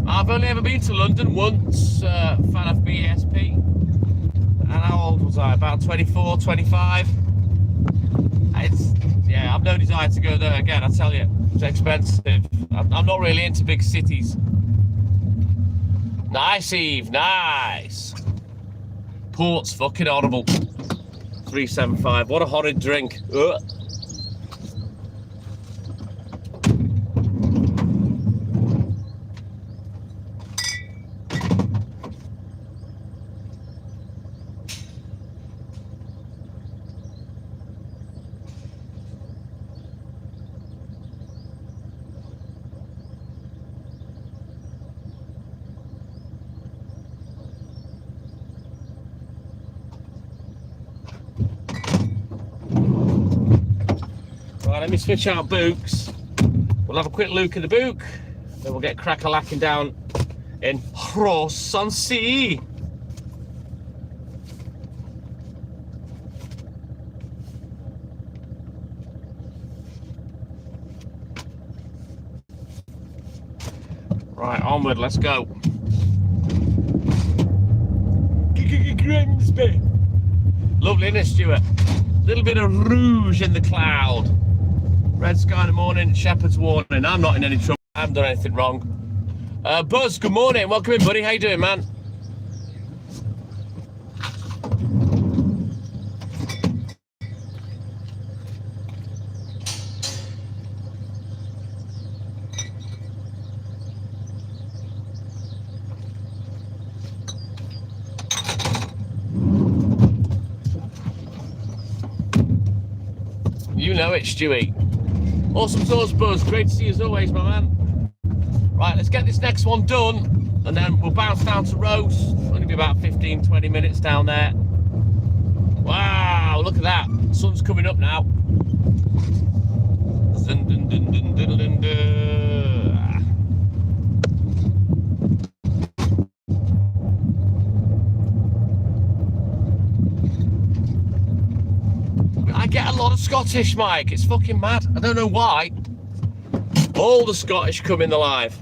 I've only ever been to London once, fan of BESP. And how old was I? About 24, 25. Yeah, I've no desire to go there again, I tell you. It's expensive. I'm not really into big cities. Nice, Eve, nice. Port's fucking horrible. 375, what a horrid drink. Ugh. Right, let me switch out Books. We'll have a quick look at the book, then we'll get crack-a-lacking down in Ross-on-Sea. Right, onward, let's go. Grimsby. Lovely, isn't it, Stuart? A little bit of rouge in the cloud. Red sky in the morning, shepherd's warning. I'm not in any trouble. I haven't done anything wrong. Buzz, good morning. Welcome in, buddy. How you doing, man? You know it, Stewie. Awesome sauce, Buzz. Great to see you as always, my man. Right, let's get this next one done, and then we'll bounce down to Rose. Only be about 15, 20 minutes down there. Wow, look at that. Sun's coming up now. Dun, dun, dun, dun, dun, dun, dun. I get a lot of Scottish, Mike. It's fucking mad. I don't know why. All the Scottish come in the live.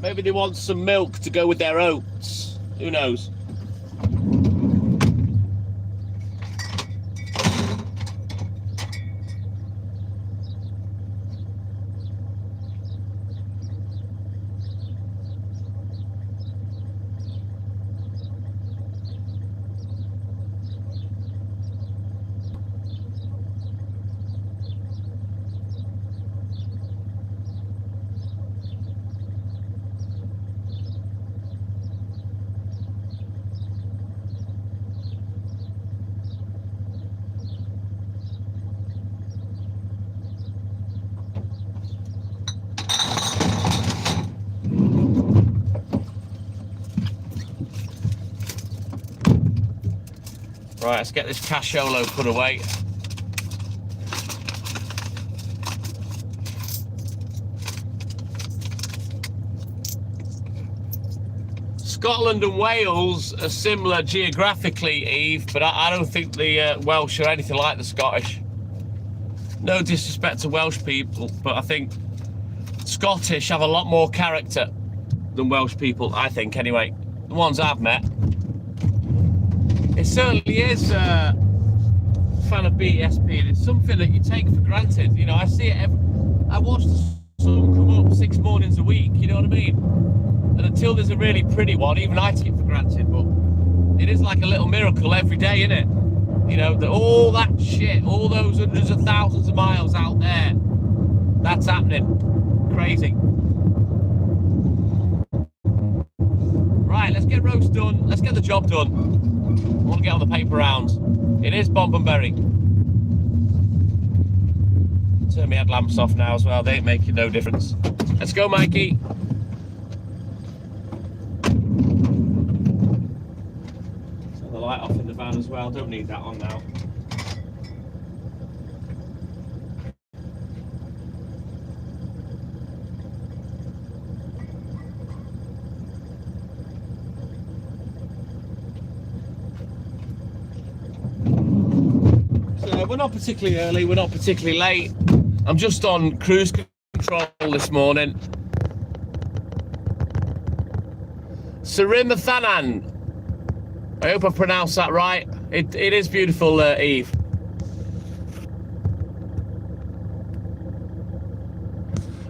Maybe they want some milk to go with their oats. Who knows? Right, let's get this casciolo put away. Scotland and Wales are similar geographically, Eve, but I don't think the Welsh are anything like the Scottish. No disrespect to Welsh people, but I think Scottish have a lot more character than Welsh people, I think, anyway. The ones I've met. It certainly is a fan of BSP, and it's something that you take for granted. You know, I see it I watch the sun come up 6 mornings a week, you know what I mean? And until there's a really pretty one, even I take it for granted, but it is like a little miracle every day, isn't it? You know, all that shit, all those hundreds of thousands of miles out there, that's happening. Crazy. Right, let's get roast done. Let's get the job done. I want to get on the paper rounds. It is Bonbonberry. Turn my headlamps off now as well. They ain't making no difference. Let's go, Mikey. Turn the light off in the van as well. Don't need that on now. We're not particularly early, we're not particularly late. I'm just on cruise control this morning. Sarimathanan. I hope I pronounced that right. It is beautiful, Eve.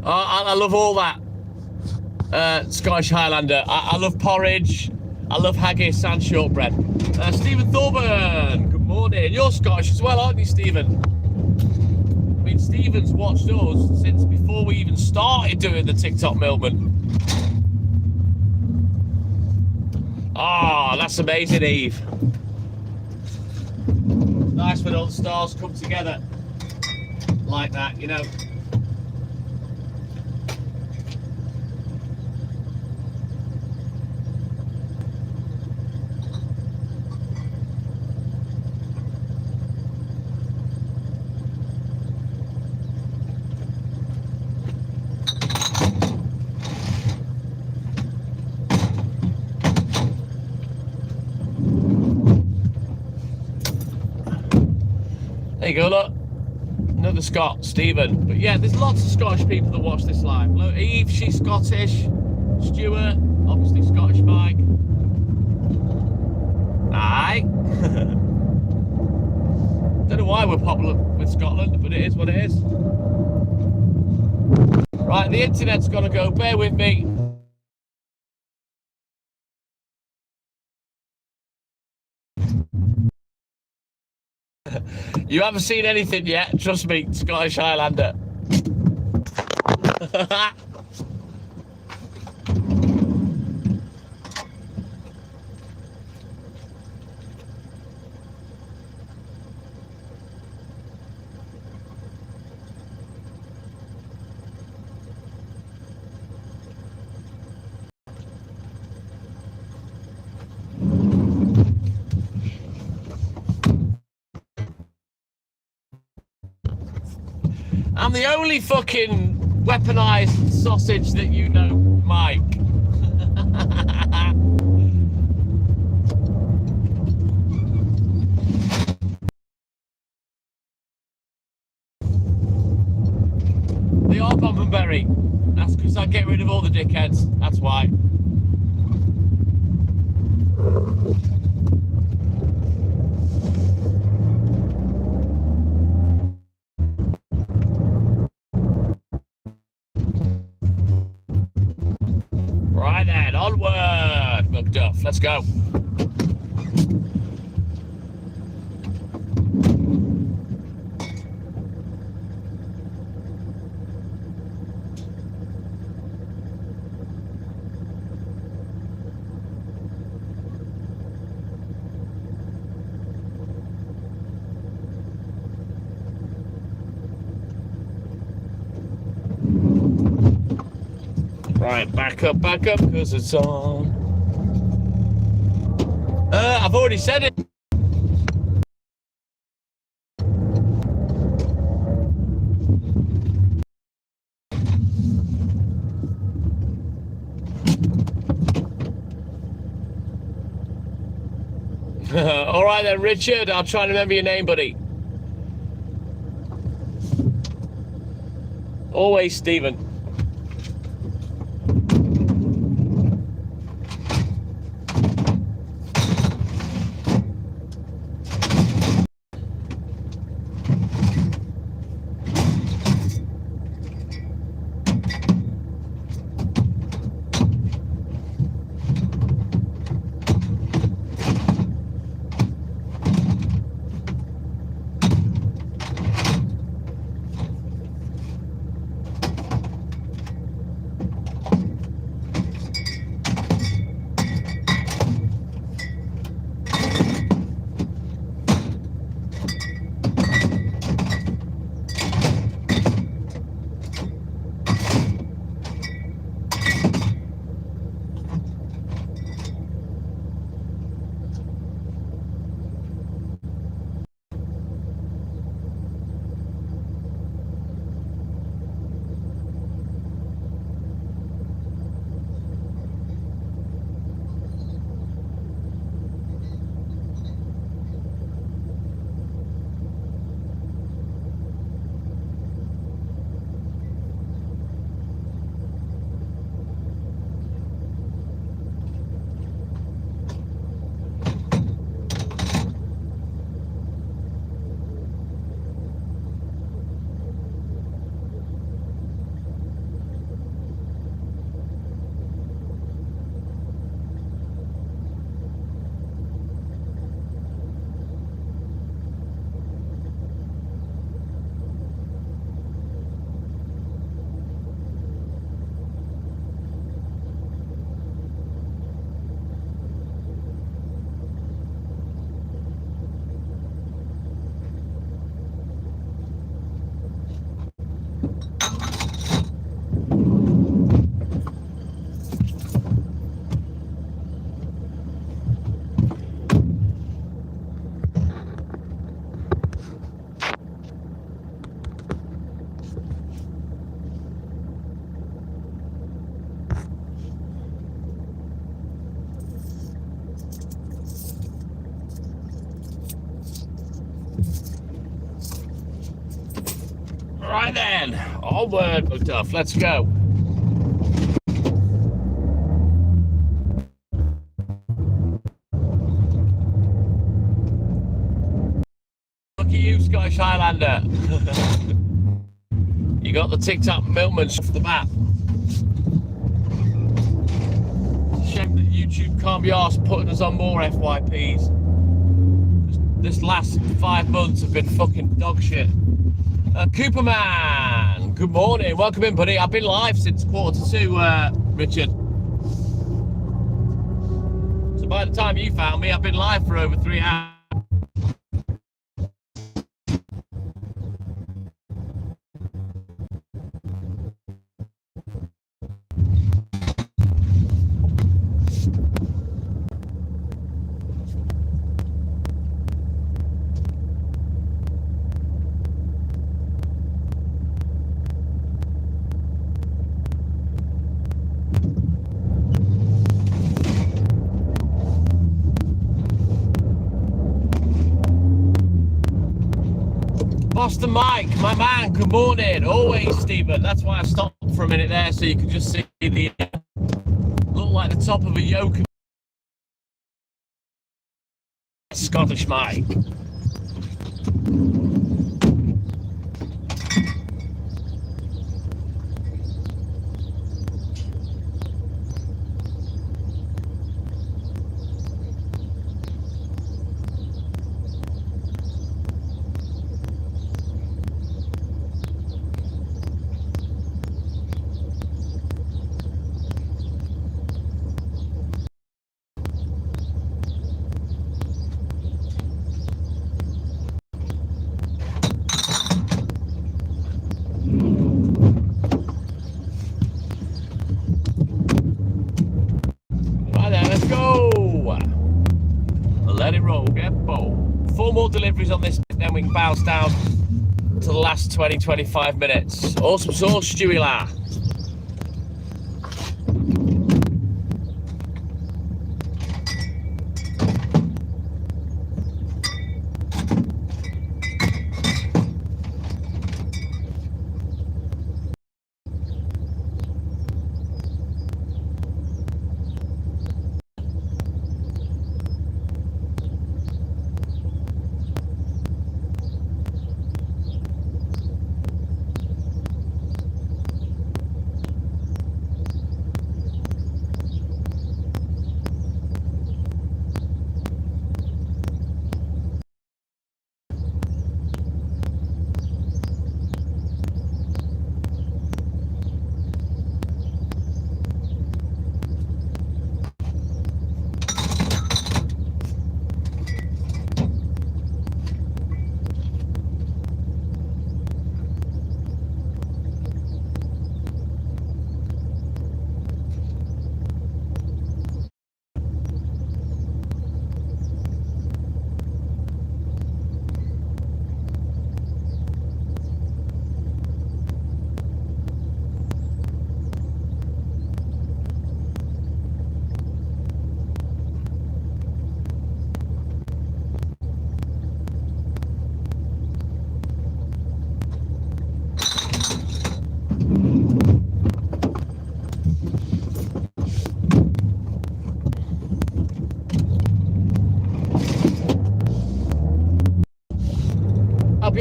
I love all that. Scottish Highlander. I love porridge. I love haggis and shortbread. Stephen Thorburn, good morning. You're Scottish as well, aren't you, Stephen? I mean, Stephen's watched us since before we even started doing the TikTok Milkman. Ah, that's amazing, Eve. Nice when all the stars come together like that, you know. There you go, look. Another Scot, Stephen. But yeah, there's lots of Scottish people that watch this live. Look, Eve, she's Scottish. Stuart, obviously Scottish Mike. Aye. Don't know why we're popular with Scotland, but it is what it is. Right, the internet's got to go. Bear with me. You haven't seen anything yet, trust me, Scottish Highlander. I'm the only fucking weaponized sausage that you know, Mike. They are Bonbonberry. That's because I get rid of all the dickheads. That's why. Right then, onward, McDuff. Let's go. Right, back up, because it's on. I've already said it. All right then, Richard. I'll try and remember your name, buddy. Always Stephen. Right then, onward, Duff. Let's go. Look at you, Scottish Highlander. You got the TikTok Milkman off the map. Shame that YouTube can't be arsed putting us on more FYPs. This last 5 months have been fucking dog shit. Cooperman, good morning. Welcome in, buddy. I've been live since 1:45, Richard. So by the time you found me, I've been live for over 3 hours. Boston Mike, my man, good morning. Always, Stephen. That's why I stopped for a minute there so you can just see the look like the top of a yoke. Scottish Mike. Deliveries on this, then we can bounce down to the last 20-25 minutes. Awesome sauce, Stewie La.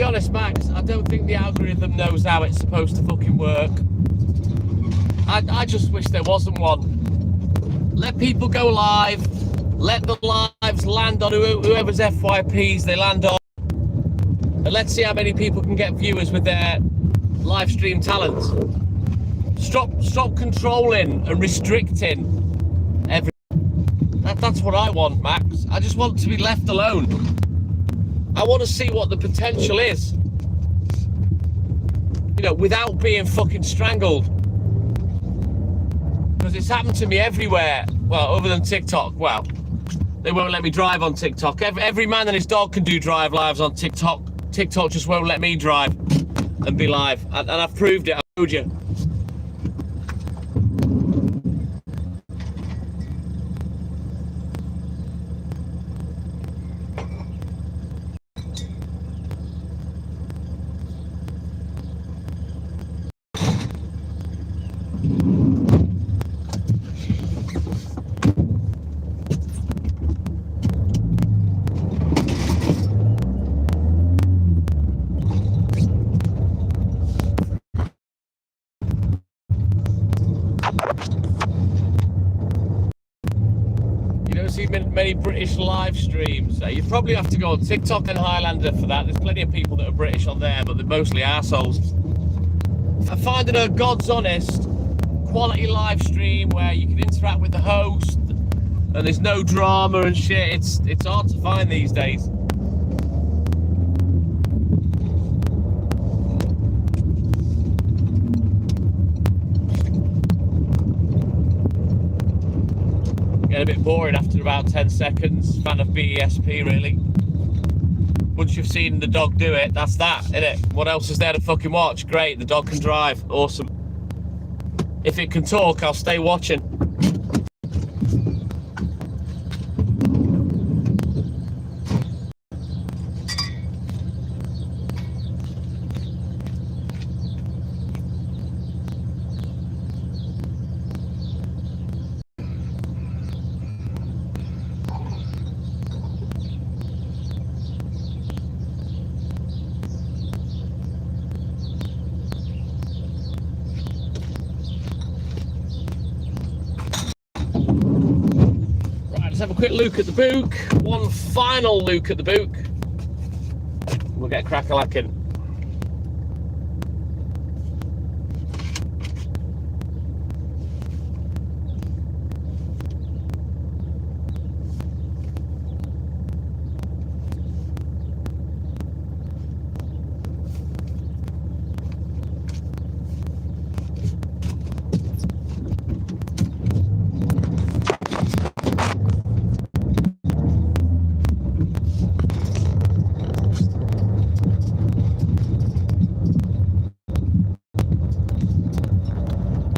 be honest, Max, I don't think the algorithm knows how it's supposed to fucking work. I just wish there wasn't one. Let people go live. Let the lives land on whoever's FYPs they land on. And let's see how many people can get viewers with their live stream talent. Stop controlling and restricting everything. That's what I want, Max. I just want to be left alone. I want to see what the potential is. You know, without being fucking strangled. Because it's happened to me everywhere. Well, other than TikTok. Well, they won't let me drive on TikTok. Every man and his dog can do drive lives on TikTok. TikTok just won't let me drive and be live. And I've proved it. I told you. See many British live streams. You probably have to go on TikTok and Highlander for that. There's plenty of people that are British on there, but they're mostly assholes. I'm finding a God's honest quality live stream where you can interact with the host and there's no drama and shit. It's hard to find these days. Get a bit boring after about 10 seconds. Fan of BESP, really. Once you've seen the dog do it, that's that, innit? What else is there to fucking watch? Great, the dog can drive. Awesome. If it can talk, I'll stay watching. Let's have a quick look at the book. One final look at the book. We'll get crack-a-lacking.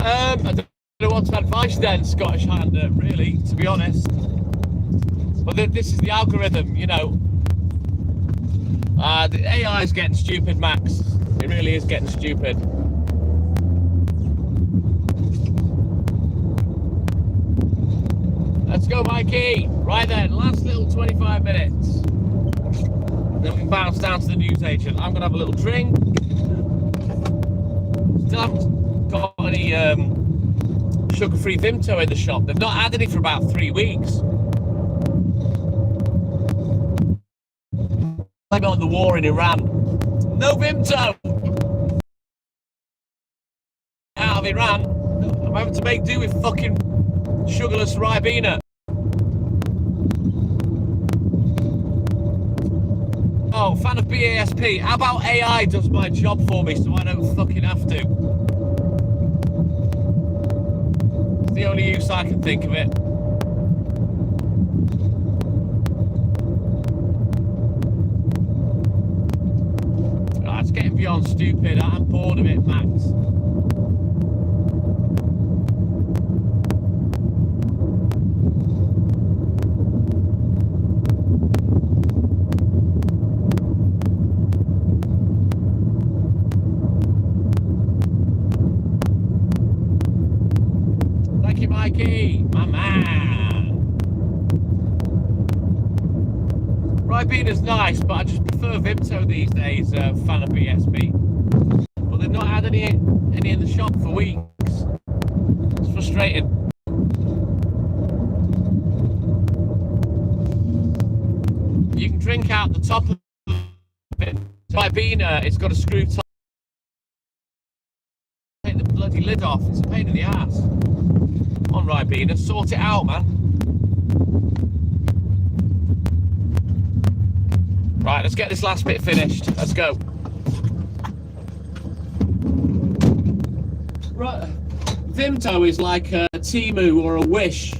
I don't know what to advise then, Scottish Highlander, really, to be honest. But this is the algorithm, you know. The AI is getting stupid, Max. It really is getting stupid. Let's go, Mikey. Right then, last little 25 minutes. Then we bounce down to the newsagent. I'm going to have a little drink. Still haven't got any sugar-free Vimto in the shop. They've not had any for about 3 weeks. Blame it on the war in Iran. No Vimto! Out of Iran, I'm having to make do with fucking sugarless Ribena. Oh, fan of BASP. How about AI does my job for me so I don't fucking have to? It's the only use I can think of it. Oh, it's getting beyond stupid. I'm bored of it, Max. Mikey, my man. Ribena's nice, but I just prefer Vimto these days, fan of BSB. But they've not had any in the shop for weeks. It's frustrating. You can drink out the top of it. Ribena, it's got a screw top. Take the bloody lid off. It's a pain in the ass. On Ribena, sort it out, man. Right, let's get this last bit finished. Let's go. Right, Vimto is like a Temu or a Wish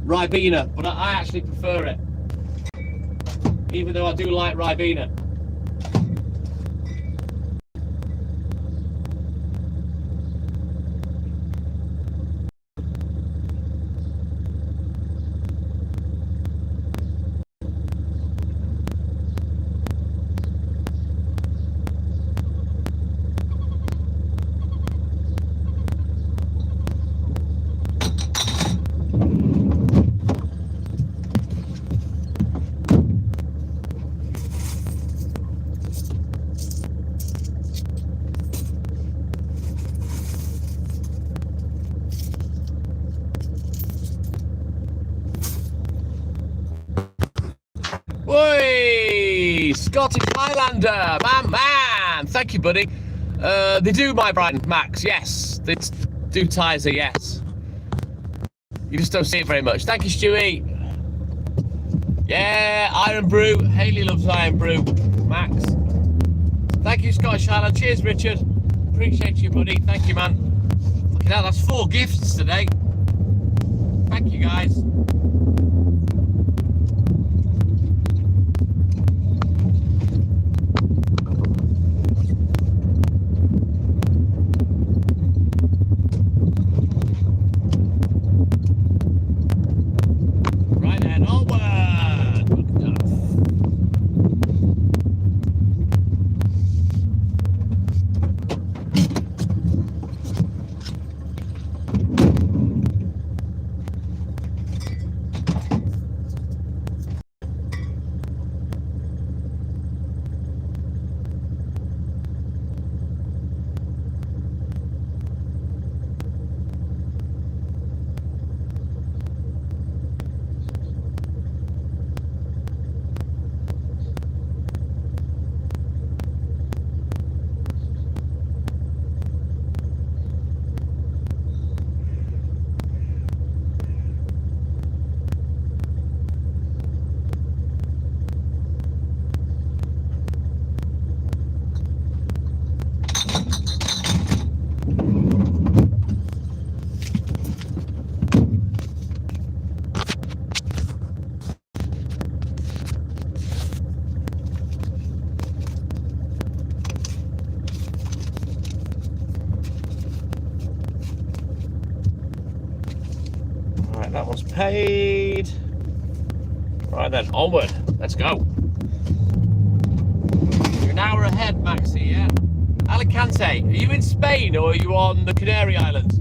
Ribena, but I actually prefer it. Even though I do like Ribena. Oi! Scottish Highlander, my man! Thank you, buddy. They do, my Brighton, Max, yes. They do Tizer, yes. You just don't see it very much. Thank you, Stewie. Yeah, Iron Brew. Haley loves Iron Brew. Max. Thank you, Scottish Highlander. Cheers, Richard. Appreciate you, buddy. Thank you, man. Look at that, that's 4 gifts today. Thank you, guys. That one's paid. Right then, onward. Let's go. You're an hour ahead, Maxie, yeah? Alicante, are you in Spain or are you on the Canary Islands?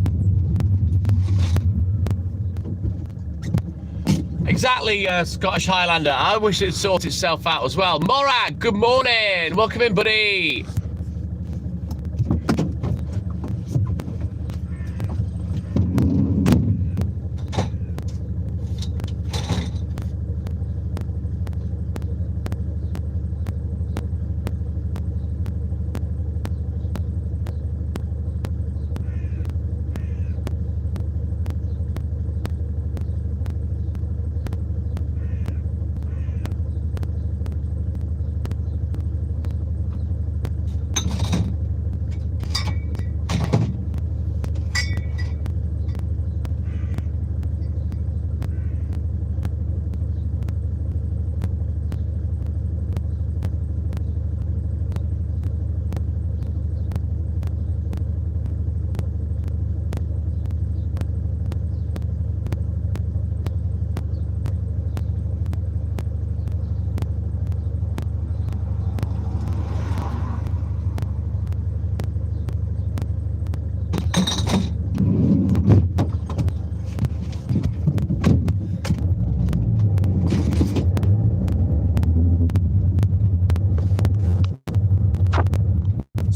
Exactly, Scottish Highlander. I wish it'd sort itself out as well. Morag, good morning. Welcome in, buddy.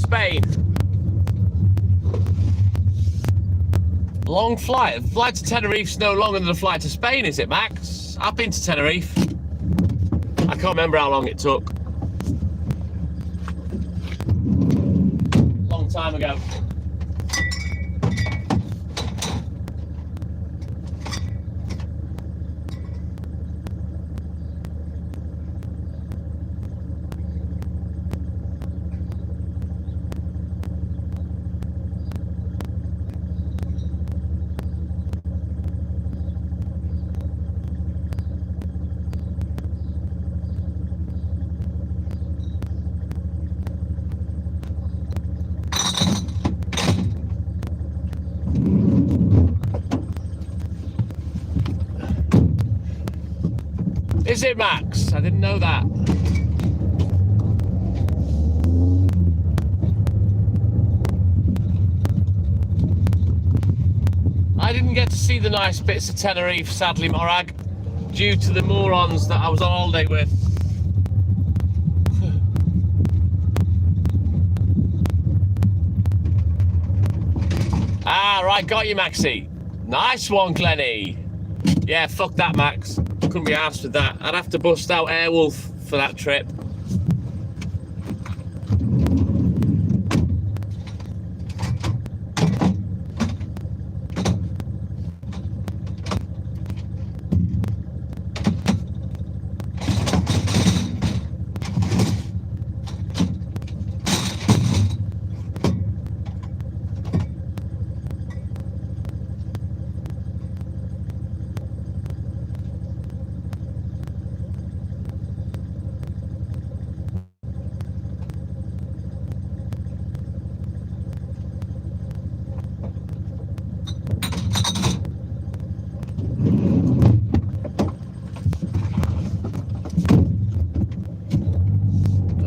Spain. Long flight. The flight to Tenerife's no longer than the flight to Spain, is it, Max? I've been to Tenerife. I can't remember how long it took. Long time ago. Is it, Max? I didn't know that. I didn't get to see the nice bits of Tenerife, sadly, Morag, due to the morons that I was on holiday with. Ah, right, got you, Maxie. Nice one, Glenny. Yeah, fuck that, Max. Couldn't be arsed with that. I'd have to bust out Airwolf for that trip.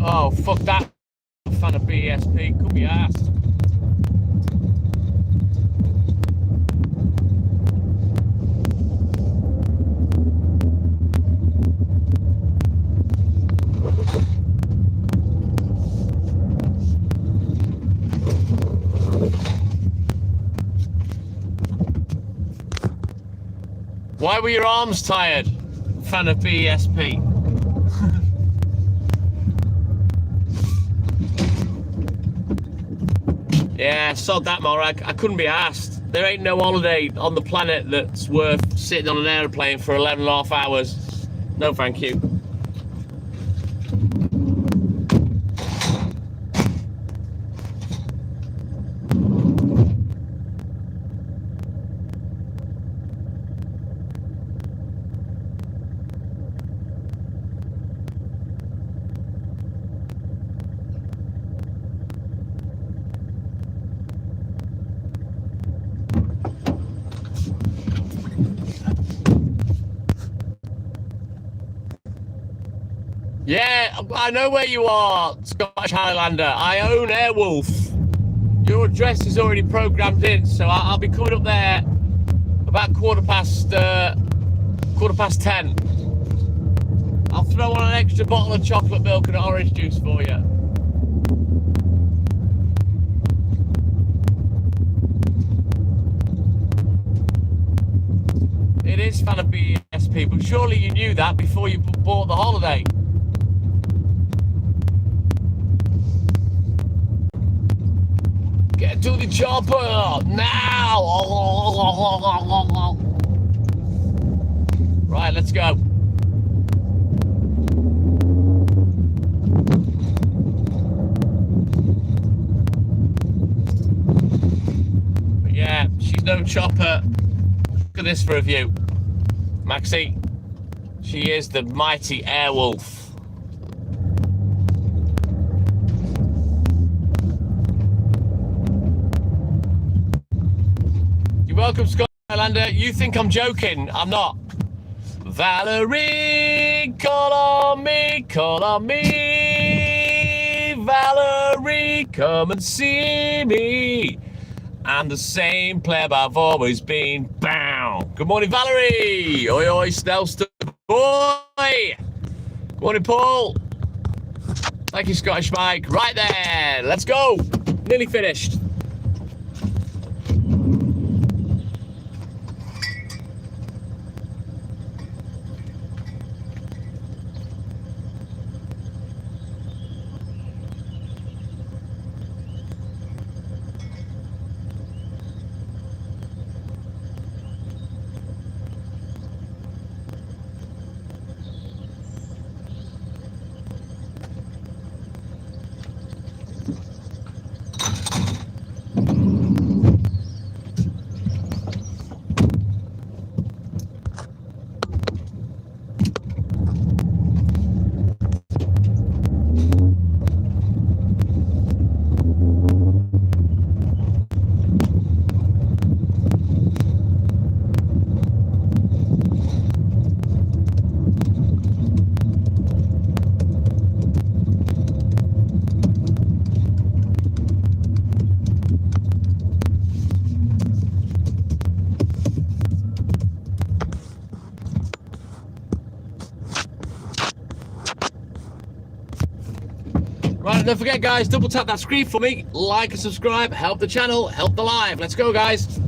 Oh, fuck that. I'm a fan of BSP. Couldn't be arsed. Why were your arms tired? Fan of BSP. Yeah, sod that, Morag. I couldn't be asked. There ain't no holiday on the planet that's worth sitting on an aeroplane for 11.5 hours. No, thank you. Yeah, I know where you are, Scottish Highlander. I own Airwolf. Your address is already programmed in, so I'll be coming up there about quarter past 10. I'll throw on an extra bottle of chocolate milk and orange juice for you. It is fan of BSP, but surely you knew that before you bought the holiday. Get to the chopper now! Right, let's go. But yeah, she's no chopper. Look at this for a view. Maxie, she is the mighty Airwolf. You're welcome, Scott Highlander. You think I'm joking? I'm not. Valerie, call on me, call on me. Valerie, come and see me. I'm the same pleb I've always been. Bow. Good morning, Valerie. Oi, oi, Snellston boy. Good morning, Paul. Thank you, Scottish Mike. Right there. Let's go. Nearly finished. Right, and don't forget, guys, double tap that screen for me, like and subscribe, help the channel, help the live. Let's go, guys.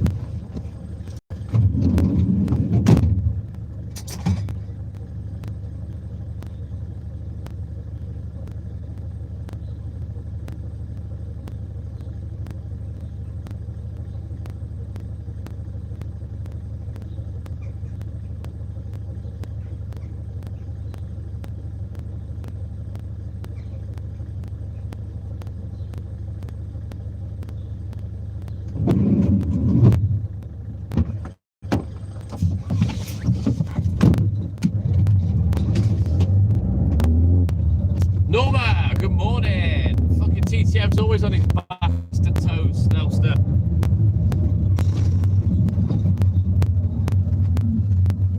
Norma, good morning. Fucking TTM's always on his bastard toes, Snellster.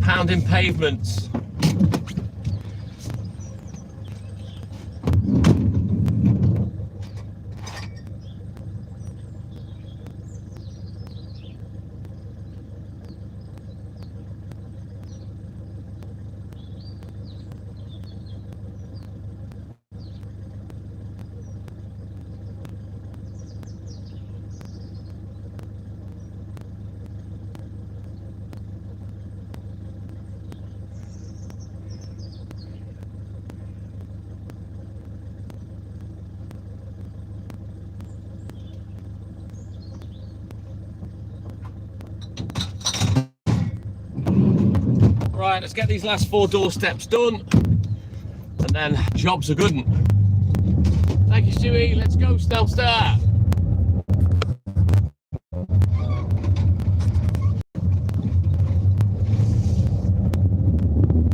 Pounding pavements. Right, let's get these last 4 doorsteps done, and then jobs are good. Thank you, Stewie. Let's go, Snellster.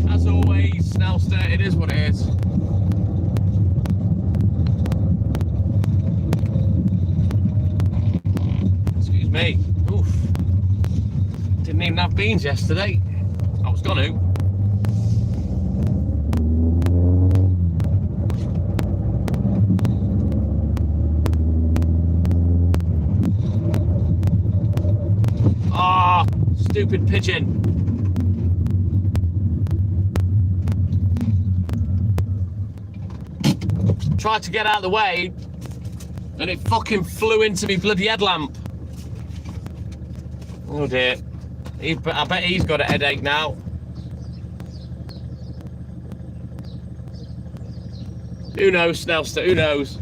As always, Snellster, it is what it is. Excuse me. Oof. Didn't even have beans yesterday. I was gonna. Ah, stupid pigeon. Tried to get out of the way and it fucking flew into me bloody headlamp. Oh dear. I bet he's got a headache now. Who knows, Snellster? Who knows?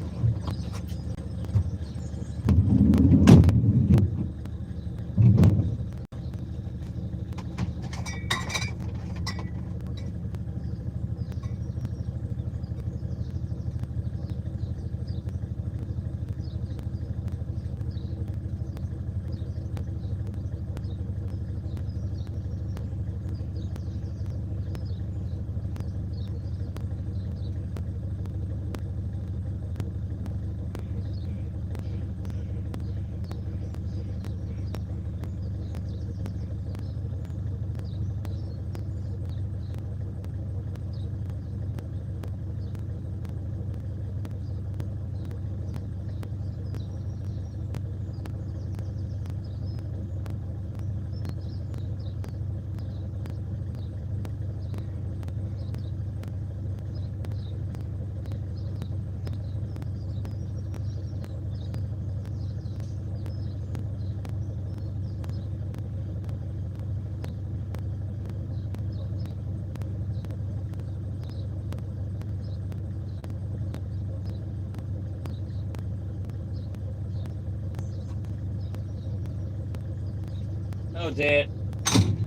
Oh dear.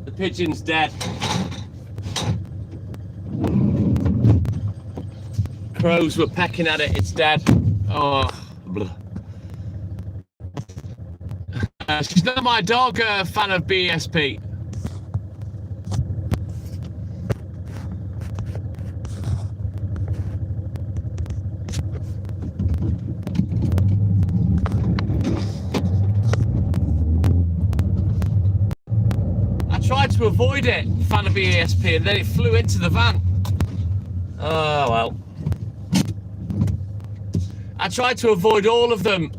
The pigeon's dead. Crows were pecking at it. It's dead. Oh. She's not my dog, fan of BSP. I tried to avoid it, fan of BSP, and then it flew into the van. Oh well. I tried to avoid all of them,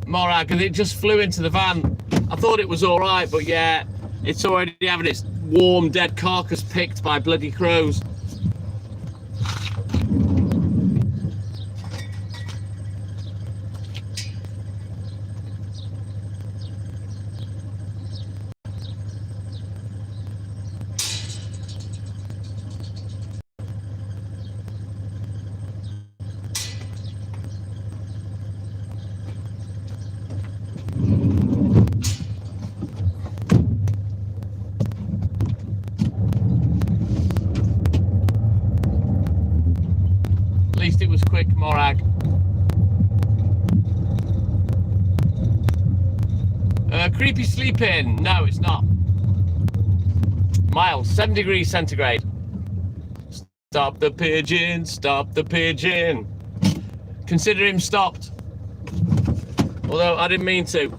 Morag, and it just flew into the van. I thought it was all right, but yeah, it's already having its warm, dead carcass picked by bloody crows. At least it was quick, Morag. Creepy sleeping. No, it's not. Miles, 7 degrees centigrade. Stop the pigeon, stop the pigeon. Consider him stopped. Although I didn't mean to.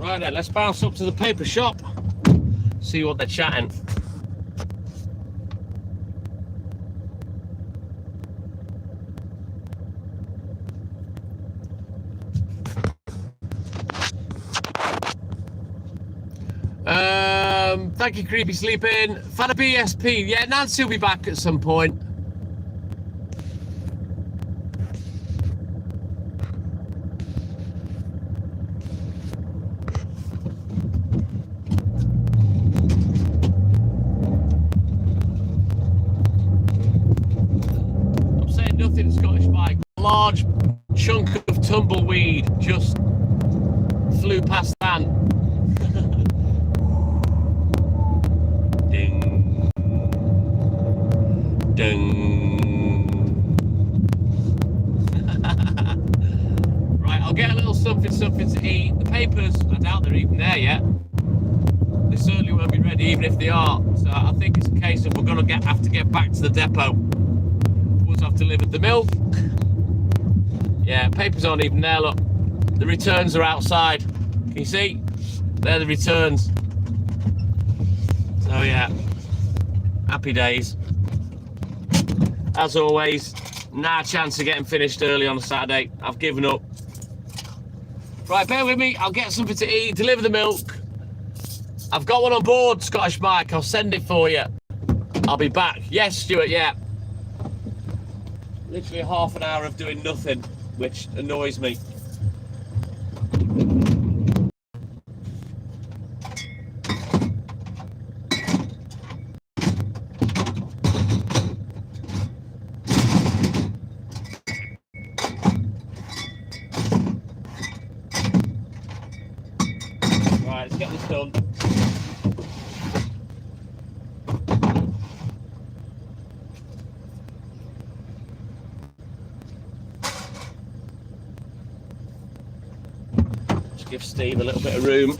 Right then, let's bounce up to the paper shop, see what they're chatting. Thank you, Creepy Sleeping. Fan of BSP. Yeah, Nancy will be back at some point. I'm saying nothing, Scottish Mike. A large chunk of tumbleweed just flew past that. Ding. Ding. Right, I'll get a little something to eat. The papers, I doubt they're even there yet. They certainly won't be ready even if they are. So I think it's a case of we're going to have to get back to the depot once I've delivered the milk. Yeah, papers aren't even there, look. The returns are outside. Can you see? They're the returns. So yeah, happy days. As always, no chance of getting finished early on a Saturday. I've given up. Right, bear with me. I'll get something to eat, deliver the milk. I've got one on board, Scottish Mike. I'll send it for you. I'll be back. Yes, Stuart, yeah. Literally half an hour of doing nothing, which annoys me. Right, let's get this done. Just give Steve a little bit of room.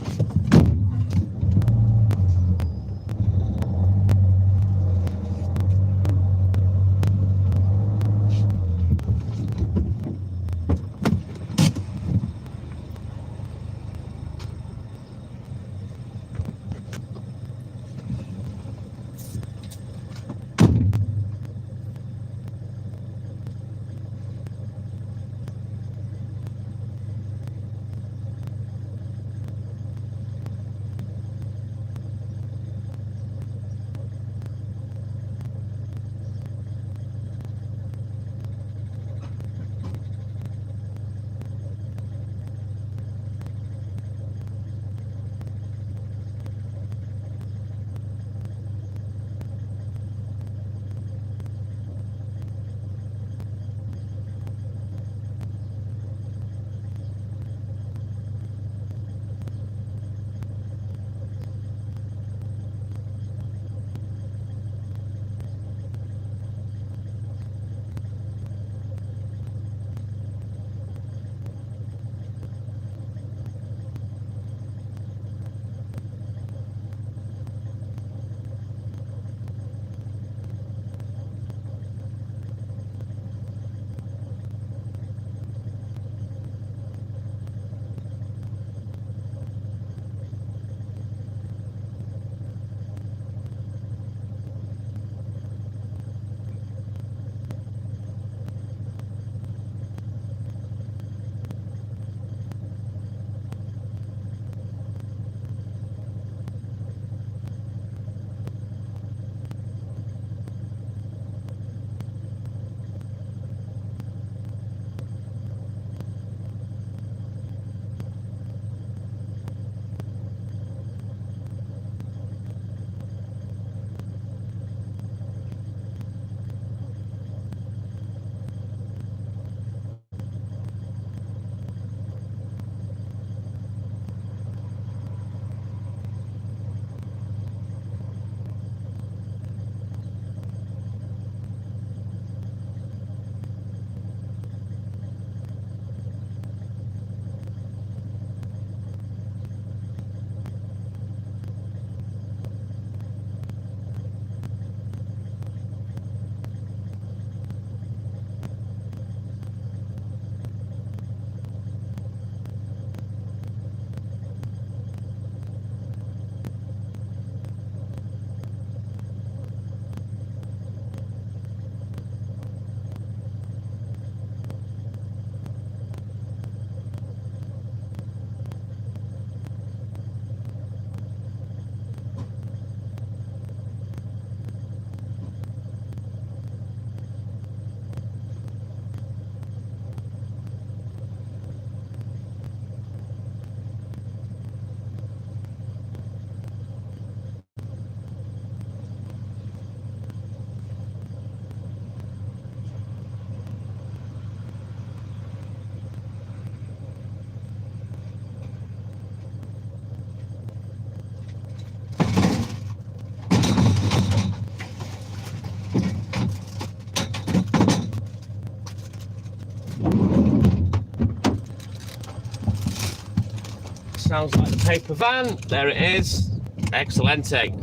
sounds like the paper van. There it is. Excelente.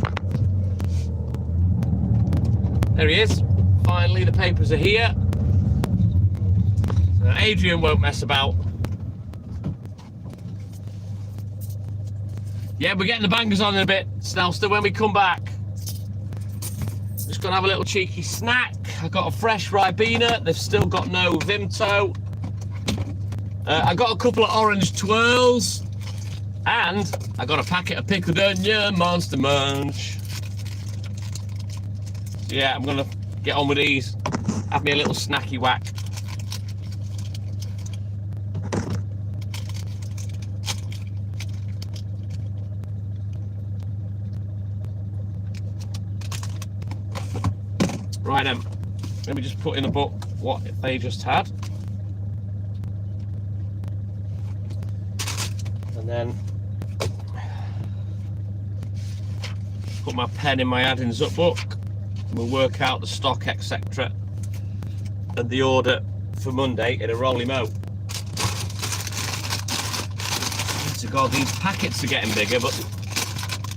There he is. Finally, the papers are here. So Adrian won't mess about. Yeah, we're getting the bangers on in a bit, Snelster, when we come back. Just gonna have a little cheeky snack. I got a fresh Ribena. They've still got no Vimto. I got a couple of orange twirls. And I got a packet of pickled onion Monster Munch. So yeah, I'm gonna get on with these. Have me a little snacky whack. Right then, let me just put in a book what they just had. And then put my pen in my addings up book. We'll work out the stock, etc. and the order for Monday in a rolly mo. So God, these packets are getting bigger, but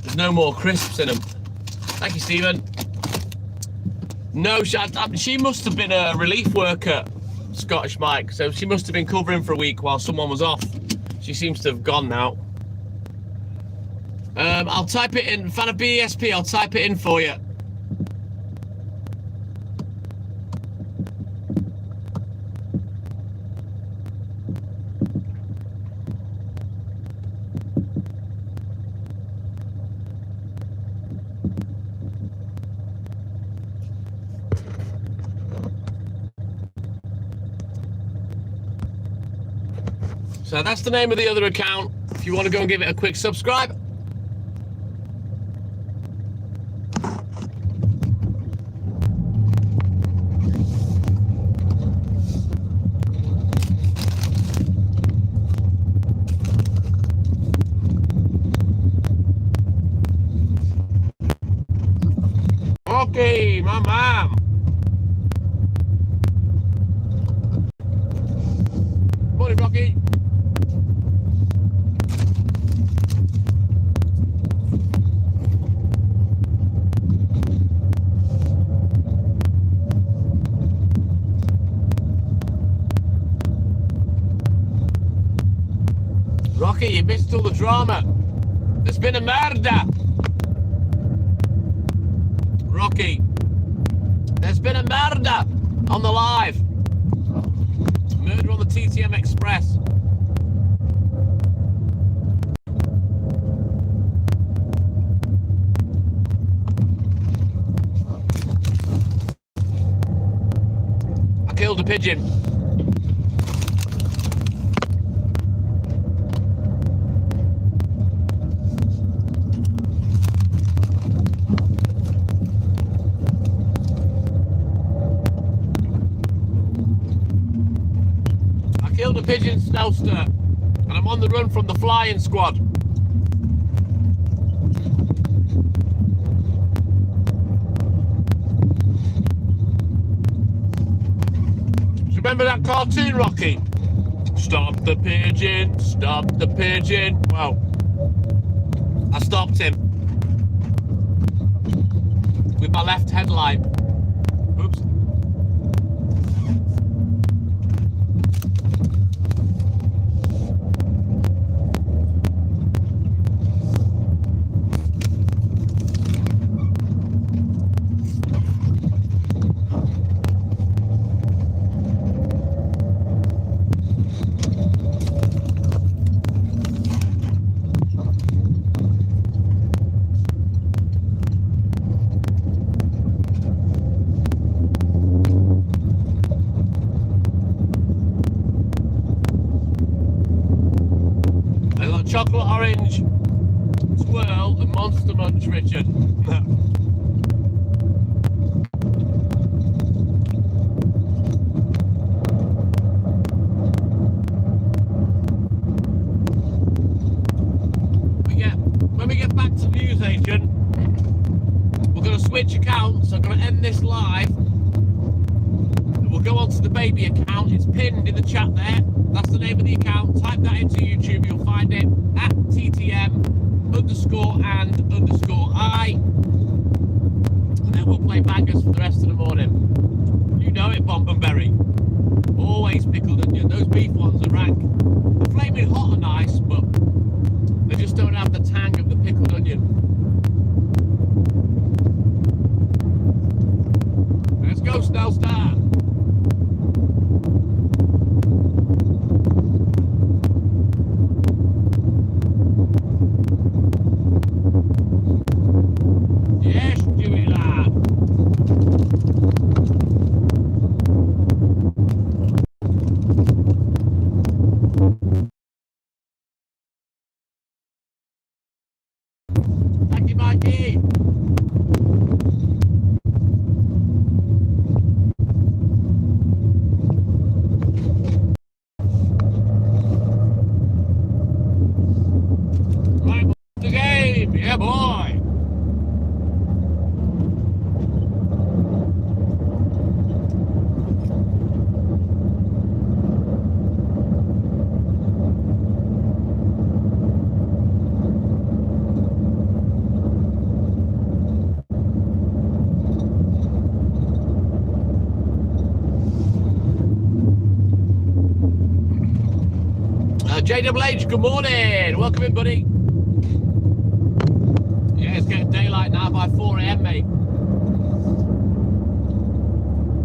there's no more crisps in them. Thank you, Stephen. No, she must have been a relief worker, Scottish Mike, so she must have been covering for a week while someone was off. She seems to have gone now. I'll type it in, fan of BESP, I'll type it in for you. So that's the name of the other account. If you want to go and give it a quick subscribe. Okay, my mom. Morning, Rocky. Rocky, you missed all the drama. There's been a murder. Rocky, there's been a murder on the live. Murder on the TTM Express. I killed a pigeon. Killed a pigeon, Snelster, and I'm on the run from the flying squad. Remember that cartoon, Rocky? Stop the pigeon, stop the pigeon. Well, I stopped him with my left headlight. Oops. Chocolate orange swirl and Monster Munch, Richard. When we get back to the newsagent, we're going to switch accounts. I'm going to end this live. We'll go on to the baby account. It's pinned in the chat there. That's the name of the account. Type that into YouTube. You'll find it at and underscore I. And then we'll play bangers for the rest of the morning. You know it, Bombenberry. Always pickled onion. Those beef ones are rank. The flaming hot are nice, but they just don't have the tang of the pickled onion. Let's go, Snellstar. Yes, Dewey lad. Thank you, Mikey. Right, the game. Yeah, boy. JWH, good morning. Welcome in, buddy. Yeah, it's getting daylight now by 4 a.m, mate.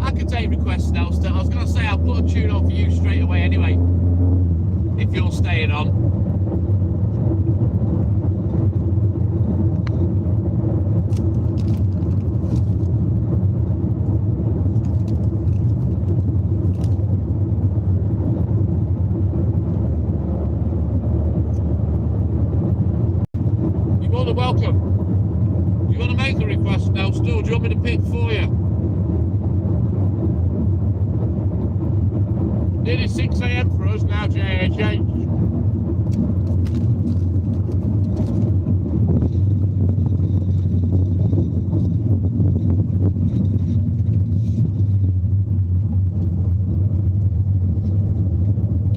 I could take requests now still. I was going to say I'll put a tune on for you straight away anyway, if you're staying on. Welcome. You want to make the request now still? Do you want me to pick for you? Nearly 6 a.m. for us now, JHH.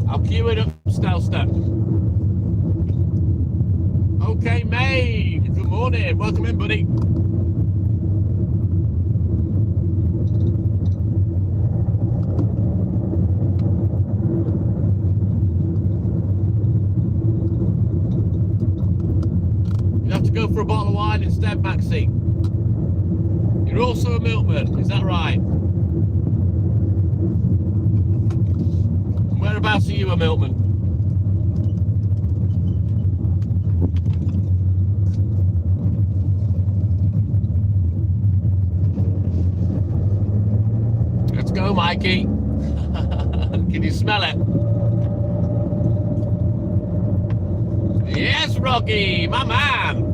I'll queue it up, Snellstar. Okay, May. Good morning. Welcome in, buddy. You have to go for a bottle of wine instead, Maxie. You're also a milkman, is that right? Whereabouts are you a milkman? Let's go, Mikey. Can you smell it? Yes, Rocky, my man.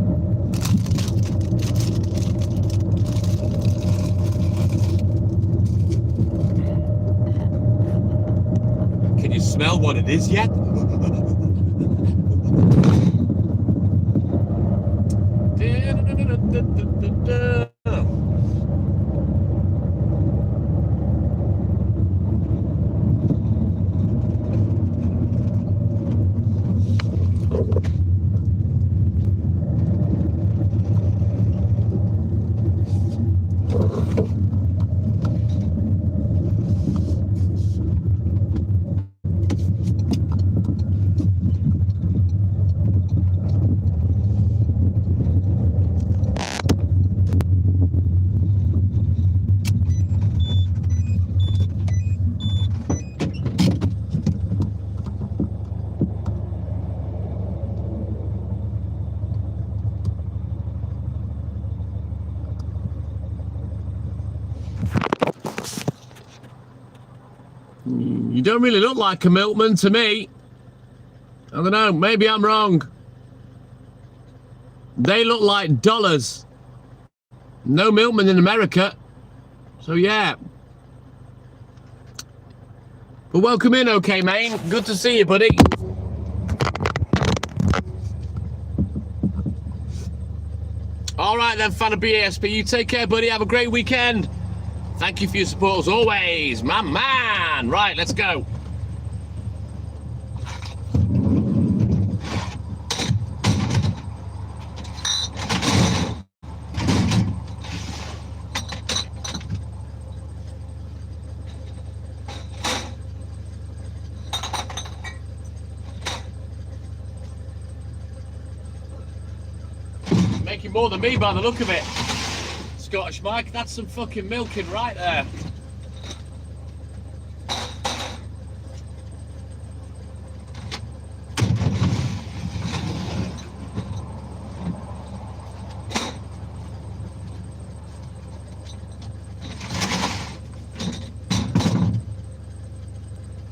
Can you smell what it is yet? You don't really look like a milkman to me. I don't know, maybe I'm wrong. They look like dollars. No milkman in America. So yeah. But welcome in, okay, Maine. Good to see you, buddy. All right then, fan of BASP. You take care, buddy. Have a great weekend. Thank you for your support as always, my man. Right, let's go. Making more than me by the look of it. Scottish Mike, that's some fucking milking right there.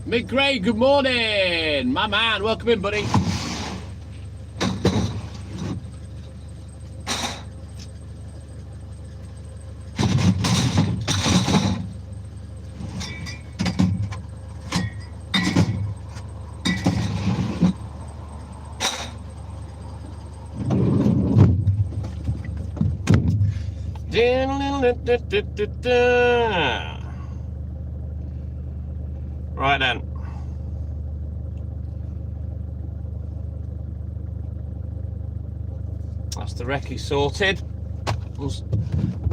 Mick Gray, good morning. My man, welcome in, buddy. Right then. That's the recce sorted.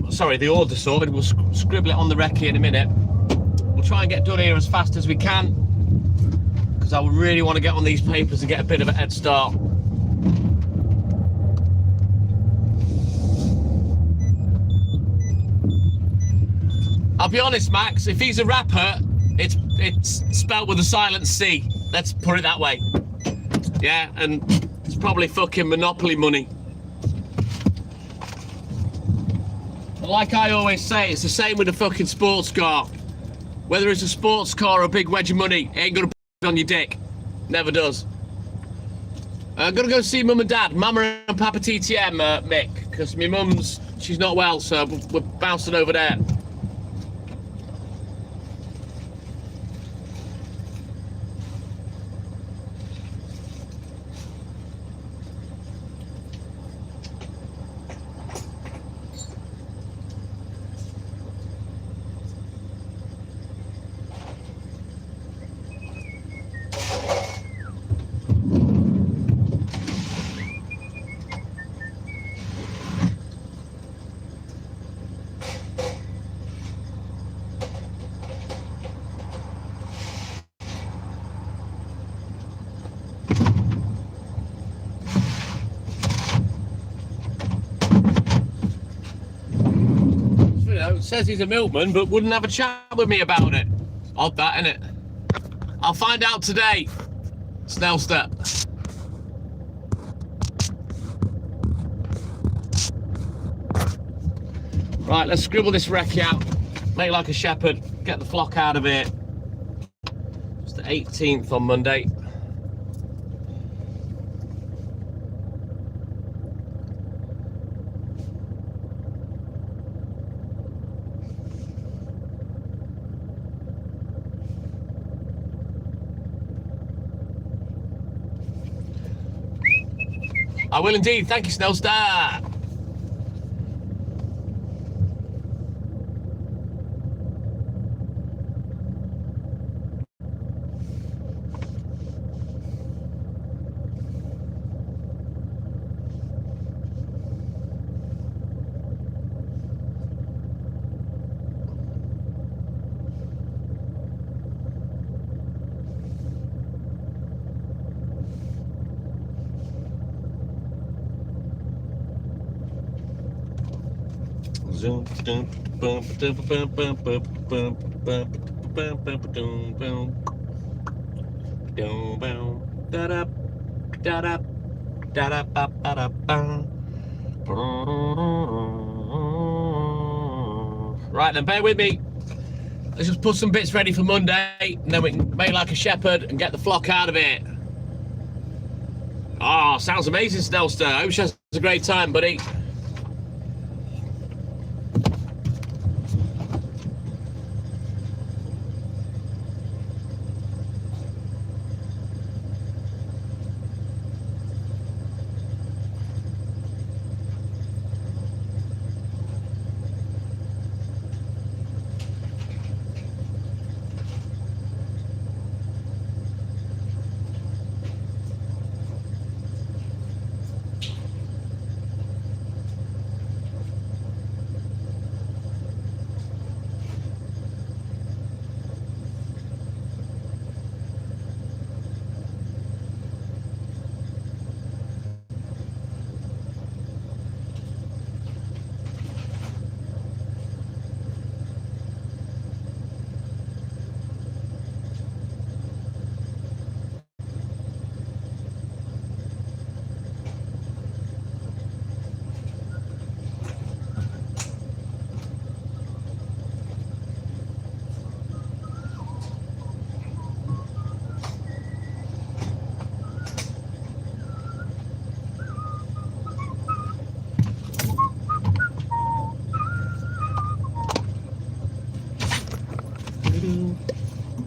Sorry, the order sorted. We'll scribble it on the recce in a minute. We'll try and get done here as fast as we can, because I really want to get on these papers and get a bit of a head start. I'll be honest, Max, if he's a rapper, it's spelt with a silent C. Let's put it that way. Yeah, and it's probably fucking Monopoly money. But like I always say, it's the same with a fucking sports car. Whether it's a sports car or a big wedge of money, it ain't gonna put it on your dick. Never does. I'm gonna go see Mum and Dad, Mama and Papa TTM, Mick, because my mum's, she's not well, so we're bouncing over there. Says he's a milkman, but wouldn't have a chat with me about it. Odd that, innit? I'll find out today. Snellster. Right, let's scribble this recce out. Make like a shepherd. Get the flock out of here. It's the 18th on Monday. I will indeed. Thank you, Snellstar. Right then, bear with me. Let's just put some bits ready for Monday, and then we can make like a shepherd and get the flock out of it. Oh, sounds amazing, Snellster. I hope she has a great time, buddy.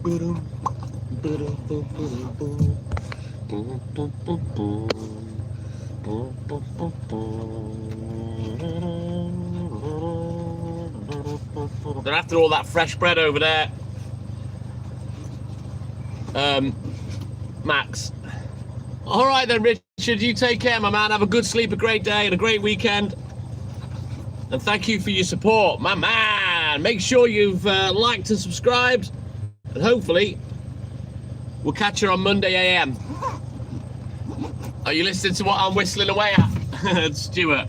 They're after all that fresh bread over there. Max. All right then, Richard, you take care, my man. Have a good sleep, a great day, and a great weekend. And thank you for your support, my man. Make sure you've liked and subscribed, and hopefully we'll catch you on Monday AM. Are you listening to what I'm whistling away at? Stuart.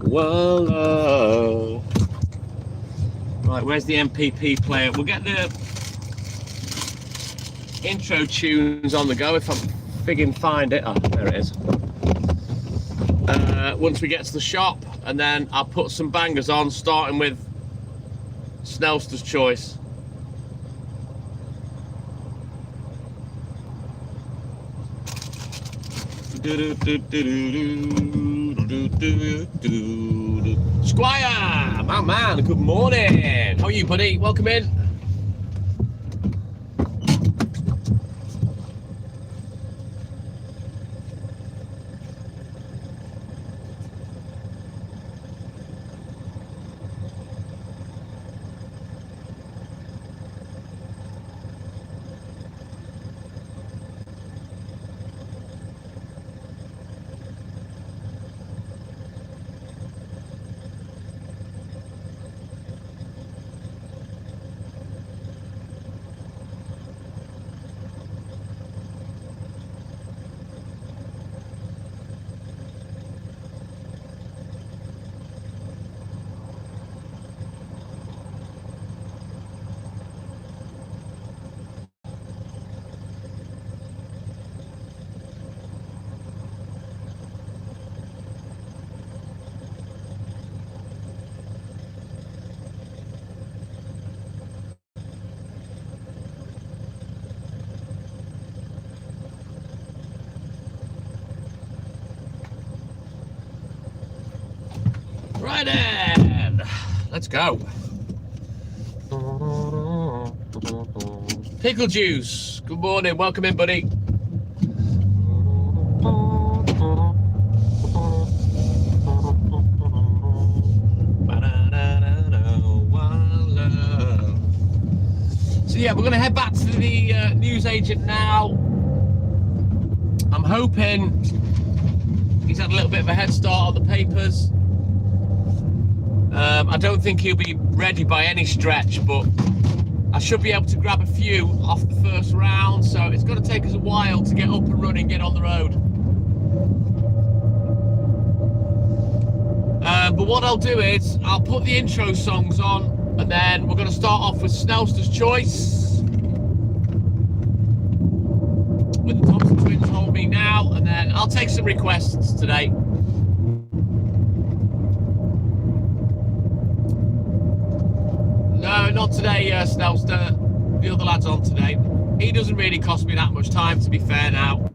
Whoa. Right, where's the MPP player? We'll get the intro tunes on the go if I friggin' find it. Oh, there it is. Once we get to the shop, and then I'll put some bangers on, starting with Snelster's Choice. Squire, my man, good morning. How are you, buddy? Welcome in. Right then, let's go. Pickle Juice, good morning, welcome in, buddy. So yeah, we're going to head back to the newsagent now. I'm hoping he's had a little bit of a head start on the papers. I don't think he'll be ready by any stretch, but I should be able to grab a few off the first round, so it's going to take us a while to get up and running, get on the road. But what I'll do is, I'll put the intro songs on, and then we're going to start off with Snelster's Choice, with the Thompson Twins Hold Me Now, and then I'll take some requests today. No, not today, Snelster. The other lad's on today. He doesn't really cost me that much time, to be fair now.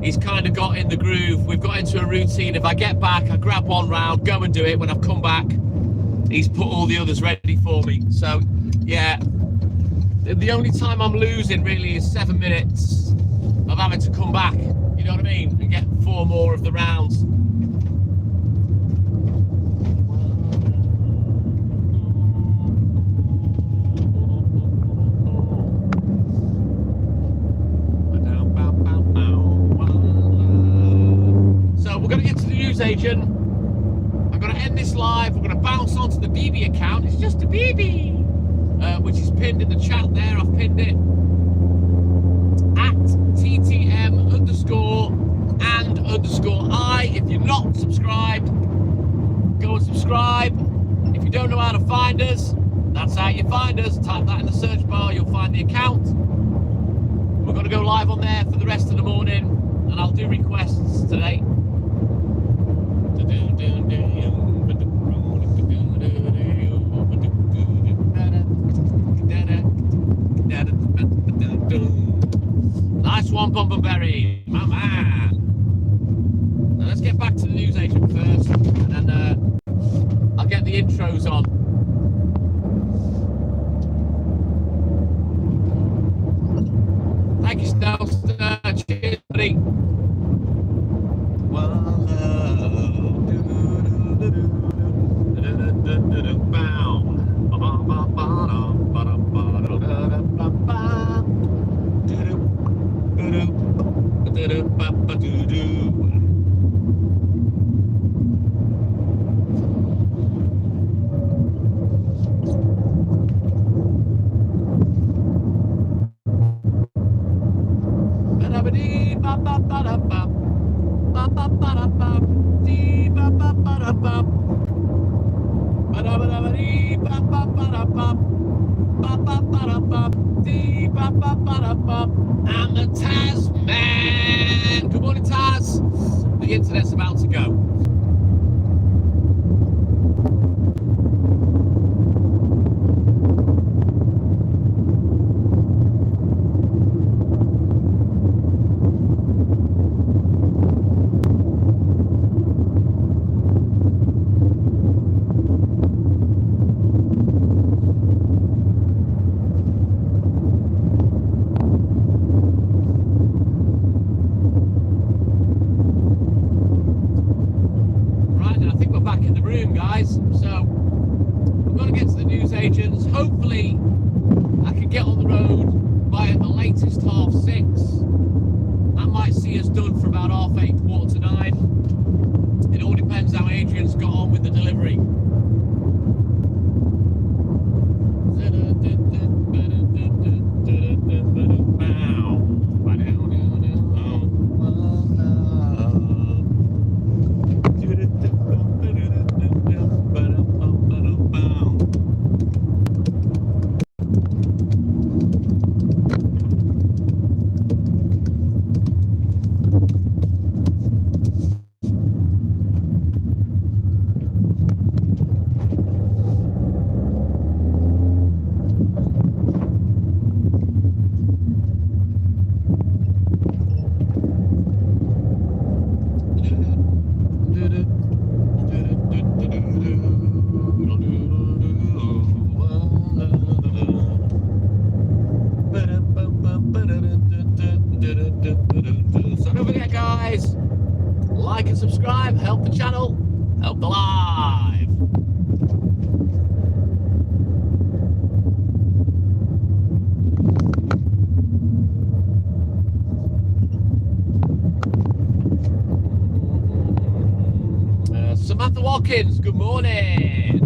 He's kind of got in the groove. We've got into a routine. If I get back, I grab one round, go and do it. When I've come back, he's put all the others ready for me. So, yeah. The only time I'm losing, really, is 7 minutes of having to come back. You know what I mean? And get 4 more of the rounds. We're going to get to the newsagent. I'm going to end this live. We're going to bounce onto the BB account. It's just a BB, which is pinned in the chat there. I've pinned it at TTM_and_I. If you're not subscribed, go and subscribe. If you don't know how to find us, that's how you find us. Type that in the search bar. You'll find the account. We're going to go live on there for the rest of the morning, and I'll do requests today. Nice one, Bumbleberry, my man. Now let's get back to the newsagent. I'm the Tasman. Good morning, Taz. The internet's about to go. Guys, so we're going to get to the newsagents. Hopefully I can get on the road by at the latest 6:30. That might see us done for about 8:30, 8:45. It all depends how Adrian's got on with the delivery. So don't forget, guys, like and subscribe, help the channel, help the live. Samantha Watkins, good morning.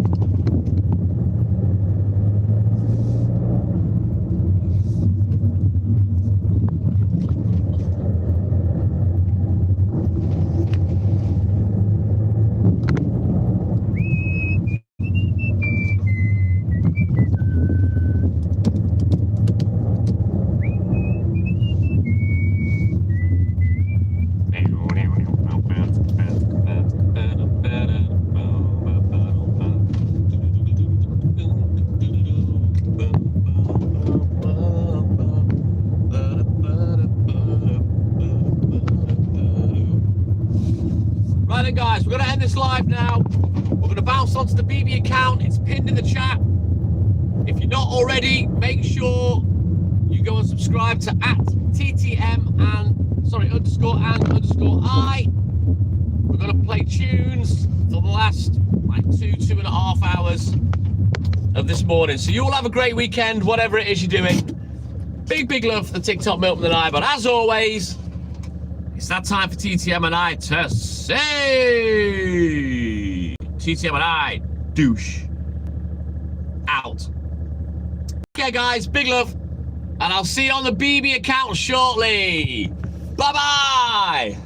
Right then, guys, we're going to end this live now. We're going to bounce onto the BB account. It's pinned in the chat. If you're not already, make sure you go and subscribe to @TTM_and_I. We're going to play tunes for the last 2.5 hours of this morning. So you all have a great weekend, whatever it is you're doing. Big love for the TikTok Milkman and I. But as always, it's that time for TTM and I to say TTM and I, douche. Out. Okay, guys, big love. And I'll see you on the BB account shortly. Bye-bye.